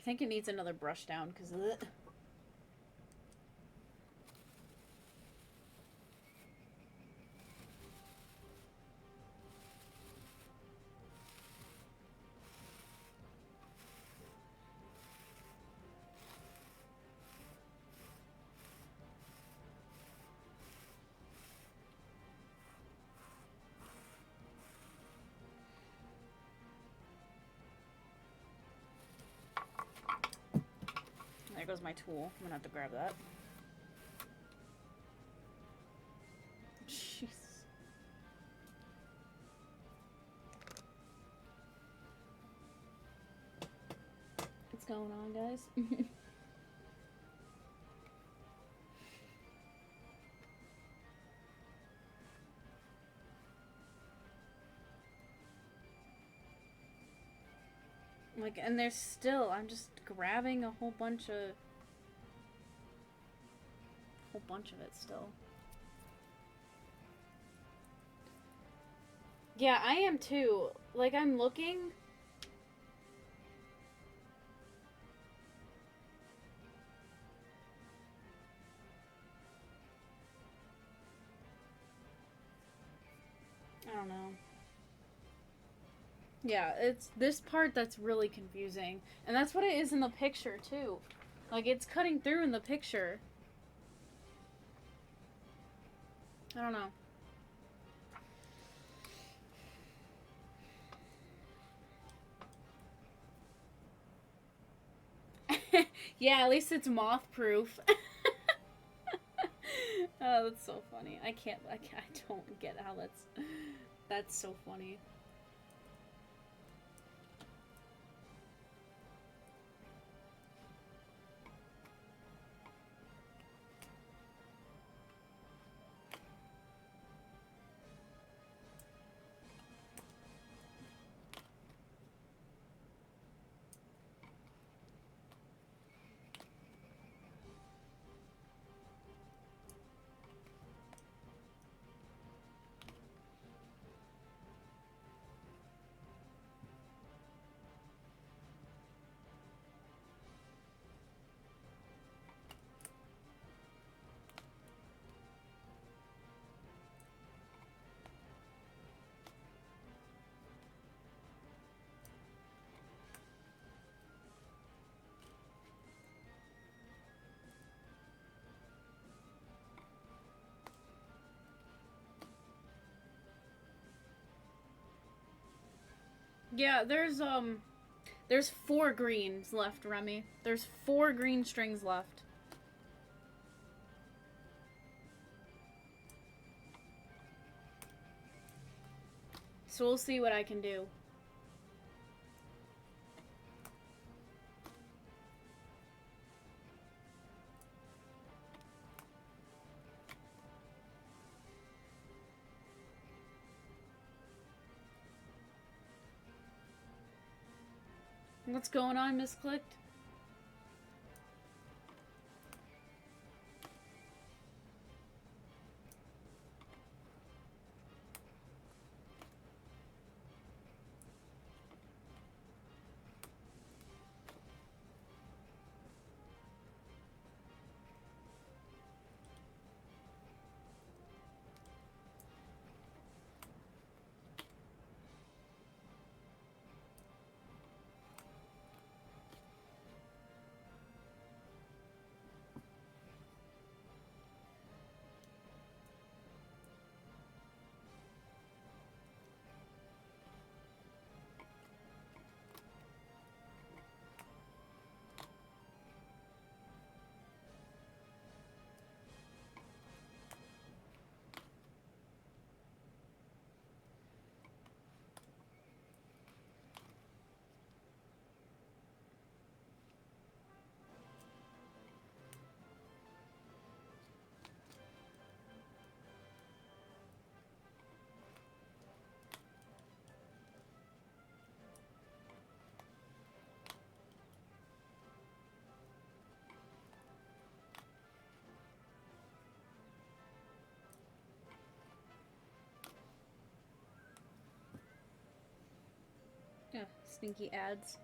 think it needs another brush down because of it. There goes my tool. I'm gonna have to grab that. Jeez. What's going on, guys? Like, and there's still, I'm just grabbing a whole bunch of it still. Yeah, I am too. Like, I'm looking. I don't know. Yeah, it's this part that's really confusing. And that's what it is in the picture, too. Like, it's cutting through in the picture. I don't know. Yeah, at least it's moth-proof. Oh, that's so funny. I don't get how that's so funny. Yeah, there's 4 greens left, Remy. There's 4 green strings left. So we'll see what I can do. What's going on, Misclicked? Yeah, sneaky ads.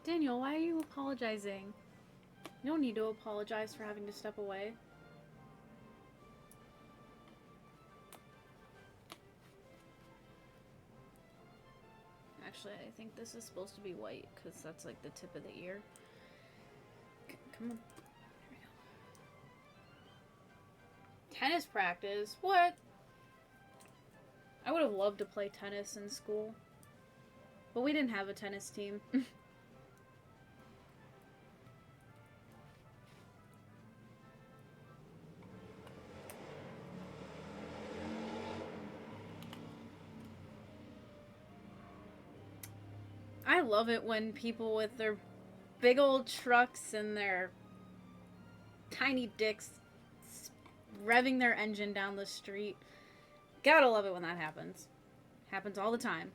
Daniel, why are you apologizing? You don't need to apologize for having to step away. Actually, I think this is supposed to be white, because that's like the tip of the ear. Come on. Here we go. Tennis practice? What? I would have loved to play tennis in school. But we didn't have a tennis team. I love it when people with their big old trucks and their tiny dicks revving their engine down the street. Gotta love it when that happens. Happens all the time.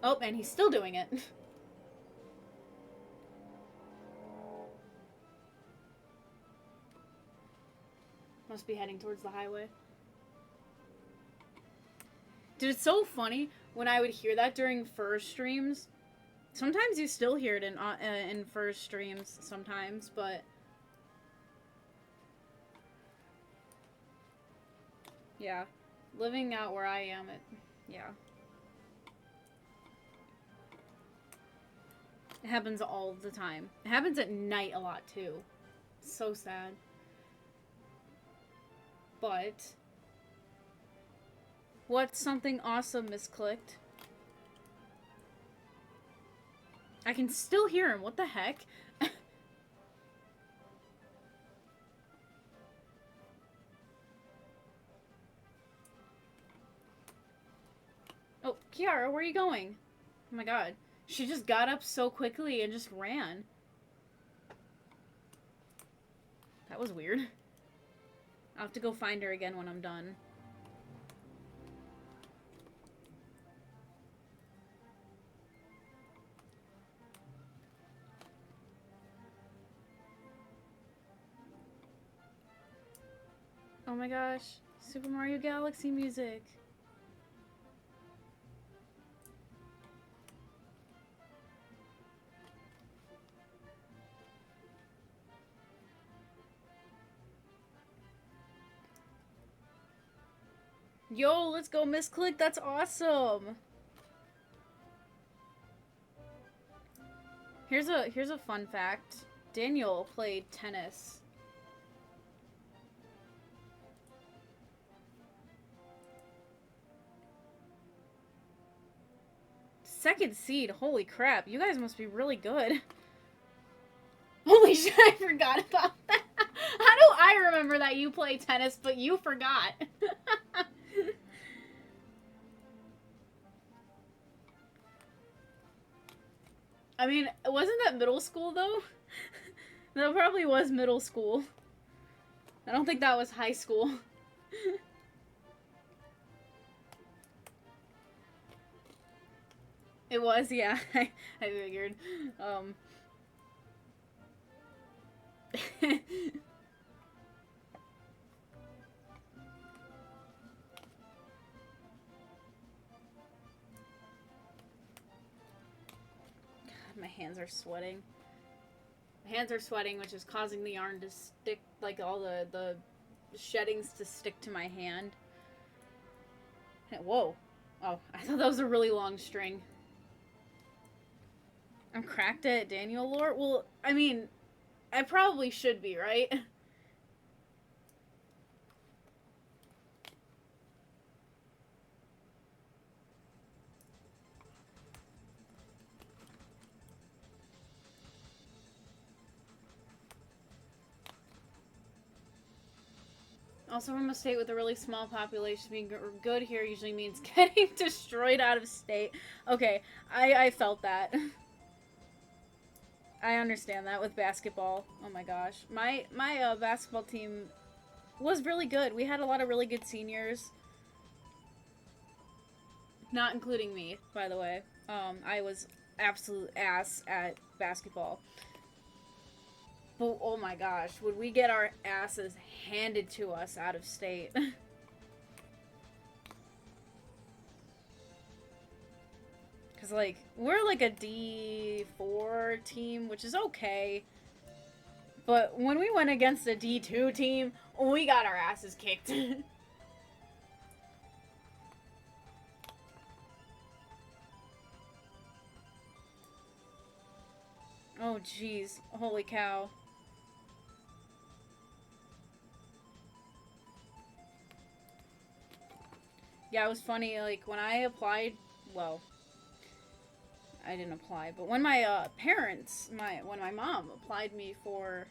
Oh, and he's still doing it. Must be heading towards the highway. Dude, it's so funny when I would hear that during first streams. Sometimes you still hear it in first streams sometimes, but yeah, living out where I am, yeah. It happens all the time. It happens at night a lot too. So sad. But what's something awesome misclicked? I can still hear him. What the heck? Oh, Kiara, where are you going? Oh my god. She just got up so quickly and just ran. That was weird. I'll have to go find her again when I'm done. Oh my gosh. Super Mario Galaxy music. Yo, let's go misclick. That's awesome. Here's a fun fact. Daniel played tennis. Second seed. Holy crap. You guys must be really good. Holy shit, I forgot about that. How do I remember that you play tennis, but you forgot? I mean, wasn't that middle school, though? That probably was middle school. I don't think that was high school. It was, yeah. I figured. My hands are sweating. My hands are sweating, which is causing the yarn to stick, like all the sheddings to stick to my hand. Whoa. Oh, I thought that was a really long string. I'm cracked at Daniel lore? Well, I mean, I probably should be, right? Also, from a state with a really small population, being good here usually means getting destroyed out of state. Okay, I felt that. I understand that with basketball. Oh my gosh. My basketball team was really good. We had a lot of really good seniors. Not including me, by the way. I was absolute ass at basketball. But, oh my gosh, would we get our asses handed to us out of state. Because, like, we're like a D4 team, which is okay. But when we went against a D2 team, we got our asses kicked. Oh, jeez. Holy cow. Yeah, it was funny, like, when I applied, well, I didn't apply, but when my parents, when my mom applied me for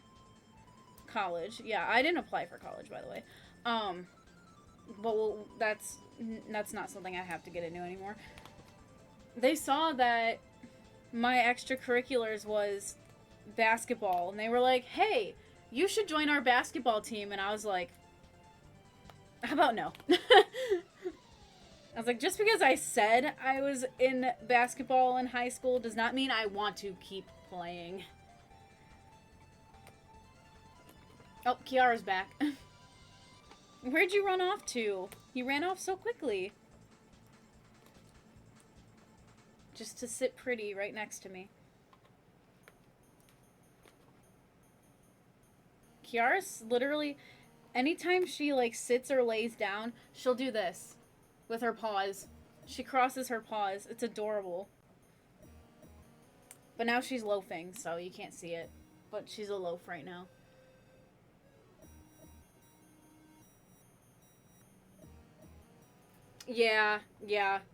college, yeah, I didn't apply for college, by the way, but well, that's not something I have to get into anymore. They saw that my extracurriculars was basketball, and they were like, hey, you should join our basketball team, and I was like, how about no? I was like, just because I said I was in basketball in high school does not mean I want to keep playing. Oh, Kiara's back. Where'd you run off to? You ran off so quickly. Just to sit pretty right next to me. Kiara's literally, anytime she, like, sits or lays down, she'll do this. With her paws. She crosses her paws. It's adorable. But now she's loafing, so you can't see it. But she's a loaf right now. Yeah.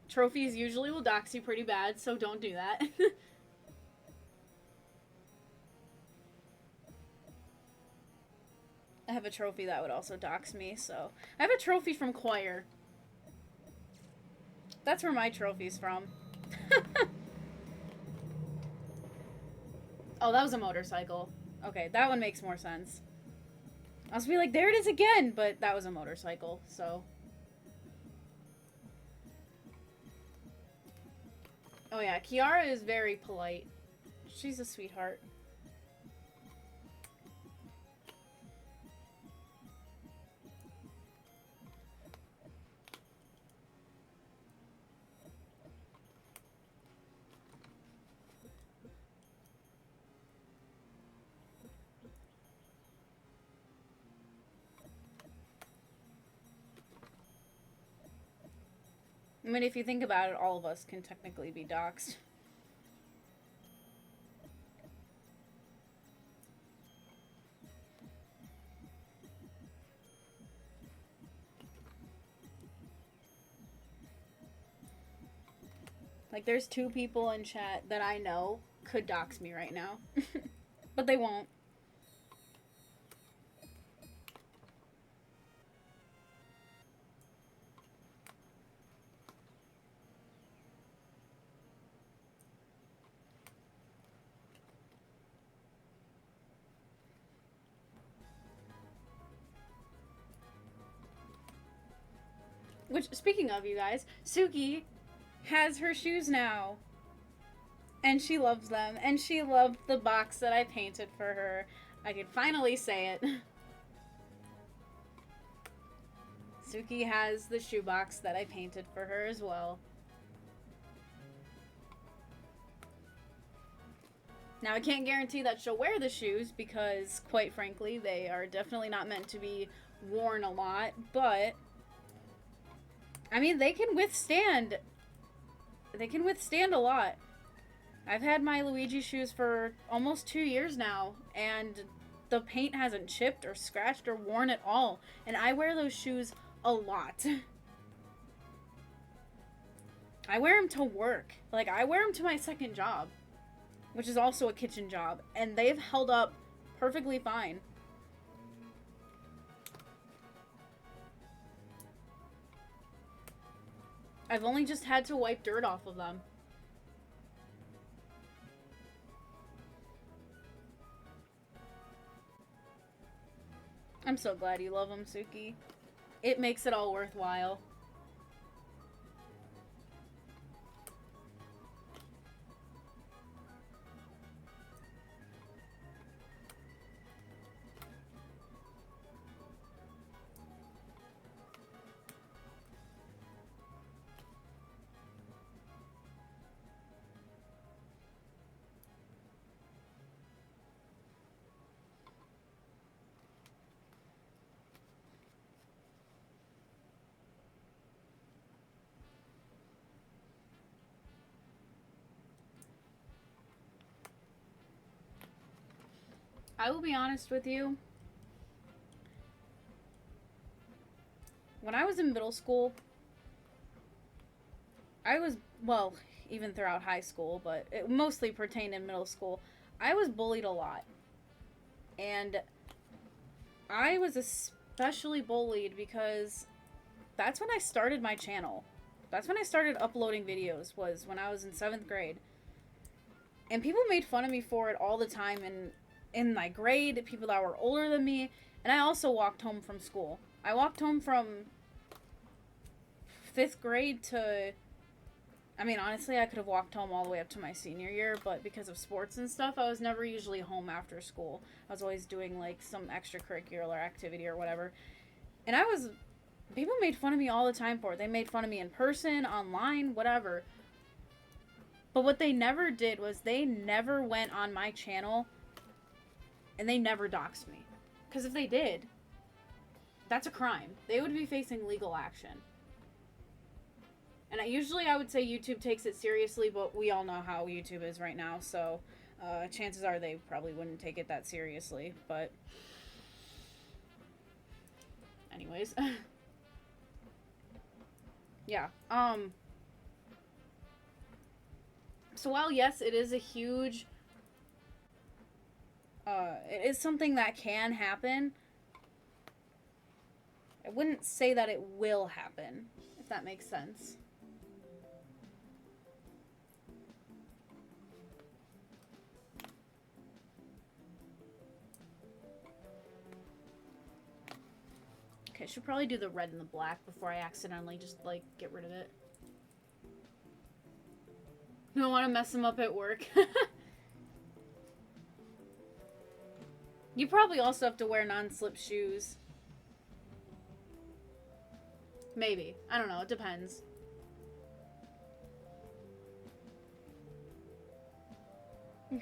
Trophies usually will dox you pretty bad, so don't do that. I have a trophy that would also dox me, so... I have a trophy from choir. That's where my trophy's from. Oh, that was a motorcycle. Okay, that one makes more sense. I was be like, there it is again, but that was a motorcycle, so... Oh yeah, Kiara is very polite. She's a sweetheart. I mean, if you think about it, all of us can technically be doxxed. Like, there's 2 people in chat that I know could dox me right now. But they won't. Which, speaking of, you guys, Suki has her shoes now. And she loves them. And she loved the box that I painted for her. I can finally say it. Suki has the shoebox that I painted for her as well. Now, I can't guarantee that she'll wear the shoes because, quite frankly, they are definitely not meant to be worn a lot. But, I mean, they can withstand a lot. I've had my Luigi shoes for almost 2 years now, and the paint hasn't chipped or scratched or worn at all. And I wear those shoes a lot. I wear them to work. Like, I wear them to my second job, which is also a kitchen job, and they've held up perfectly fine. I've only just had to wipe dirt off of them. I'm so glad you love them, Suki. It makes it all worthwhile. I will be honest with you. When I was in middle school, well, even throughout high school, but it mostly pertained in middle school, I was bullied a lot. And I was especially bullied because that's when I started my channel. That's when I started uploading videos, was when I was in 7th grade. And people made fun of me for it all the time, and in my grade, people that were older than me, and I also walked home from school. I walked home from 5th grade to, I mean, honestly, I could have walked home all the way up to my senior year, but because of sports and stuff, I was never usually home after school. I was always doing, like, some extracurricular activity or whatever. And people made fun of me all the time for it. They made fun of me in person, online, whatever. But what they never did was they never went on my channel and they never doxed me. Because if they did, that's a crime. They would be facing legal action. And I would say YouTube takes it seriously, but we all know how YouTube is right now, so chances are they probably wouldn't take it that seriously. But anyways. Yeah. So while, yes, it is a huge... it is something that can happen. I wouldn't say that it will happen, if that makes sense. Okay, I should probably do the red and the black before I accidentally just, like, get rid of it. I don't want to mess them up at work. You probably also have to wear non-slip shoes. Maybe. I don't know. It depends.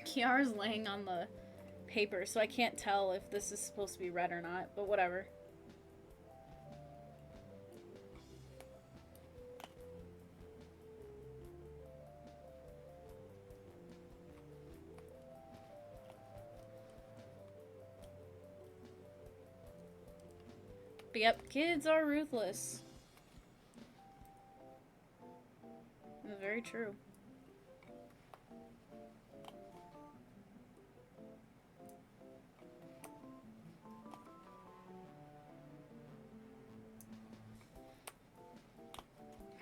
Kiara's laying on the paper, so I can't tell if this is supposed to be red or not, but whatever. Yep, kids are ruthless. That's very true.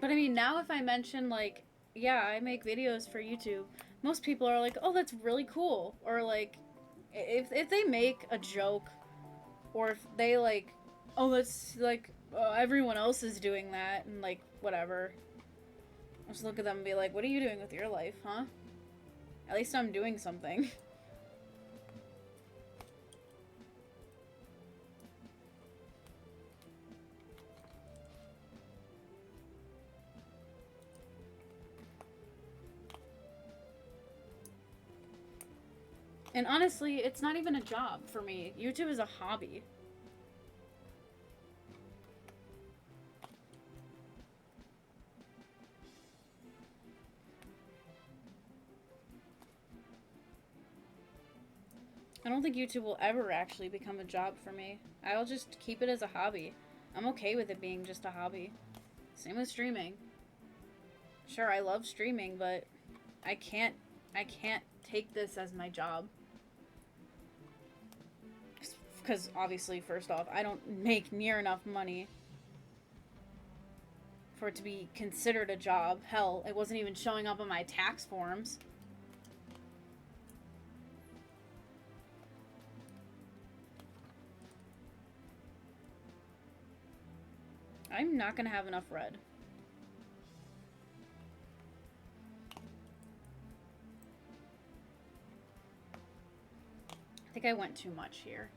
But I mean, now if I mention, like, yeah, I make videos for YouTube, most people are like, oh, that's really cool. Or, like, if they make a joke, or if they, like, oh, that's, like, everyone else is doing that, and, like, whatever. I'll just look at them and be like, what are you doing with your life, huh? At least I'm doing something. And honestly, it's not even a job for me. YouTube is a hobby. I don't think YouTube will ever actually become a job for me. I'll just keep it as a hobby. I'm okay with it being just a hobby. Same with streaming. Sure, I love streaming, but I can't take this as my job. Because obviously, first off, I don't make near enough money for it to be considered a job. Hell, it wasn't even showing up on my tax forms. I'm not gonna have enough red. I think I went too much here.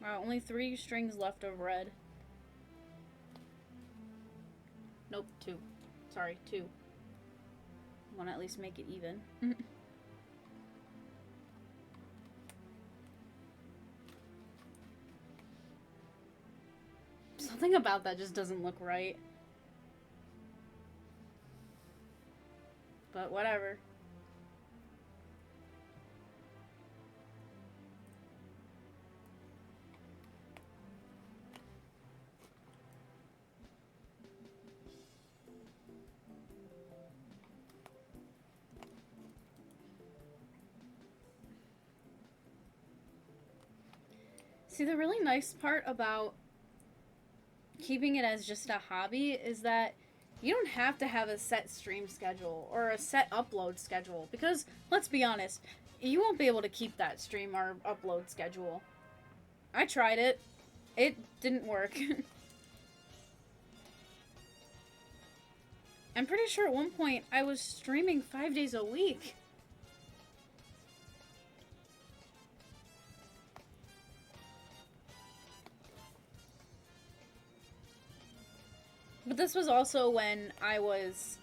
Wow, only 3 strings left of red. Nope, 2. Sorry, 2. I want to at least make it even. Something about that just doesn't look right. But whatever. See, the really nice part about keeping it as just a hobby is that you don't have to have a set stream schedule or a set upload schedule, because let's be honest, you won't be able to keep that stream or upload schedule. I tried it. It didn't work. I'm pretty sure at one point I was streaming 5 days a week. But this was also when I was,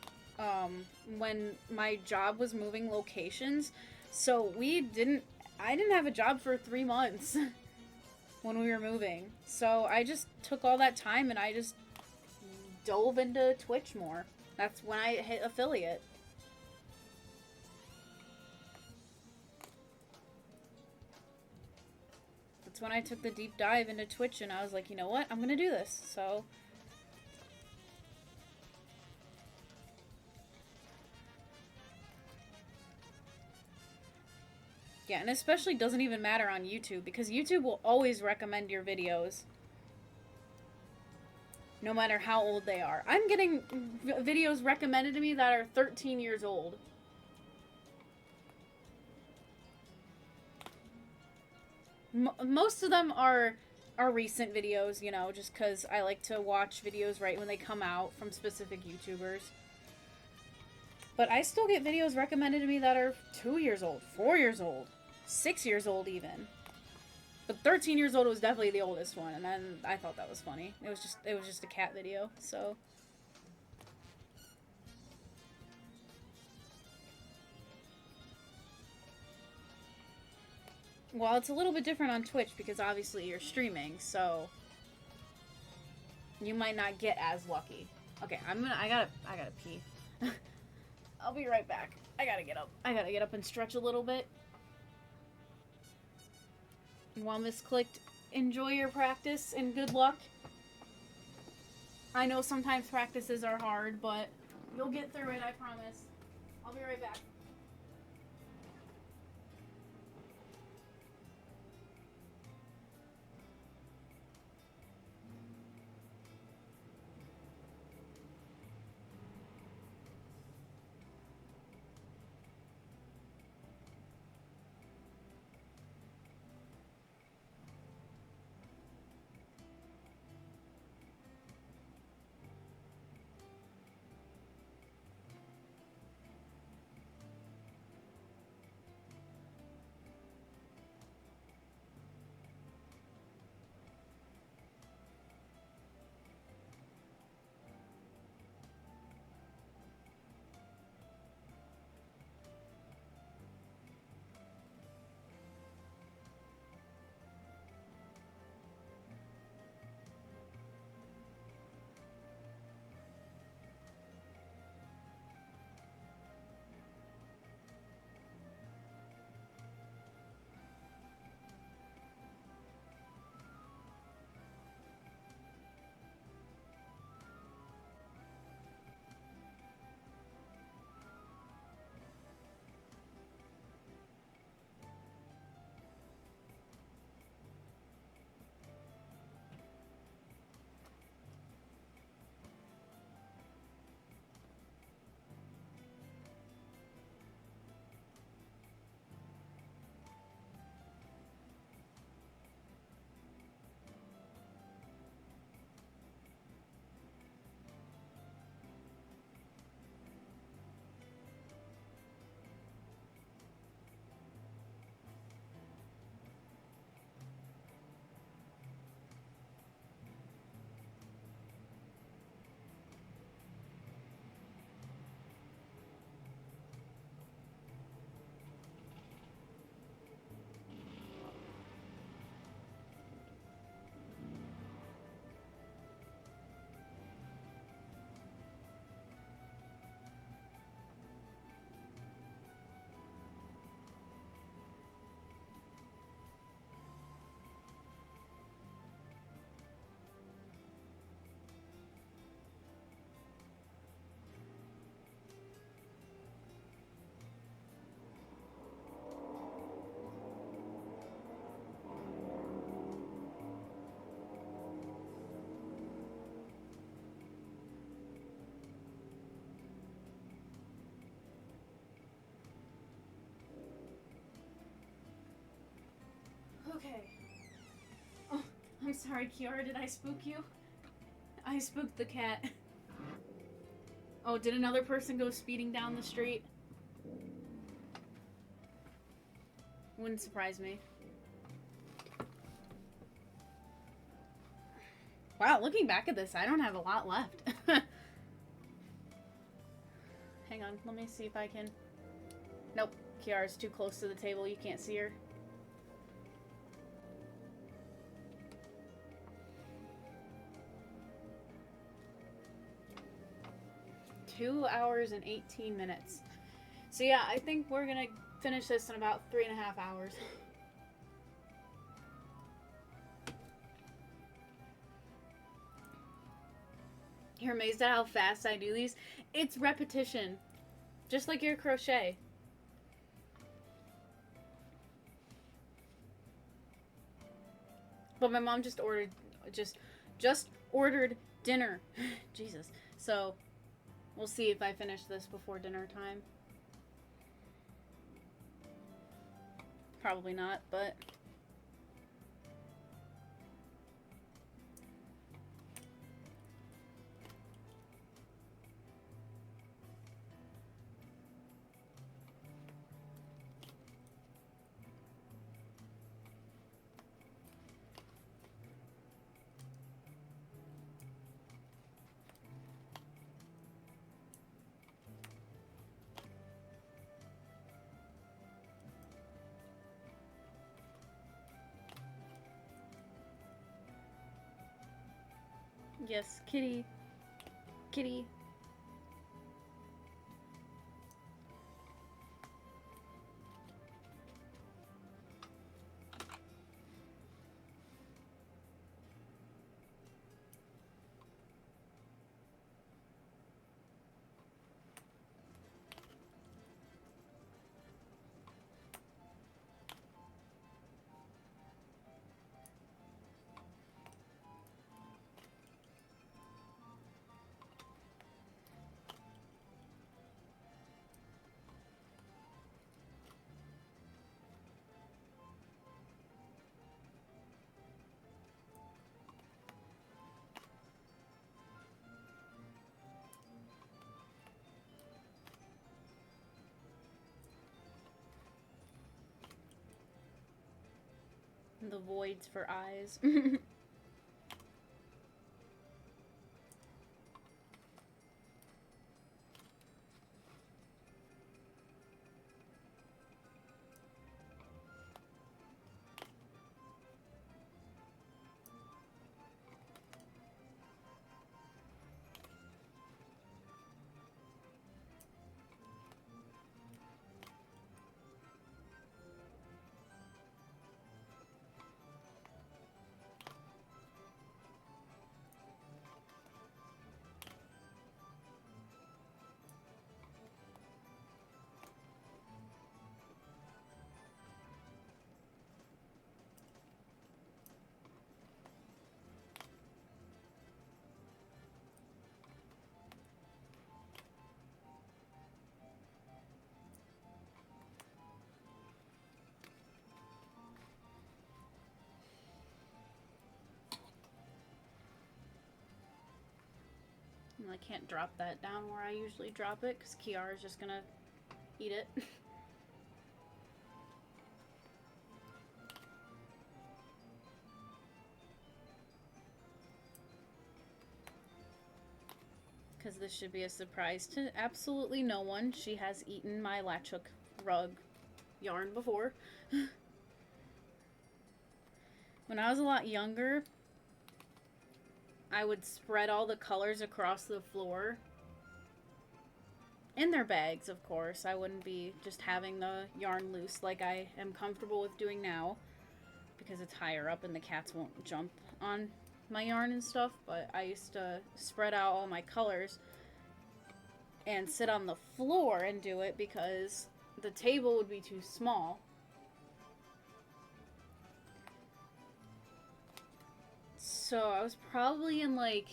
when my job was moving locations. So I didn't have a job for 3 months when we were moving. So I just took all that time and I just dove into Twitch more. That's when I hit affiliate. That's when I took the deep dive into Twitch and I was like, you know what? I'm gonna do this. So yeah, and especially doesn't even matter on YouTube, because YouTube will always recommend your videos. No matter how old they are. I'm getting videos recommended to me that are 13 years old. Most of them are recent videos, you know, just because I like to watch videos right when they come out from specific YouTubers. But I still get videos recommended to me that are 2 years old, 4 years old, 6 years old even. But 13 years old was definitely the oldest one, and then I thought that was funny. It was just a cat video, so. Well, it's a little bit different on Twitch because obviously you're streaming, so you might not get as lucky. Okay, I gotta pee. I'll be right back. I gotta get up and stretch a little bit. While Miss clicked, enjoy your practice and good luck. I know sometimes practices are hard, but you'll get through it, I promise. I'll be right back. Okay. Oh, I'm sorry, Kiara. Did I spook you? I spooked the cat. Oh, did another person go speeding down the street? Wouldn't surprise me. Wow, looking back at this, I don't have a lot left. Hang on, let me see if I can... Nope, Kiara's too close to the table. You can't see her. Two hours and 18 minutes. So yeah, I think we're gonna finish this in about 3.5 hours. You're amazed at how fast I do these? It's repetition. Just like your crochet. But my mom just ordered ordered dinner. Jesus. So we'll see if I finish this before dinner time. Probably not, but... Yes, kitty. Kitty. The voids for eyes. I can't drop that down where I usually drop it because Kiara's just gonna eat it. Because this should be a surprise to absolutely no one. She has eaten my latch hook rug yarn before. When I was a lot younger, I would spread all the colors across the floor. In their bags, of course. I wouldn't be just having the yarn loose like I am comfortable with doing now. Because it's higher up and the cats won't jump on my yarn and stuff. But I used to spread out all my colors and sit on the floor and do it because the table would be too small. So I was probably in like...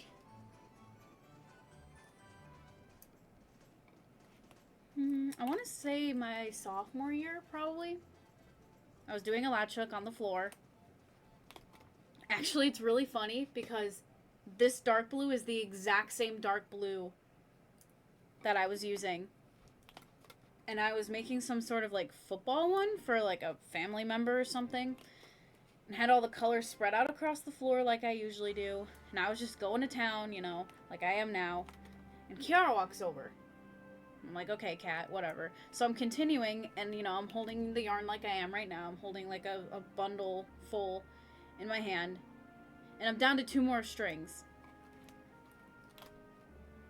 I want to say my sophomore year, probably. I was doing a latch hook on the floor. Actually, it's really funny because this dark blue is the exact same dark blue that I was using. And I was making some sort of like football one for like a family member or something. And had all the colors spread out across the floor like I usually do. And I was just going to town, you know, like I am now. And Kiara walks over. I'm like, okay, cat, whatever. So I'm continuing, and, you know, I'm holding the yarn like I am right now. I'm holding, like, a bundle full in my hand. And I'm down to 2 more strings.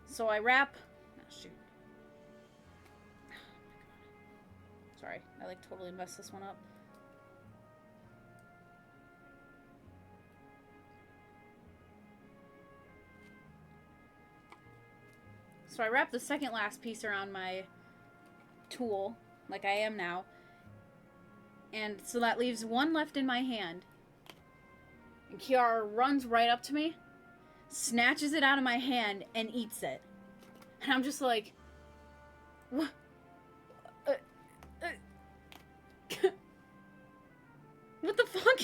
So I wrap... Oh, shoot. Oh, my God. Sorry, I, like, totally messed this one up. So I wrap the second last piece around my tool, like I am now. And so that leaves 1 left in my hand. And Kiara runs right up to me, snatches it out of my hand, and eats it. And I'm just like, what? What the fuck?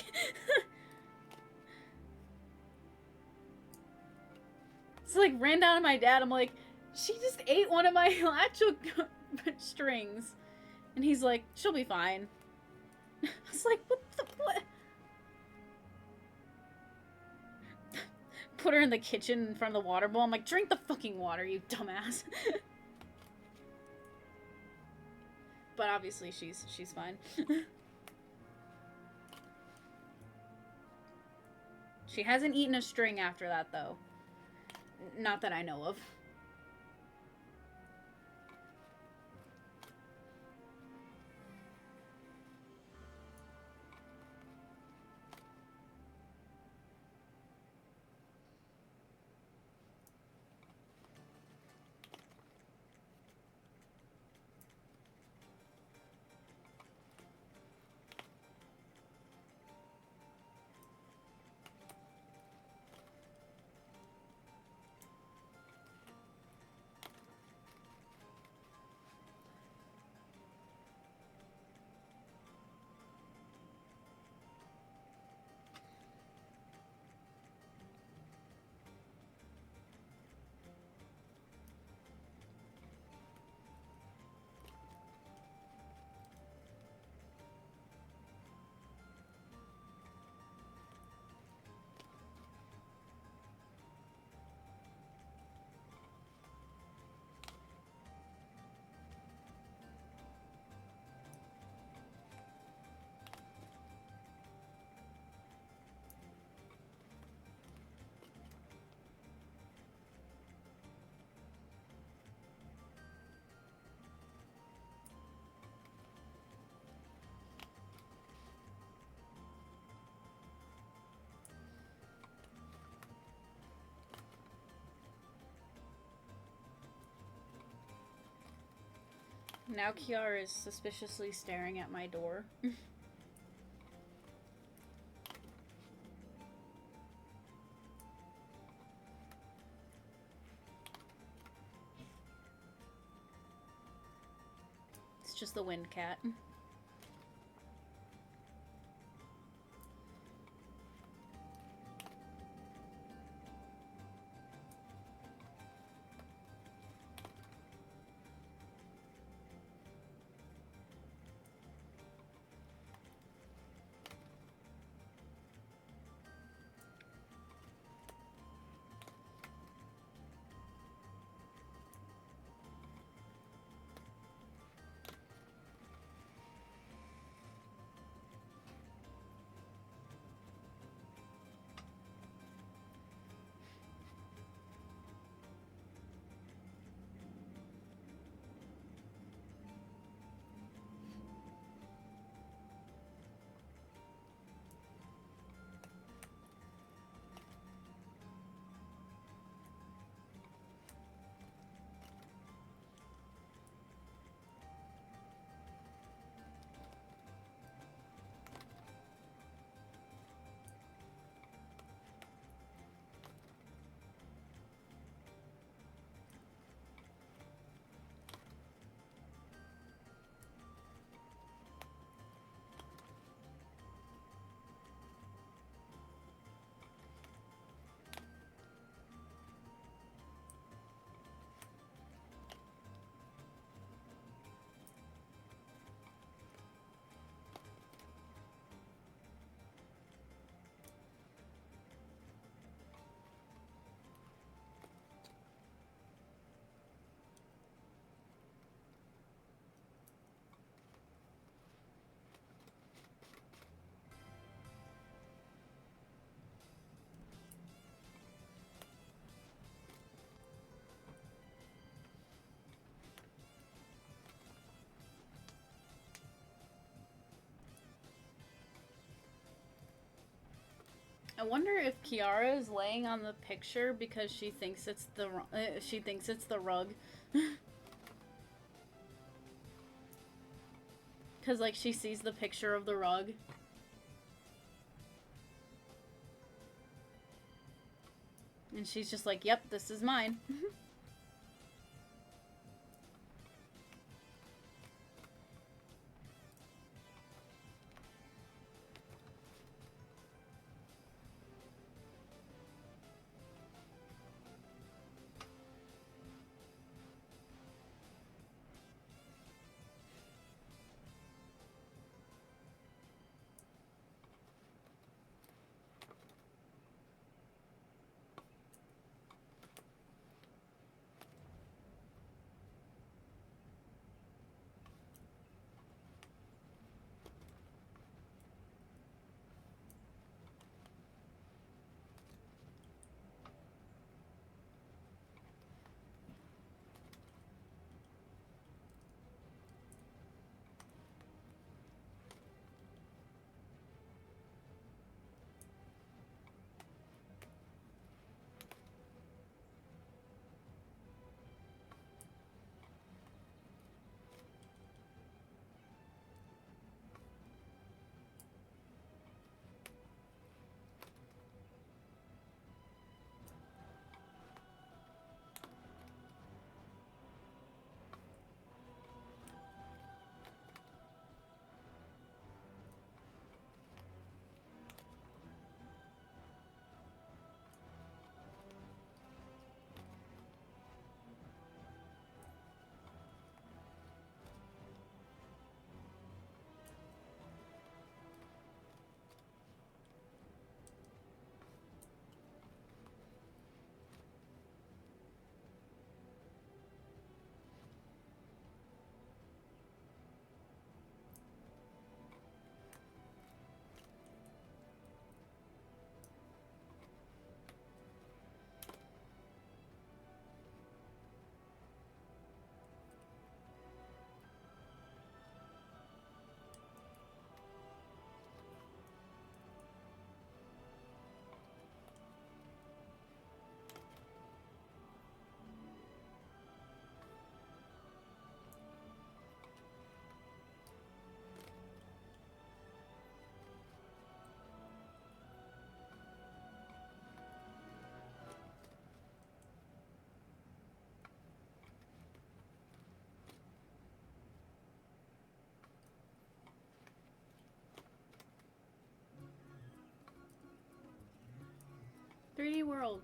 So like ran down to my dad. I'm like, she just ate one of my latch hook strings. And he's like, she'll be fine. I was like, what the what? Put her in the kitchen in front of the water bowl. I'm like, drink the fucking water, you dumbass. But obviously she's fine. She hasn't eaten a string after that though. Not that I know of. Now Kiara is suspiciously staring at my door. It's just the wind cat. I wonder if Kiara is laying on the picture because she thinks it's the rug. Cause like she sees the picture of the rug. And she's just like, "Yep, this is mine." Disney World.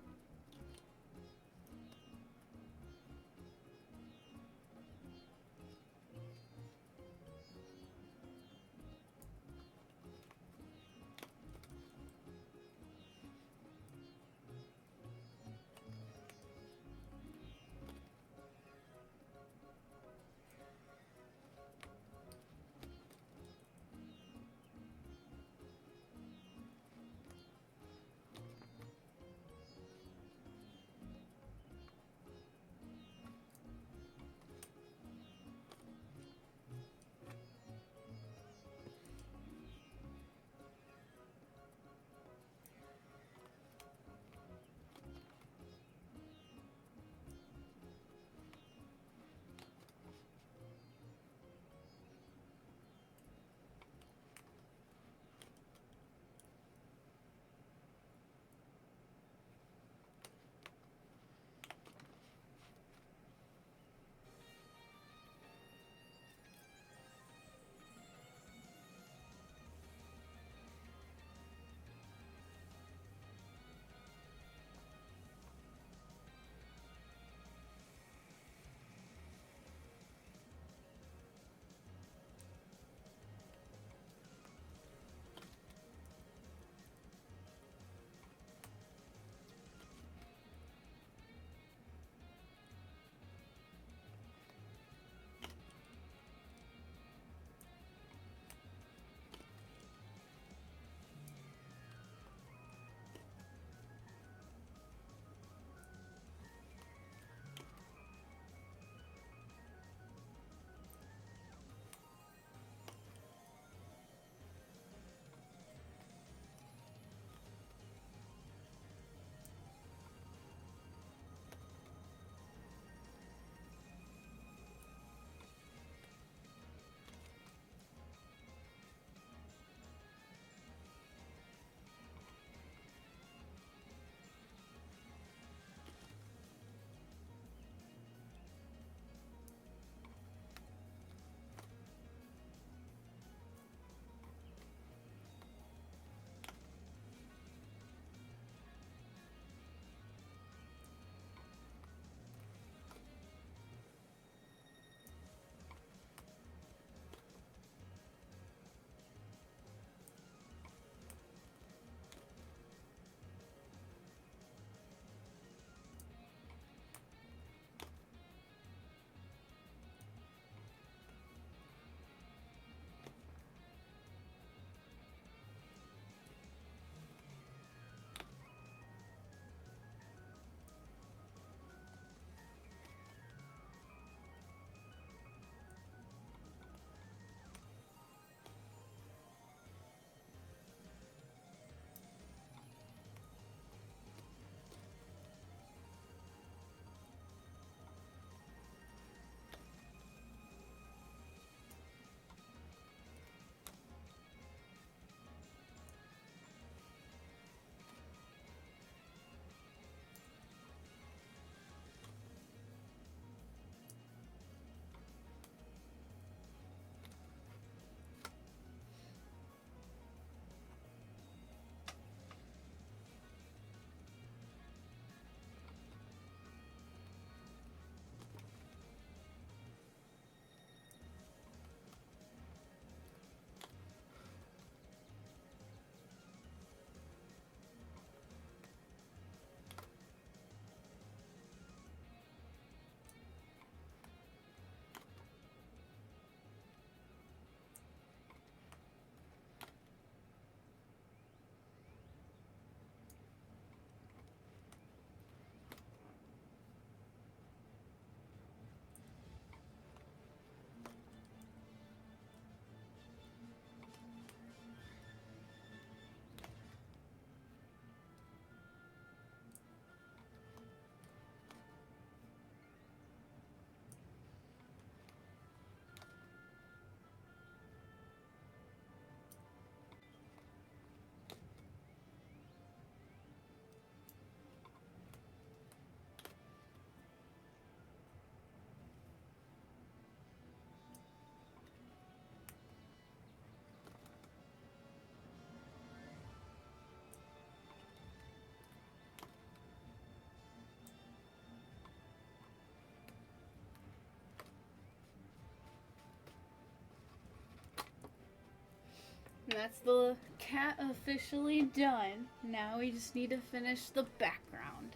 that's the cat officially done. Now we just need to finish the background.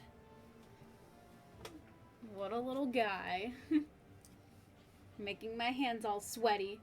What a little guy. Making my hands all sweaty.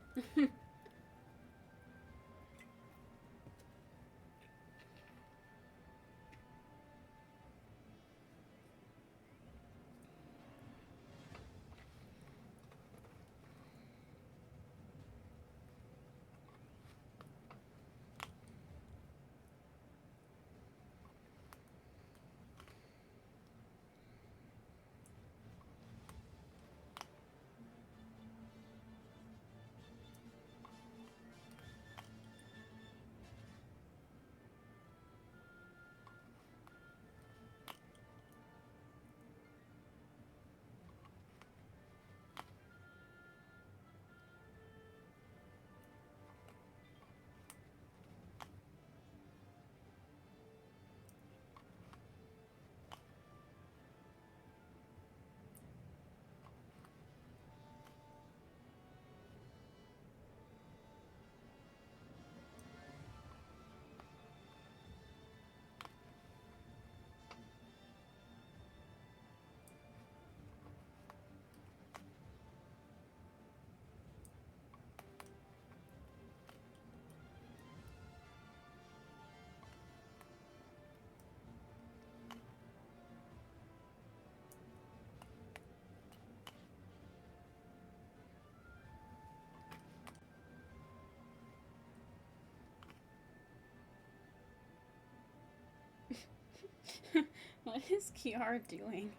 What is Kiara doing?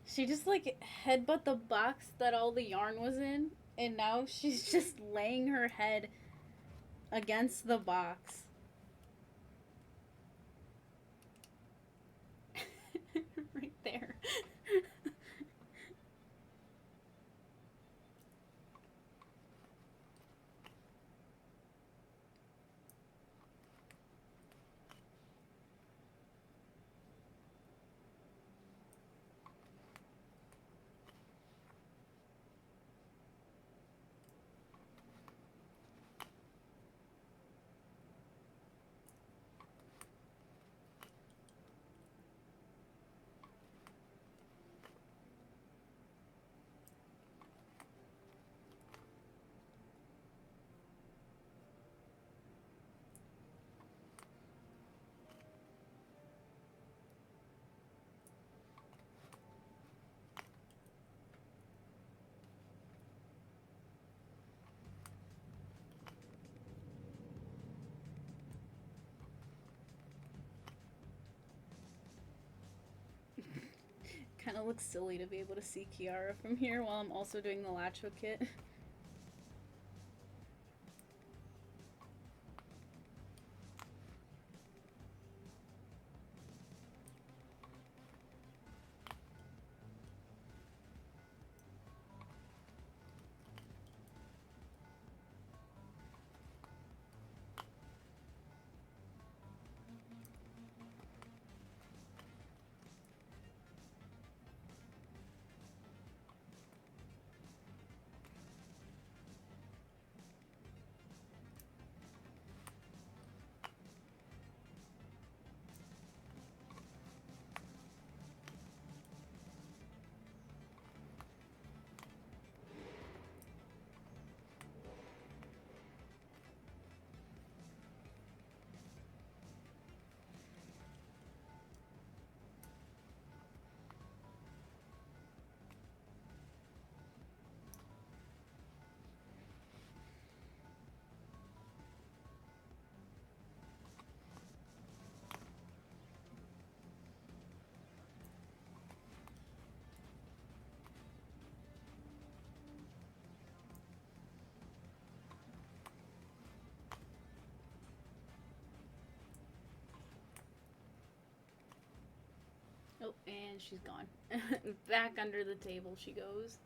She just like headbutt the box that all the yarn was in, and now she's just laying her head against the box. Right there. Kind of looks silly to be able to see Kiara from here while I'm also doing the latch hook kit. Oh, and she's gone. Back under the table she goes.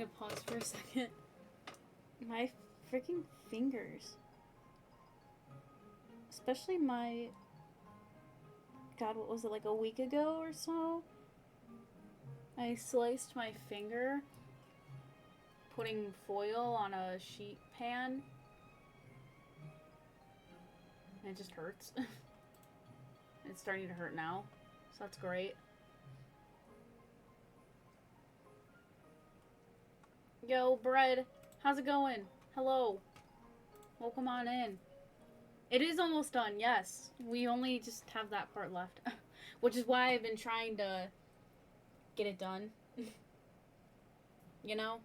need to pause for a second. My freaking fingers. Especially my... God, what was it, like a week ago or so? I sliced my finger putting foil on a sheet pan. And it just hurts. It's starting to hurt now, so that's great. Yo, Bread, how's it going? Hello. Welcome on in. It is almost done, yes. We only just have that part left. Which is why I've been trying to get it done. You know?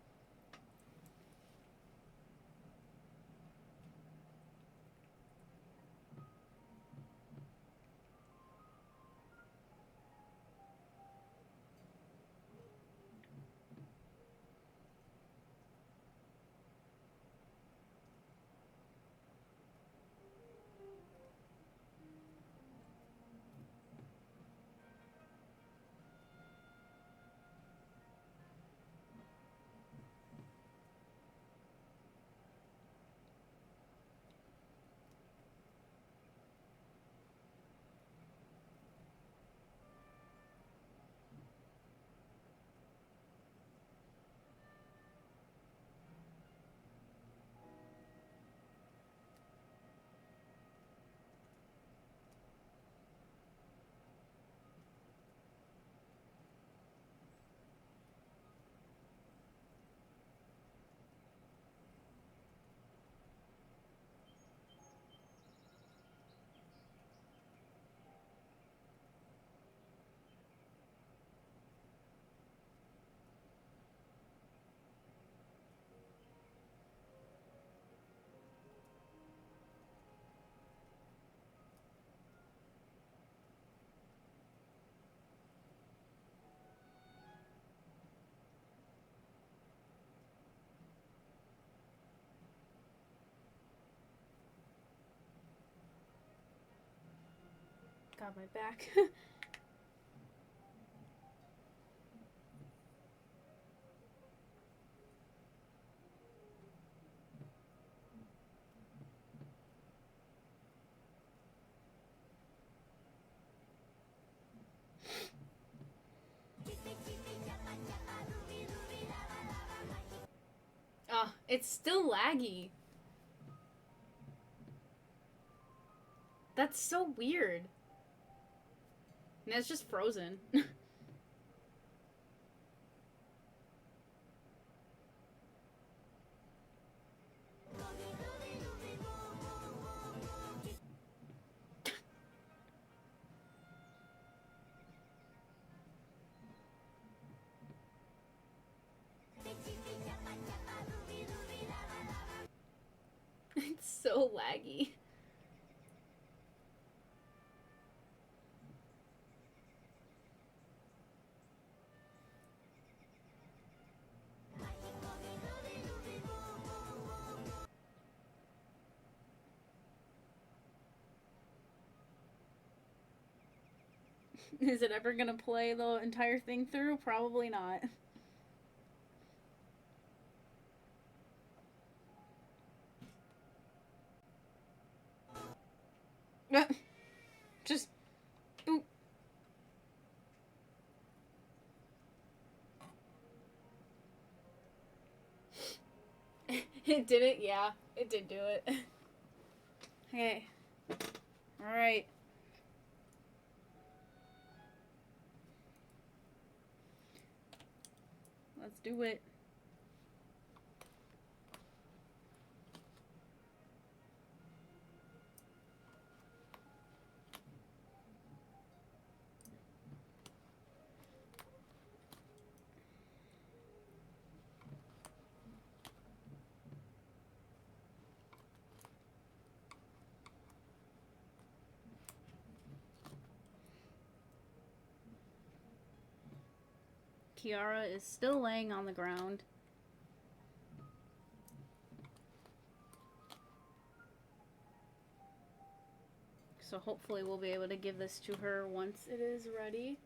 Got my back. It's still laggy. That's so weird. And it's just frozen. It's so laggy. Is it ever gonna play the entire thing through? Probably not. Just boop. It did it? Yeah, it did do it. Okay. Alright. Let's do it. Kiara is still laying on the ground. So hopefully we'll be able to give this to her once it is ready.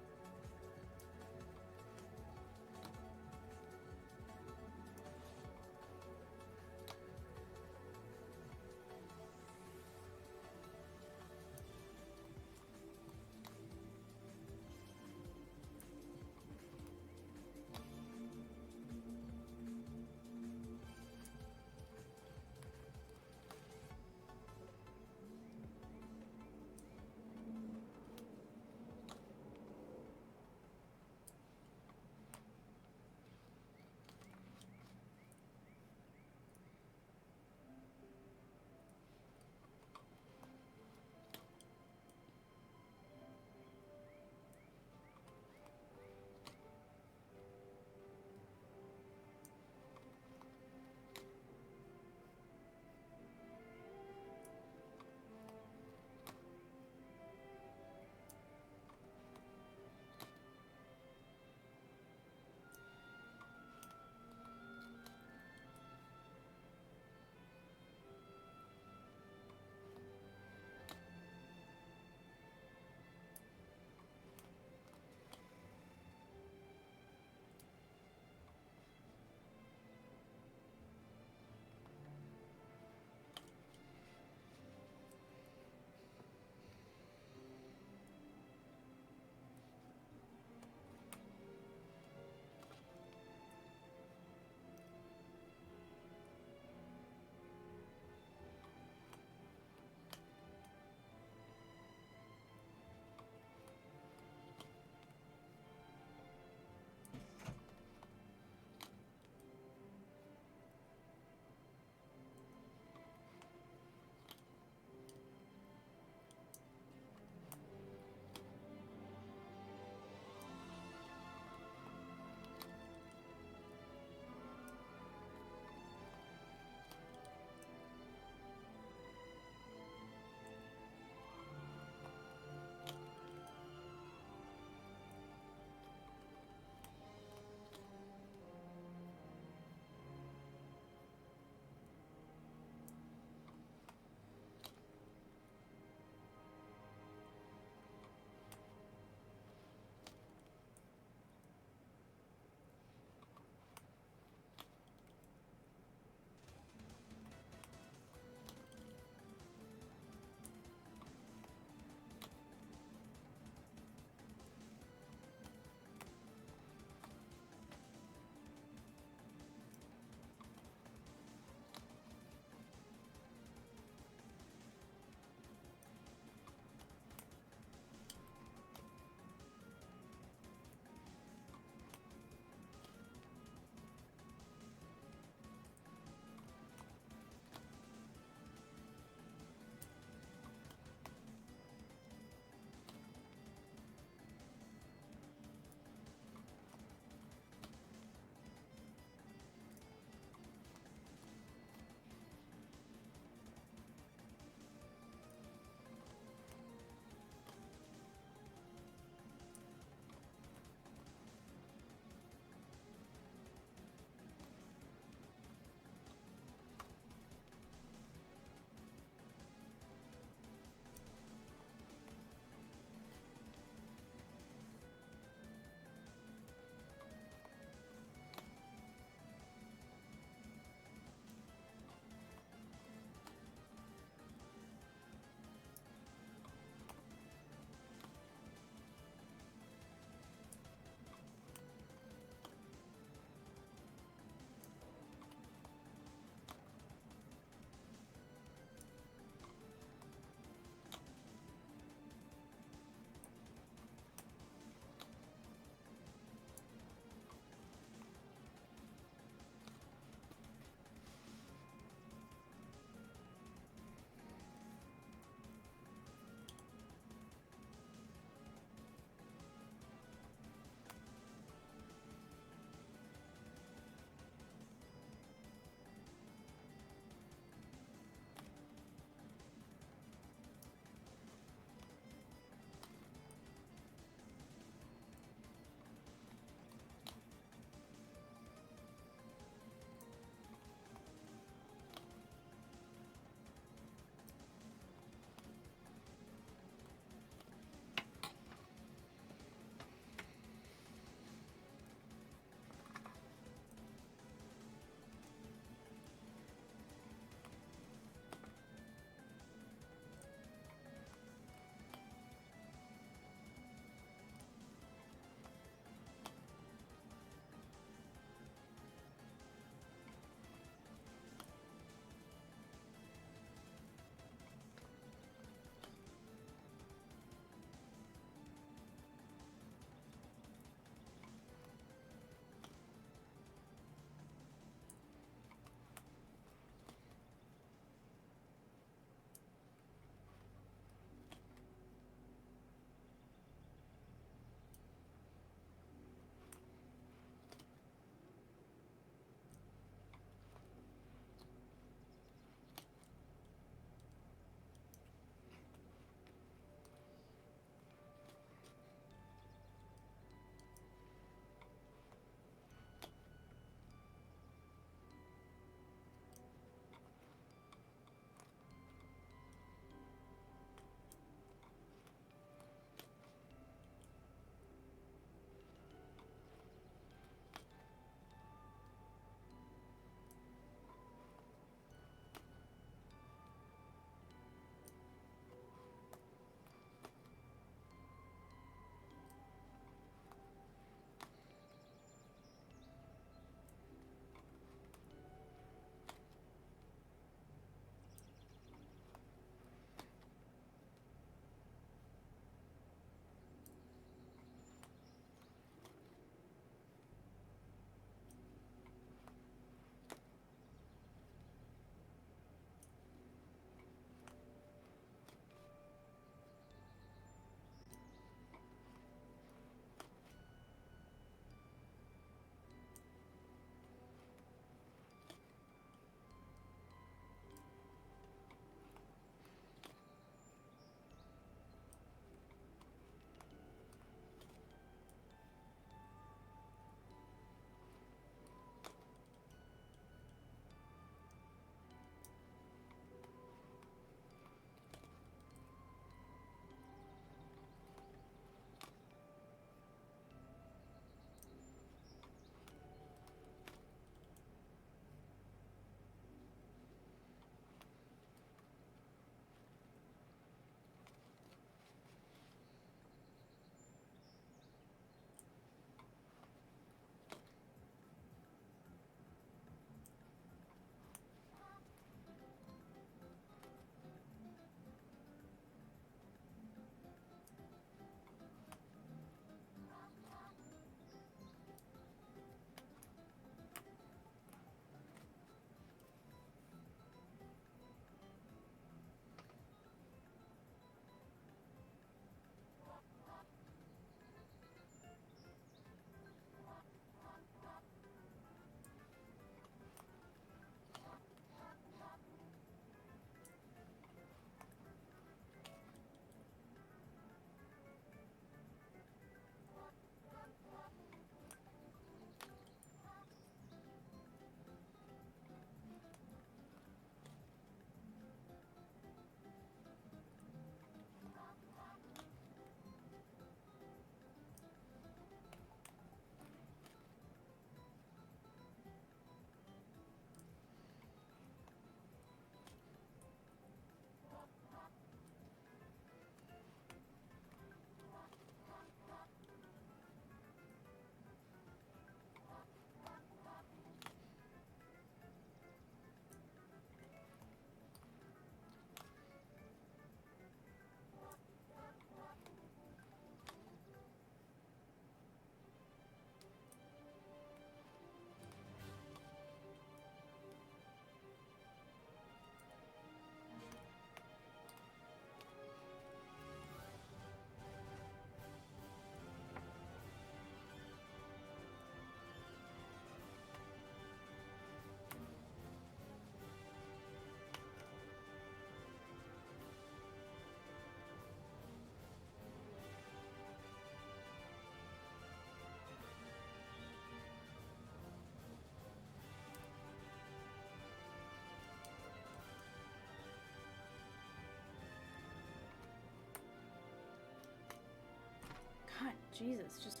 Jesus, just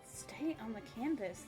stay on the canvas.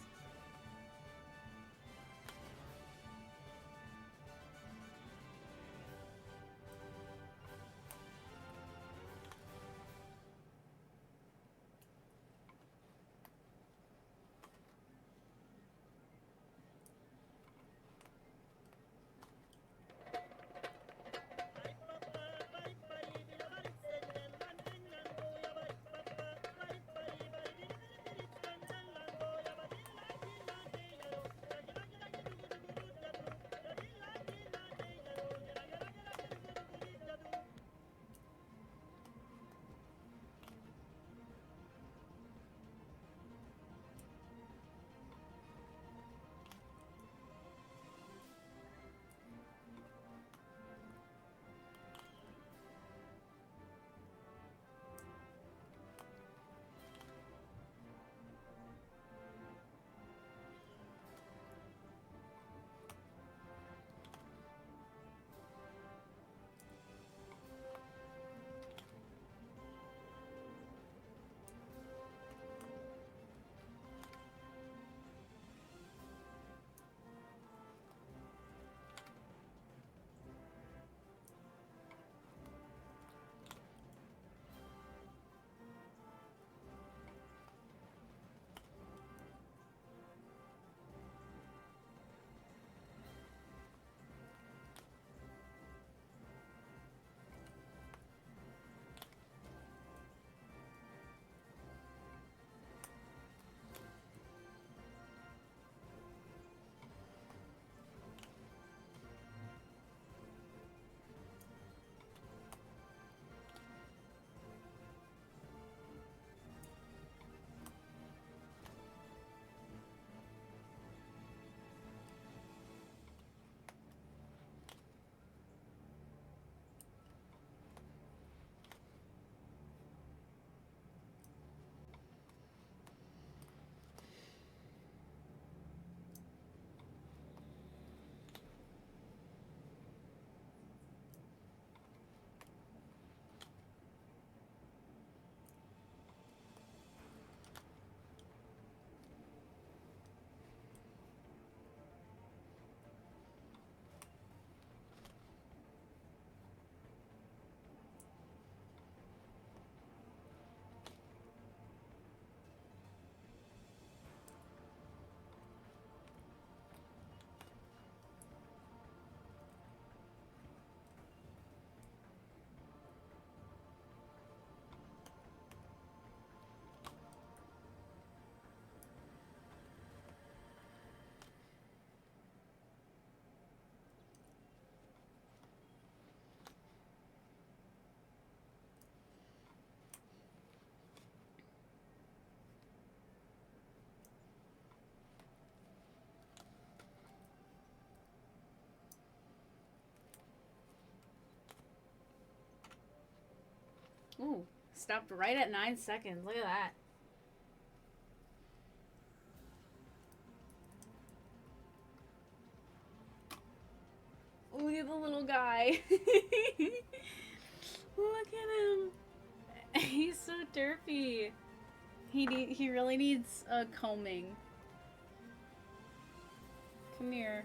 Ooh, stopped right at 9 seconds. Look at that. Look at the little guy. Look at him. He's so derpy. He really needs a combing. Come here.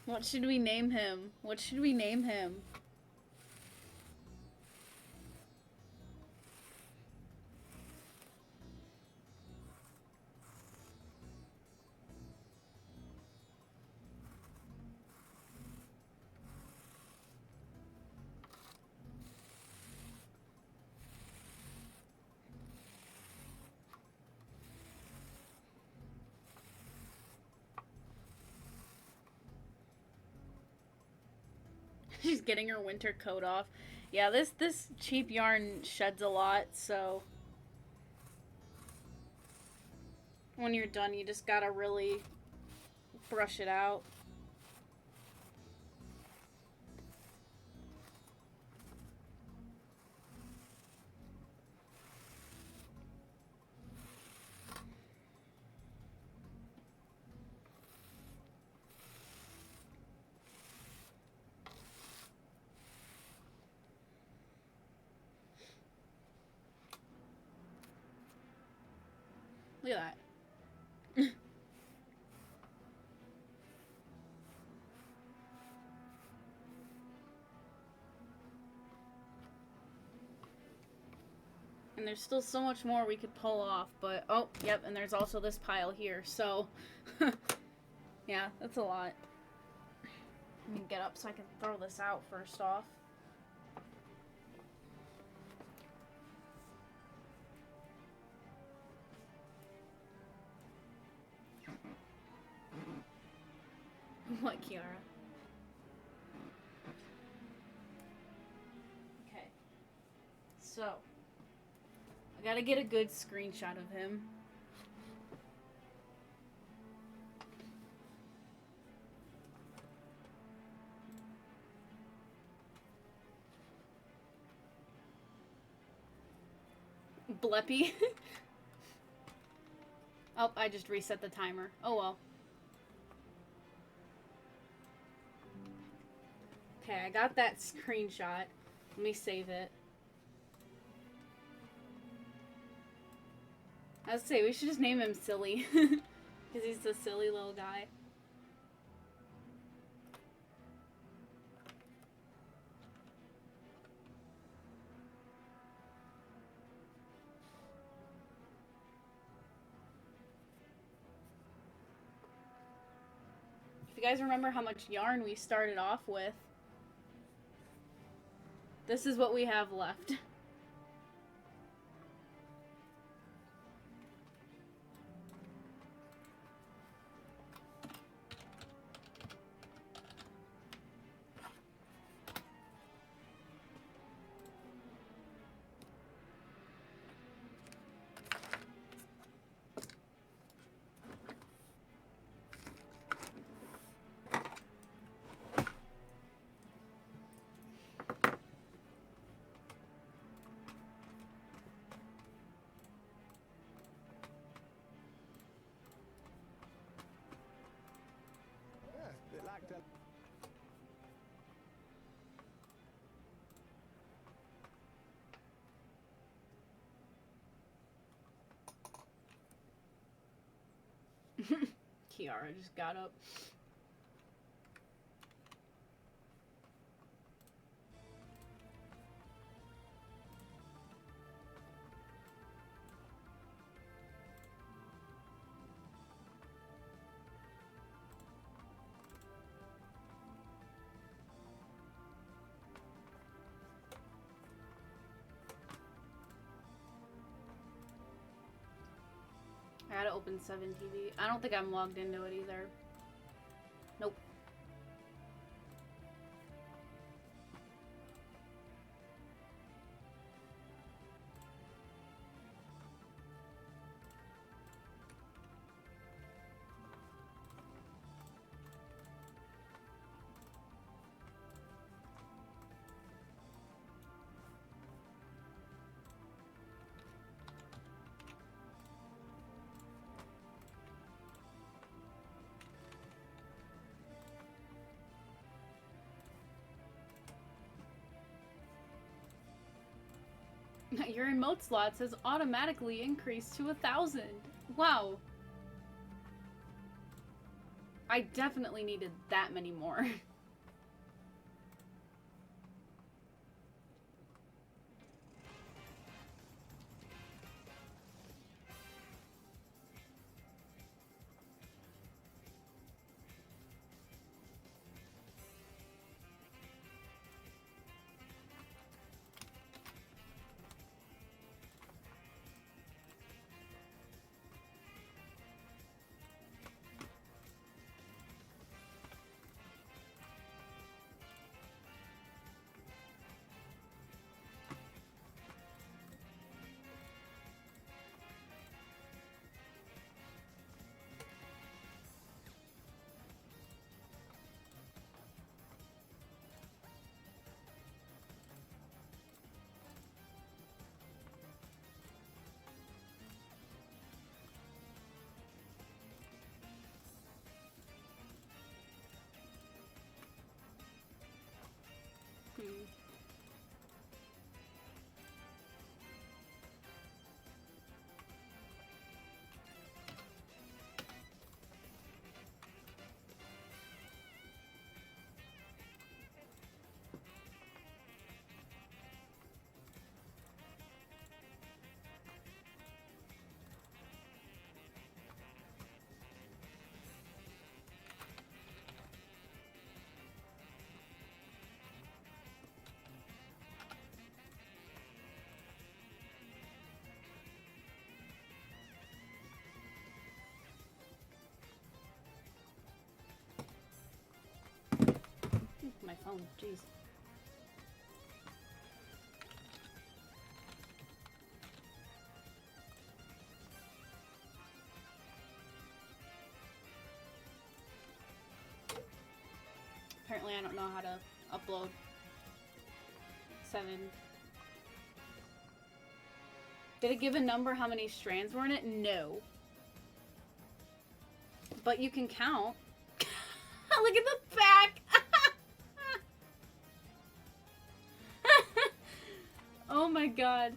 What should we name him? What should we name him? She's getting her winter coat off. Yeah, this cheap yarn sheds a lot, so When you're done, you just gotta really brush it out. Look at that. And there's still so much more we could pull off, but oh, yep, and there's also this pile here, so yeah, that's a lot. Let me get up so I can throw this out first off. What, Kiara? Okay. So, I gotta get a good screenshot of him. Bleppy. Oh, I just reset the timer. Oh well. Okay, I got that screenshot. Let me save it. I was say we should just name him Silly. Because he's a silly little guy. If you guys remember how much yarn we started off with, this is what we have left. Kiara just got up. I gotta open 7TV. I don't think I'm logged into it either. Nope. Your emote slots has automatically increased to 1,000. Wow. I definitely needed that many more. my phone. Jeez. Apparently I don't know how to upload 7. Did it give a number how many strands were in it? No. But you can count. Look at the back! Oh my god.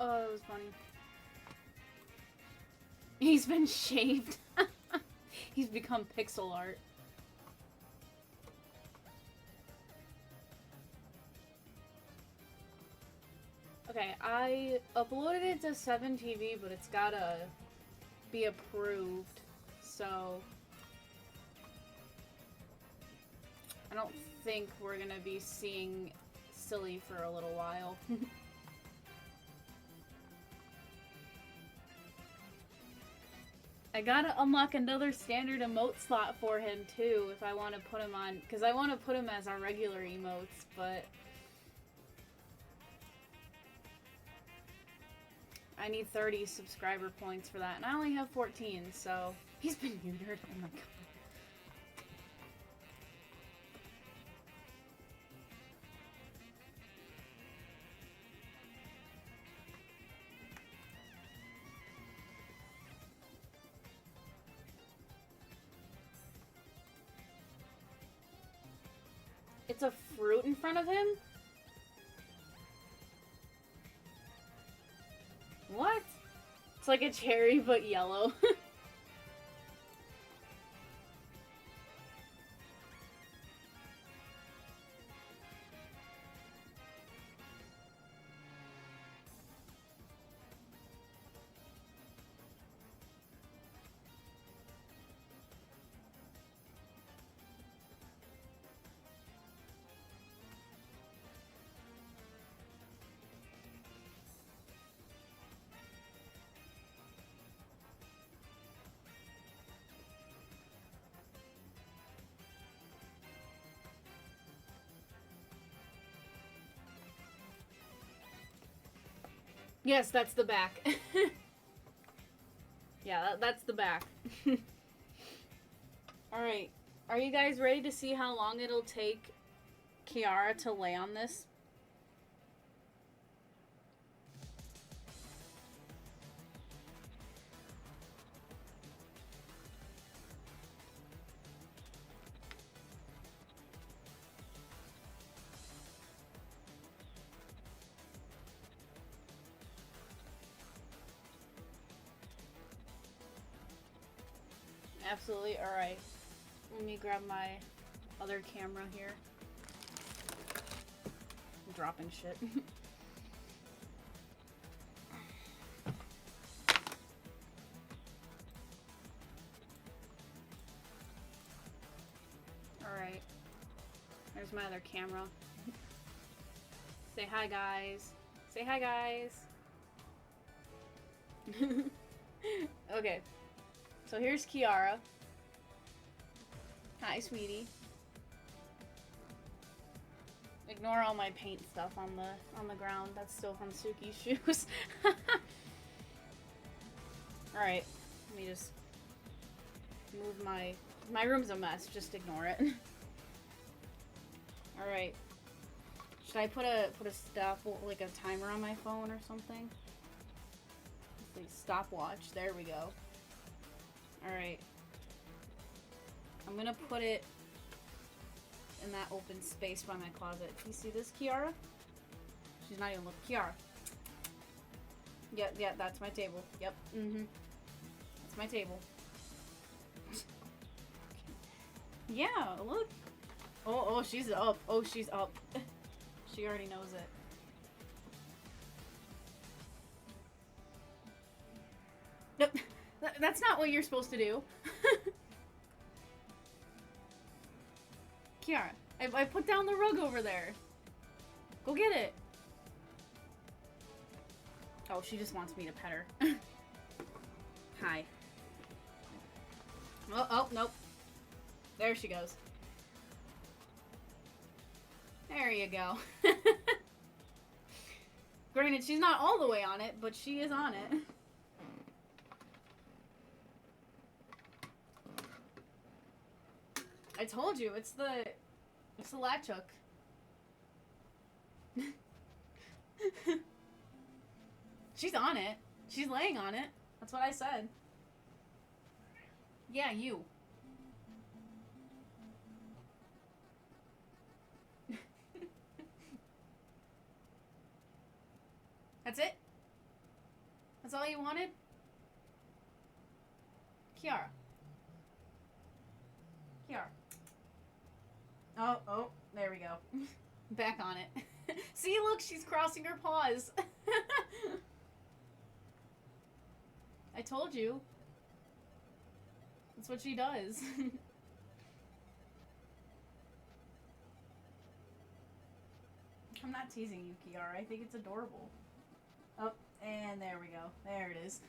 Oh, that was funny. He's been shaved. He's become pixel art. Okay, I uploaded it to 7TV, but it's gotta be approved, so I don't think we're gonna be seeing Silly for a little while. I gotta unlock another standard emote slot for him too if I want to put him on, because I want to put him as our regular emotes, but I need 30 subscriber points for that, and I only have 14, so he's been neutered. Oh my god. It's a fruit in front of him? What? It's like a cherry, but yellow. Yes, that's the back. Yeah, that's the back. Alright, are you guys ready to see how long it'll take Kiara to lay on this? Absolutely. Alright. Let me grab my other camera here. I'm dropping shit. Alright. There's my other camera. Say hi, guys. Say hi, guys. Okay. So here's Kiara. Hi, sweetie. Ignore all my paint stuff on the ground. That's still from Suki's shoes. Alright. Let me just move my room's a mess. Just ignore it. Alright. Should I put a stop, like a timer on my phone or something? Let's see, stopwatch. There we go. Alright. I'm gonna put it in that open space by my closet. You see this, Kiara? She's not even looking. Kiara. Yeah, that's my table. Yep, That's my table. Yeah, look. Oh, she's up. Oh, she's up. She already knows it. Nope. That's not what you're supposed to do. Kiara, I put down the rug over there. Go get it. Oh, she just wants me to pet her. Hi. Oh, nope. There she goes. There you go. Granted, she's not all the way on it, but she is on it. I told you, it's the latch hook. She's on it. She's laying on it. That's what I said. Yeah, you. That's it? That's all you wanted? Kiara. Kiara. Oh, there we go. Back on it. See, look, she's crossing her paws. I told you. That's what she does. I'm not teasing you, Kiara. I think it's adorable. Oh, and there we go. There it is.